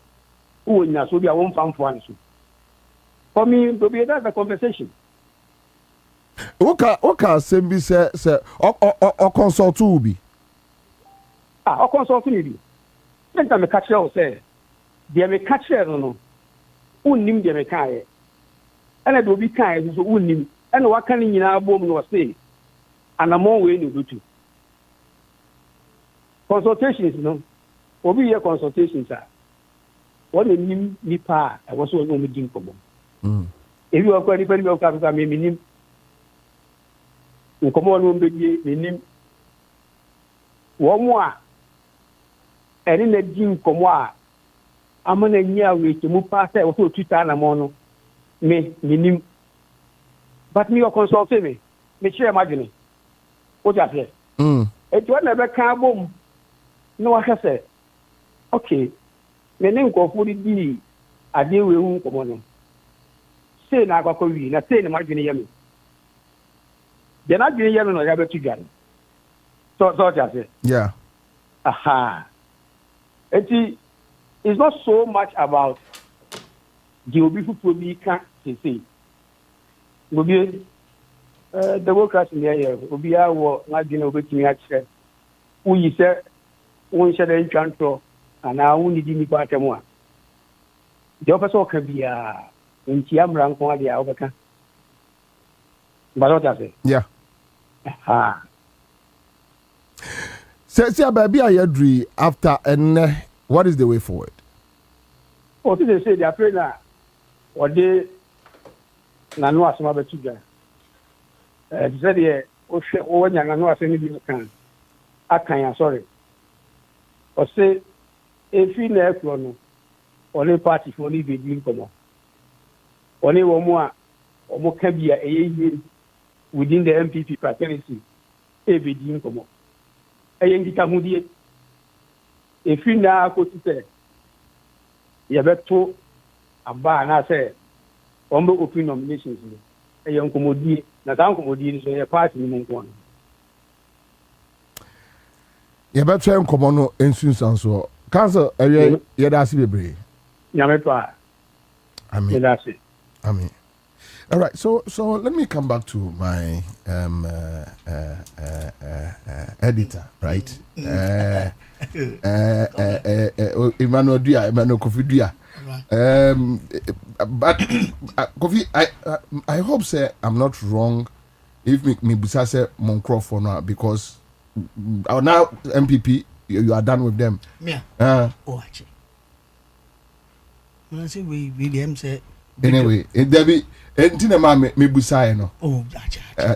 wo in naso bi a wo mfa mfo ano so. For me, that's the conversation.
Okay, Sembi say, or consult will be.
Or consult will be. Then I catch you say, they may catch you, no. Unim de mekaye. And I do be kind, so unim. And what can you now bomb no say? And I'm more way to do too. Consultations, no. Obi your consultations are. What the nipa, I was so no meeting for them. If you are quite depending on Africa, maybe in common room, one more, and in the gym, come on, I'm on a year with to move past or 2 times a month. Me, but me, your consulting me, make sure imagine what I say. It was never come boom. No, I say, okay, my name go for the I deal with whom come on. Say na kwa wi na say na madwene yame They're not doing yellow or to get. So just say.
Yeah.
Aha. It's not so much about the Obifu Pobi can't say. Obi the workers in the area, Obia will not be able to actually. Who you say, one shall then control, and I only didn't part of one. The officer can be in Tiamran for the Albacan. But what I say?
Yeah.
Ah.
Says yeah, baby, I agree. After and what is the way forward?
What did they say? They are praying now. Or they Nano Asma Betuga. They said, yeah, oh, young and no, I can. I can, sorry. Or say, if you never only party for only be doing come on. Only one more or more can be a within the NPP fraternity. Every doing come on. A young Tamudi. If you now go to say, you have to a bar and I say, on open nominations. A young commodity, not uncommodity, so a party in one.
You better try and come on insurance and so. Council, yeah, that's it.
Yamepa.
I mean,
that's it.
I mean, all right. So let me come back to my editor, right? Emmanuel Kofi Dia. But Kofi, I hope say I'm not wrong. If me bisa say Moncro for now because now MPP you are done with them.
Yeah. Actually. When I say we them say
anyway, there be anything ma me busa no.
Oh,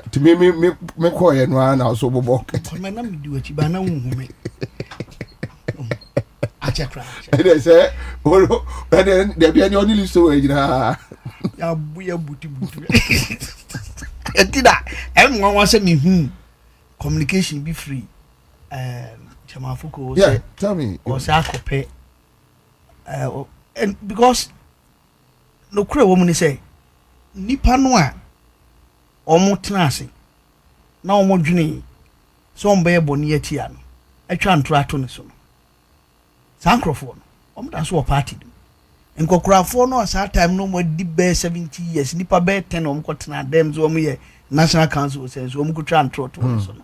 to me call you no na so bobo.
My name do it ba na hu me. Acha kra.
They say, "Oh, then there be any only list so na."
Ya buti. Etida, everyone wants me communication be free. Chamafuko
yeah, tell me.
Or say akope and because no kure woman say nipa no a omo tena ase na omo dwene so ombe boni atia no atwa ntrato ne so no sankrofo no omo da so party nkokurafo no asa time no mo di be 70 years nipa be 10 omo ko tena dem so omo ye national council says omo ko twa ntrato so no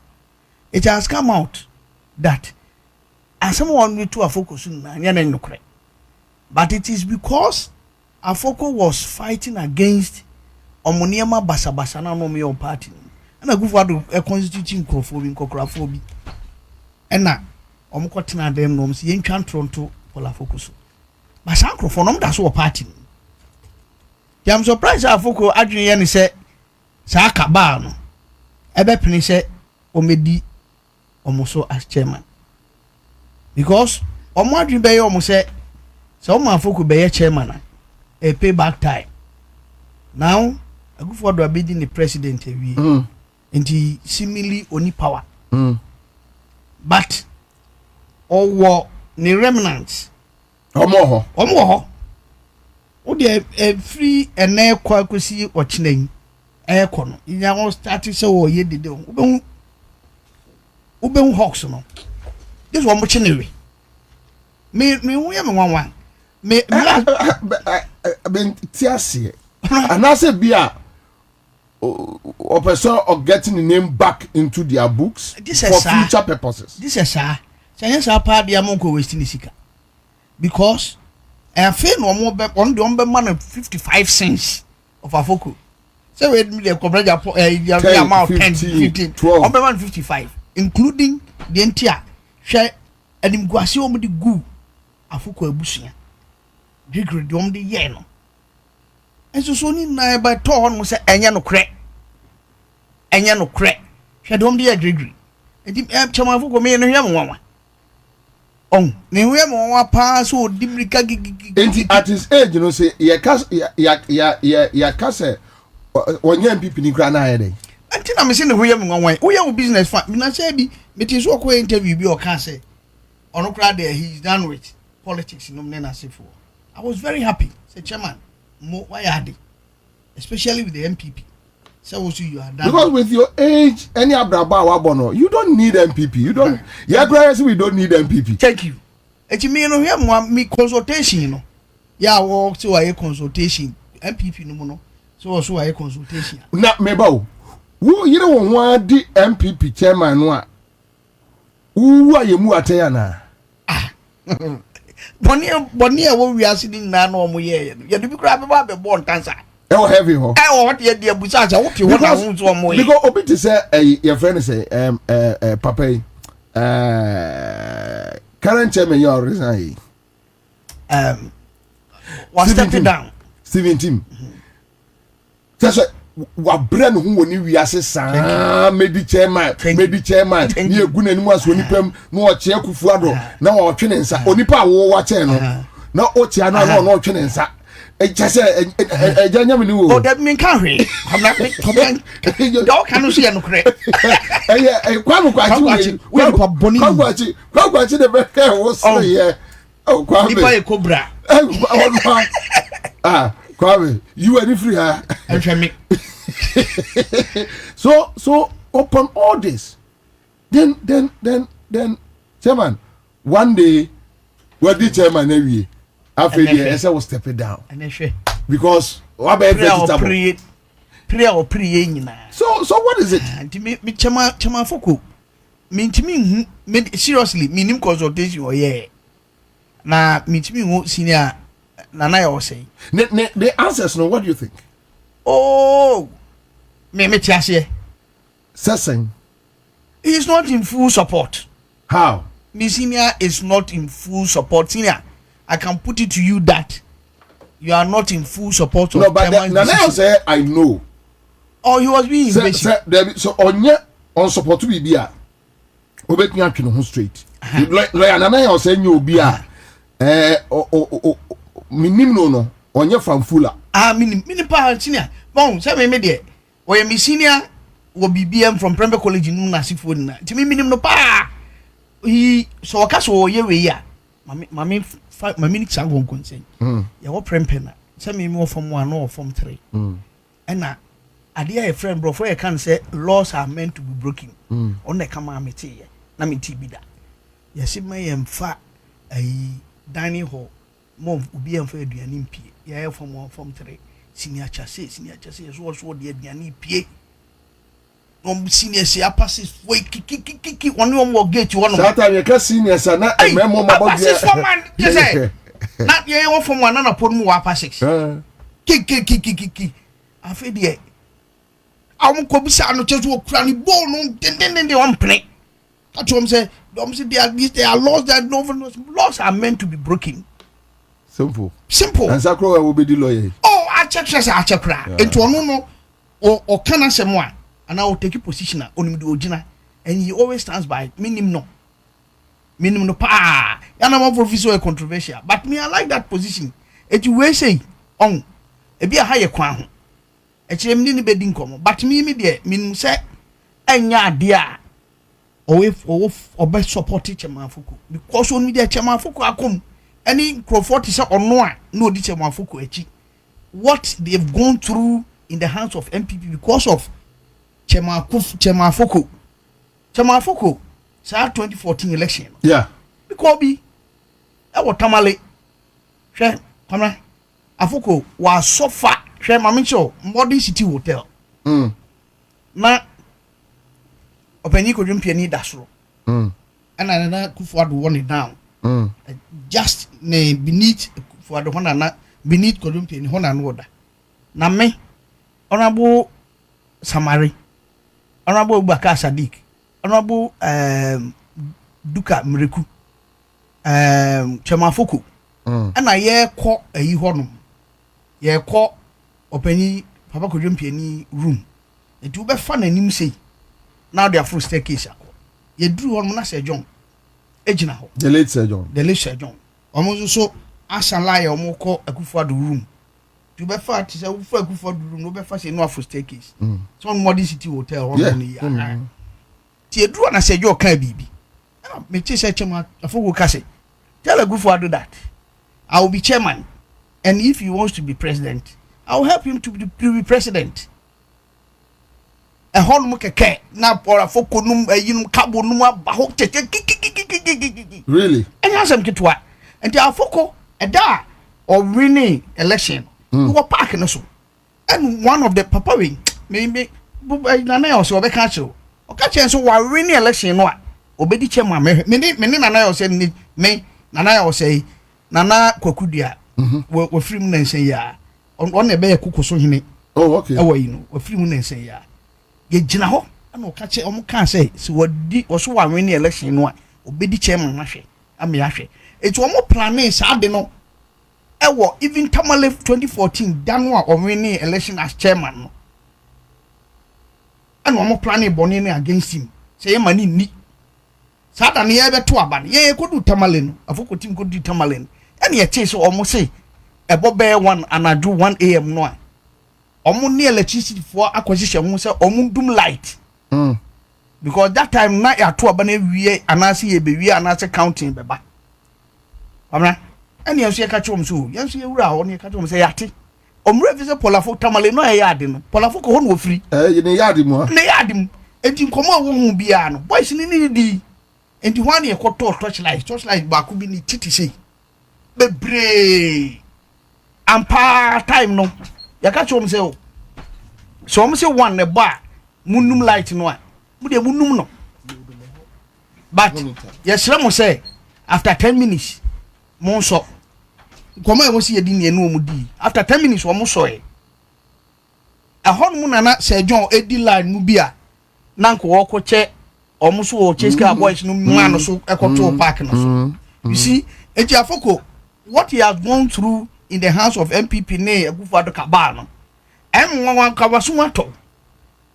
it has come out that as someone need to focus na nyana nukure. But it is because Afoko was fighting against Omoniema Basa na no me on party. And I go for a constituting crofobia. And now Omokotena them noms yen chan Toronto Pola Focus. But Sancrophone that's what party. I'm surprised Afoko Adrian said Saka Barno. Ebe Penny said Omedi Omoso as chairman. Because Omadri Bay almost said so my folk be a chairman a payback time. Now I go for the bidding the president and he seemingly only power. But or war the remnants
or more oh they free and air quackosy or chinning air corner in your starting so ye did Uben Hawks no this one much anyway me we have one me ben tiasie and I say bia or person of getting the name back into their books for future purposes.
This is science part the amonko wasting sika because I feel no more on the man 55 cents of Afoko. So we the coverage amount 10 15 12 on man 55 including the entire share and imguasi omo di gu Afoko ebusia degree dom de ye no enso so ni na ba to ho no se enya no kre hwe dom de ye degree enti chama Afoko me no hwe mo nwa on ne hwe mo nwa pa so dibrika gigi
enti at his age you know say ya kase onye MPP ni kra na ye dey
enti na me se ne hwe mo nwa wo ye business fa me na say bi me ti so ko interview bi o ka say ono kra there he is done with politics no me na say for I was very happy. Say chairman, mo why had especially with the NPP. So also you are done.
Because with your age, any abraba wabono, you don't need MPP. You don't. Yeah, guys, we don't need MPP.
Thank you. Eti me no here me consultation no. Yeah, work so I consultation. MPP no no. So also I consultation.
Na meba wo yire won wa di MPP chairman no a. Wo wa yemu ataya na.
Boni e wo wiase ni na no mo ye. Ye do bi kra be ba be born cancer.
E wo heavy ho.
What ye dey busa cha wo ti wo na wo so mo ye.
Because obi to say your friend say papa current chairman you resign.
Was stepping down.
17. That's wa brand who woni wiase saa medi chairman ni eguna ni mu aso onipam na o che Kufuado na o twe ne nsa onipa wo wa che no na o tia na no twe ne nsa e chese ejanya me ni wo
o that mean can re I'm not do can see no kre
kwanu kwachi
we pa boni
kwachi de be ka wo so ye o kwame
nipa e cobra
Kwame, you are free, huh? So upon all this, then, chairman, one day, what did chairman every after the SR was stepping down? Because what about
prayer or praying?
So what is it?
Me chairman Foko. Me seriously, me consultation or yeah. Na me senior. Nana Addo say.
The answers, no. What do you think?
Oh, me tiase.
Sessing.
He is not in full support.
How?
Me senior is not in full support. Senior, I can put it to you that you are not in full support.
No, but Nana Addo say I know.
Oh, he was being
invasive. So on support to be a. Obetni atwe no straight. Lawyer Nana Addo say you be a. Minim no onye from fula
minim pa senior bon say me de o ye senior wo BBM from Prempeh College nu na sifo na ti minim no pa he so ka so ye we ya mami ni chango nkonsen ye wo Prempeh na say me wo from 1 or from 3 and na ade a friend bro for you can say laws are meant to be broken on the kama meti ye na meti bi da ye se me yemfa dining hall mom obi amfa aduane mpie ya from 1 from 3 senior chase so de aduane pie senior say passes way kiki one wo gate one
Satan ye ka senior sa na memo mabo
passes for man you say na ye wo from one na pon mu wa passes kiki afi de am ko bisa no cheso okura ni ball no den one play that you say they are laws that no laws are meant to be broken.
Simple.
And
Sakro will be the lawyer.
Oh, I check. Into no or can I say more? And I will take a position on him do and he always stands by minimum no pa. And I'm for visual controversial. But me, I like that position. It you will say on a be a higher crown. A chim didn't bedding come. But me, dear, mean say, and ya dear. Or if or best support teacher Mafuku. Because only the chairman Fuku are come. Any Crawford is or no teacher Mafuku echi. What they've gone through in the hands of NPP because of Chemafuku. Chemafuku, sir 2014 election.
Yeah.
Because be I tamale. Share, come Afuku was so far. Share Mamicho, Modern City Hotel. Na Openi ko dwom piani dasro and Nana Kufuado won it down just beneath Kufuado hona beneath ko dwom piani hona no da na me honorable Samari honorable Baka Sadiq honorable Duka Mreku Chemafuku and ye ko ayi honom ye ko Openi papa ko dwom piani room e tu be fa nanim sei. Now they are full staircase. You drew one Sir John. Ejina.
The late Sir John.
Almost so Ashalai or more call a Kufuado room. To be fat is a Kufuado room, no better say no full staircase. So on Modern City Hotel, Tia drew and I said, your car baby. Me say chairman, a full cassette. Tell a Kufuado that I will be chairman, and if he wants to be president, I will help him to be president. honum keke na pora fokonum ayinum kabo num aba ho keke
really
and asem kitwa and the afoko eda or winning election we were parking so and one of the papa we maybe nana yo so be ka chiro o ka chen so wa winning election no a obedi chema me nana yo say me nana yo say nana kwakudua we free mu na nsen ya on na be yakukoso hene
oh okay
e wa yi no we free mu na nsen ya ye gina ho ana o ka che o mo kan say si wodi o so wa winning election no a obedi chema na hwe ame ahwe etu o mo planning sa de no ewo even Tamale 2014 Danwa or winning election as chairman no and one more planning bonnie against him say money ni sada ne ye beto aba ye ko du Tamale no afoko team ko du Tamale no and ye che so almost say ebo be 1 anadu 1 am no a omo ne electricity for acquisition mo say omo dum light because that time na ya to aba na wie anase ye be wie anase counting beba amna and yes, you catch him so. Yes, you are on your catch him say yati. Omre vise polafo Tamale no yard no. Polafo ko no free.
You ne yard mo.
Ne yard mu. Enti nkomo wo hu bia no. Boys ni ni di. Enti hwan ye ko torchlight ba ku bi ni titi sei. Bebre. Ampa time no. Ya catch him say o. So am say one ne ba munum light no a. Mu de munum no. But yes, let me say after 10 minutes monso koma e wosi yedi ne enu omudi after 10 minutes wo monso e ahon mu nana se John edi line mu bia nanko wo ko che omuso wo cheska boys no man so ekoto park no so you see eji afoko what he has gone through in the hands of NPP ne Akufo-Addo kabal no nwan kawaso ato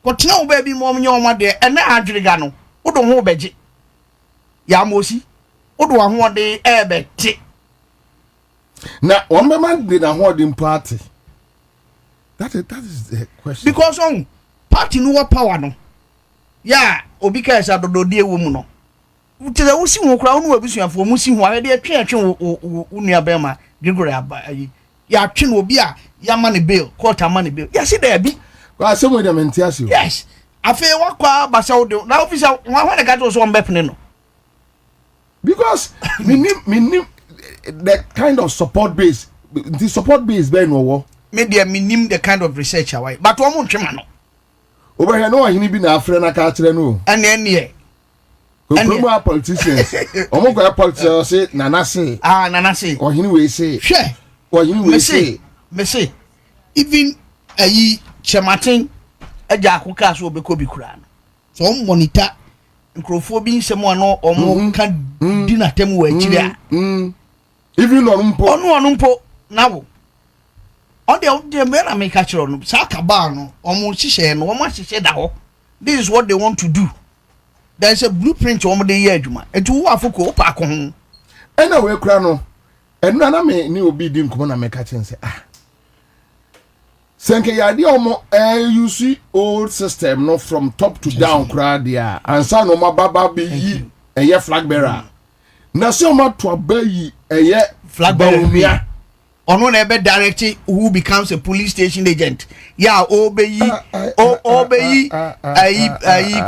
ko tena wo ba bi mo nye o ma de ene adwiriga no wo do ho beje ya mosi wo do ho de ebeti
na one man did a holding party. That is the question.
Because on party no power no. Yeah, obika is adodo die wo mu no. Tell wo si wo kra wo abusuafo mu si ho a de atwe wo nua bema Gregory aba yi. Ya atwe no obi a ya ma ne bill, court ma ne bill. Ya see there bi.
Kwa some of them entiasi.
Yes. Afi wakwa basa wo de. Na officer wa na gato so on bepne no.
Because minim the kind of support base ben wo
media minim the kind of research away but wo mo ntwema no
over no ahini bi na afre na ka kire no
ene
ko politicians omo ko politicians say nana say ohini we say
hwe
ohini we say
me say even ayi chematin aja akoka so obeko bi kura no so on monitor nkrofo bi nsem ano omo ka dinatem wa akire a
even on mpo
now on the men I make catch on Sakabano or Shisha no one said that this is what they want to do. There's a blueprint on the year, and to Wafuko Park on.
Anyway, Crano, and Nana may new be dim come on make catch and say, ah. Senke yadi omo you see old system no from top to down crowd there and son no ma baba be yi and ye flag bearer. Na so ma to abayi eye
flag bearer ono na ebe direct who becomes a police station agent ya obeyi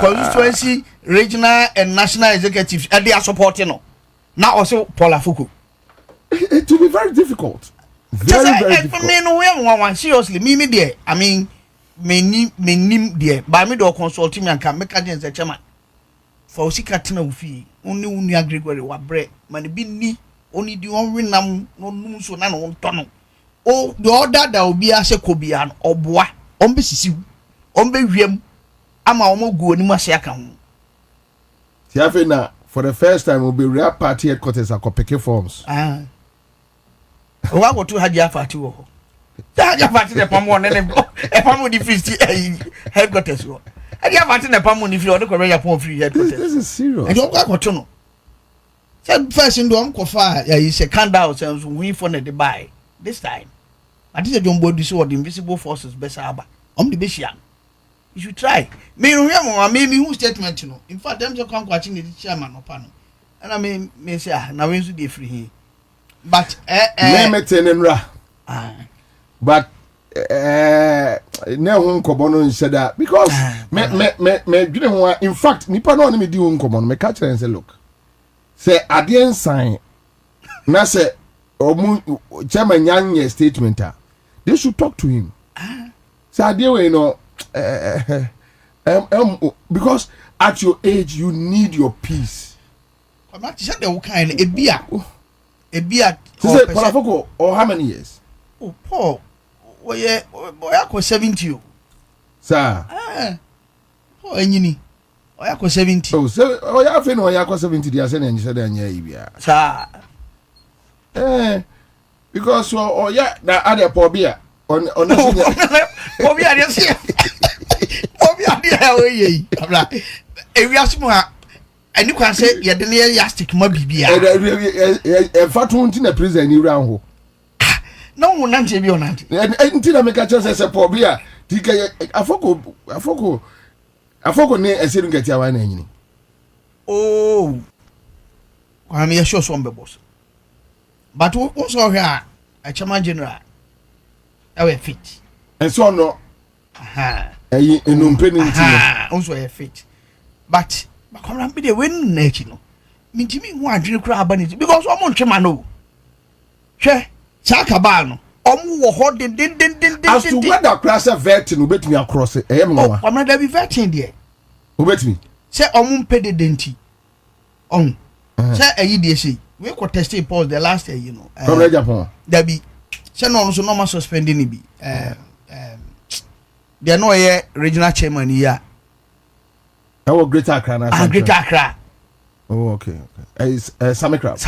constituency regional and national executives and they are supporting no now also Paula Fuku.
It will be very difficult, very difficult.
Me no one seriously me there I mean me there by me do consult me and can make agents chairman for sika tena ufi only unu Gregory wa bre man bi ni only the one winam no num so na no ntono o the other that will be ase kobia no oboa ombe sisiw ombe wiem ama omogu oni ma ase aka ho
tiafena for the first time will be real party headquarters akopeke forms
o wa go to hadia party wo ho hadia party de pamo ne e pamo di 50 headquarters wo hadia party ne pamo ni free o de ko reya pon free headquarters.
This is serious
and you go to no said first in do ko fa ya is a candle so we for the buy this time but this John Boadu so the invisible forces best aba the beshia you should try me no hear mo me who statement no in fact them so come watching the chairman no pa no and I mean me say na we so dey free here but
me tenenra but na ho nkomo no nhyɛ da because me dwene ho in fact nipa no me di ho nkomo no me ka kyerɛ say look say ade nsan na say omu chairman nyanye statement they should talk to him say ade we no because at your age you need your peace.
I'm not sure they will kind a beer.
Say Polafoko or how many years?
Oh, Paul. Well, yeah, boy, I was 70.
Sir.
Oh, and you I was 70.
Oh, so I have no I was 70 years and you said, yeah,
sir.
Because oh yeah, that other poor beer on
Bobie Ansah. Bobie Ansah. I'm like, if you ask me, and you can say, yeah, the near yastic ma bibia.
A fat one in a prison you round.
No one nanti be on nanti.
Until I make a chance as a poor beer. I forgot ne a sitting get your wine.
Oh, I'm here sure some boss. But also here, a chairman general. I will fit.
And so no.
Also a fit. But come and be the win nature. Me Jimmy one drink crab because I'm on Chemano. Che, Chakabano. Wo hot din.
As to whether class of vetting will bet me across it. I'm not
be vetting there.
Who bet me?
Say pay the denti. Say a EDC. We could test it pause the last year, you know.
From Japan.
There be. Say no normal suspending it be. There no regional chairman here.
Oh, Greater Accra.
Greater Accra.
Oh, okay. It's Sammy Crab.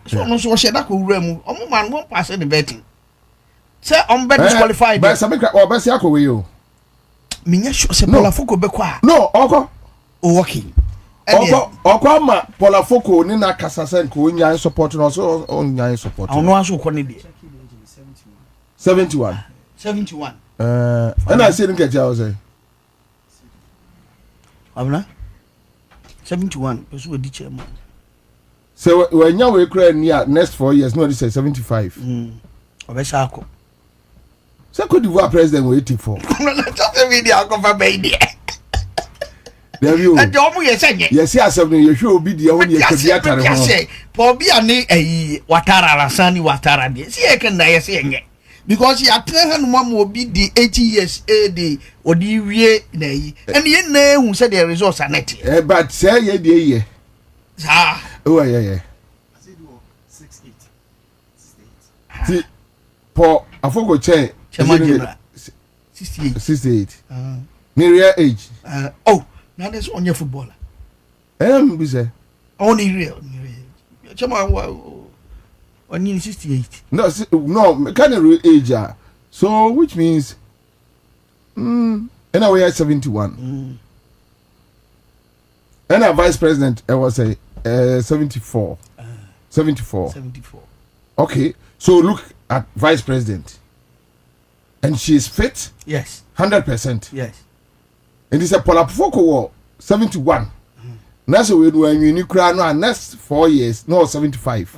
So no so that could rem. Man won't pass the betting. Say bet disqualified.
But Sammy Crab or best yako you.
Minya sure say Polafoko be kwa.
No, Oko.
Working.
Oko ma Polafoko ni na kasasen ko nya support no so on nya support.
No aso ko ni de.
71. And I say get you say.
Abna 71 person we di chairman.
So when you we cry near next 4 years no this say 75.
Obesa ako.
So could you president waiting for?
Just video go for baby.
There you.
And you yes say.
Yes yes you should be the only cabinet
say. Bobie ani watara rasani watara de. See e kan na yes enye. Because he attend one will be the 80 years AD or the year nay, and ye know who said the results are net.
But say ye dear. Oh, yeah.
68.
See, Paul, I forgot chair. 68. Near your age.
Oh, now there's on your footballer.
We say
only real. Chairman, 68.
No, kind of real age. So, which means, and now we are 71. And our vice president, I was say 74. 74. Okay, so look at vice president, and she is fit.
Yes.
100%.
Yes.
And it's a Polafoko 71. That's what we do when you cry no next 4 years, no 75.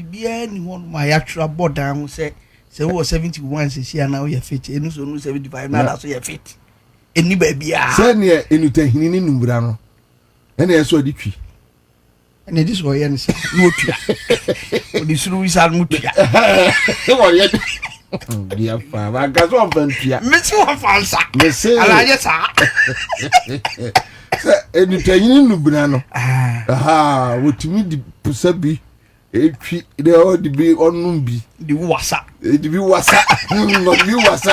Be anyone my actual board down say was 71 since here now you're fit, and so 75 now that's you're fit. Any baby,
send here in the Numbrano, and I saw the tree.
And it is why I say, no, this Louis Almutia.
Dear father, I got one venture.
Miss Fansa,
Miss anything in Nubrano. Aha, what to me the Pusabi, a tree, they all the be on Numbi,
the Wassa,
the view was not you was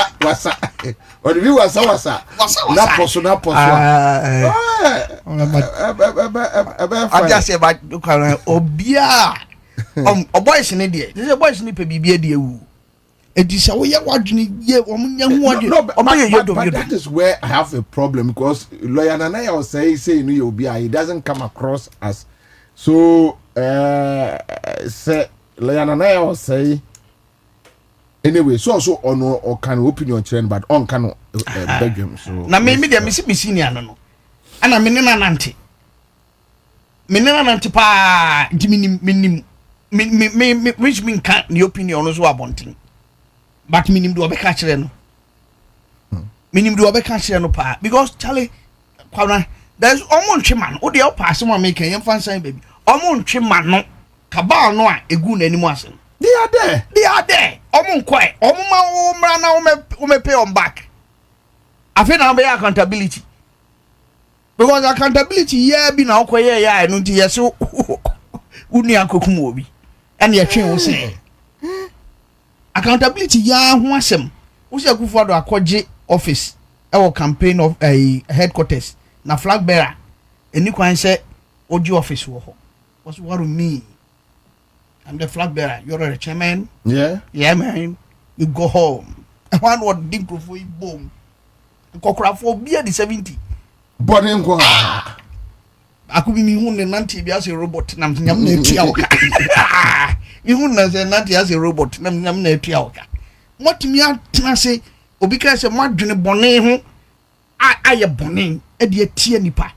or the view was not possible.
I just say about Obia. A boy's an idiot. There's a boy's nip a BB. It is a way you're watching. But
that is where I have a problem because lawyer Nana was saying you'll be he doesn't come across as so say lawyer Nana was say anyway so on or can opinion trend but on can bedroom so
now maybe they miss me senior no and I mean nanti pa minim which mean can't the opinion also abonting but minim do be catch no Minim do obeka share no pa because Charlie Kwana there's almost man o dey pass one make yam fan sign baby almost man no cabal no a egu na anim asem
they are there
almost kwai almost ma na o pay on back I feel na be accountability because accountability yeah be na okoye ya no nti yeso uni akokum obi and ye twen wo say accountability ya ho asem wo se akufo do akoje office our campaign of a headquarters na flag bearer any kwan say oji office wo ho what's what do me I'm the flag bearer you're the chairman yeah man you go home one word dig for you boom kokora for be the 70
bonin ko
akubi mi hu ne nanti bi as a robot nam nyam na etua oka mi hu na se nanti as a robot nam nyam na etua oka motumi atena se obi ka se madwene bone ho aye bone e de atie nipa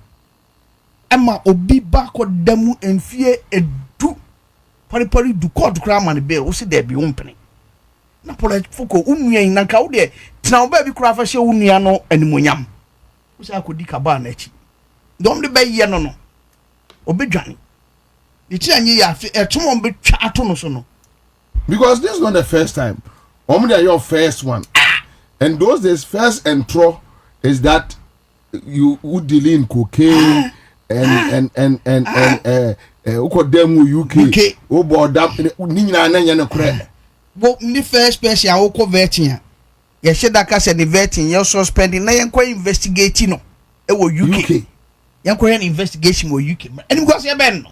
ema obi ba ko damu enfie edu paripari du court kra man be wo se de bi wompene na pole foko unuan na ka wo de tena wo ba bi kra fa hye unua no animonyam wo se akodi kaba na achi dom de be ye no obedwane iti anyi ya etomon be twa ato no so no
because this is not the first time they are your first one and those days first intro is that you would deal in cocaine and uko demu UK o boda ni nyina na nya na kure
bo ni first person a uko vetting ya sheda ka se ni vetting you suspending na yen kwa investigate no e wo UK yen kwa yen investigation wo UK and because ye ben no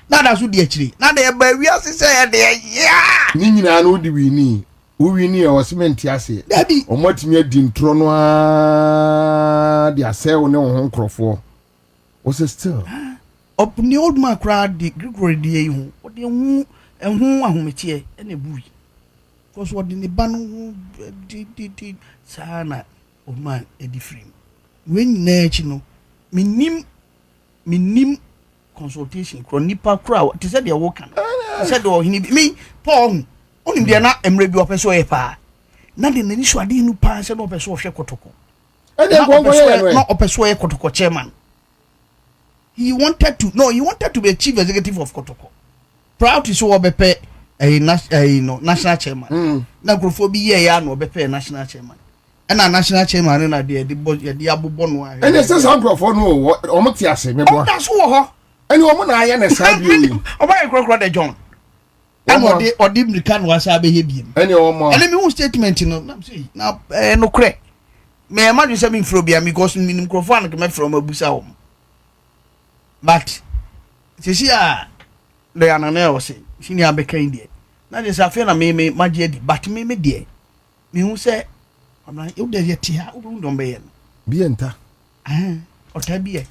na da so di akire na da ye ba wi ase se ye de ya
ni nyina na odi wini uwini e osimenti ase omotimi adi ntro no a dia sell ne ho nkrofo was it still
up the old man crowd the Gregory dey hu o de hu ehun ahometie e na bui because what the ban di sana of man e different when na echi no minim consultation kro nipa crowd te said they work an said o hini me Paul onim de na emre bi opeso e pa na de nani so ade nu pa se no opeso hwe kotoko
e de gongo ye
no opeso e kotoko chairman he wanted to be a chief executive of Kotoko proud to show obepe a national chairman na grofo bi ye ya no obepe national chairman and a national chairman na de abobo no
and the sense grofo no omoti ase me bo
that's wo ho
and omo na aye na sa bi
oba krokro de John and odi mrika no asa be he bi
and omo
and me statement no na say na no kre me imagine say me fro bia because minim krofo an ke me from abusa wo but sisi a le anane o se sini abeka indie na de sa fe na me magie di but me die me hu se amna you de ye tia u ndo mbe ye
bi enta
o ta bi e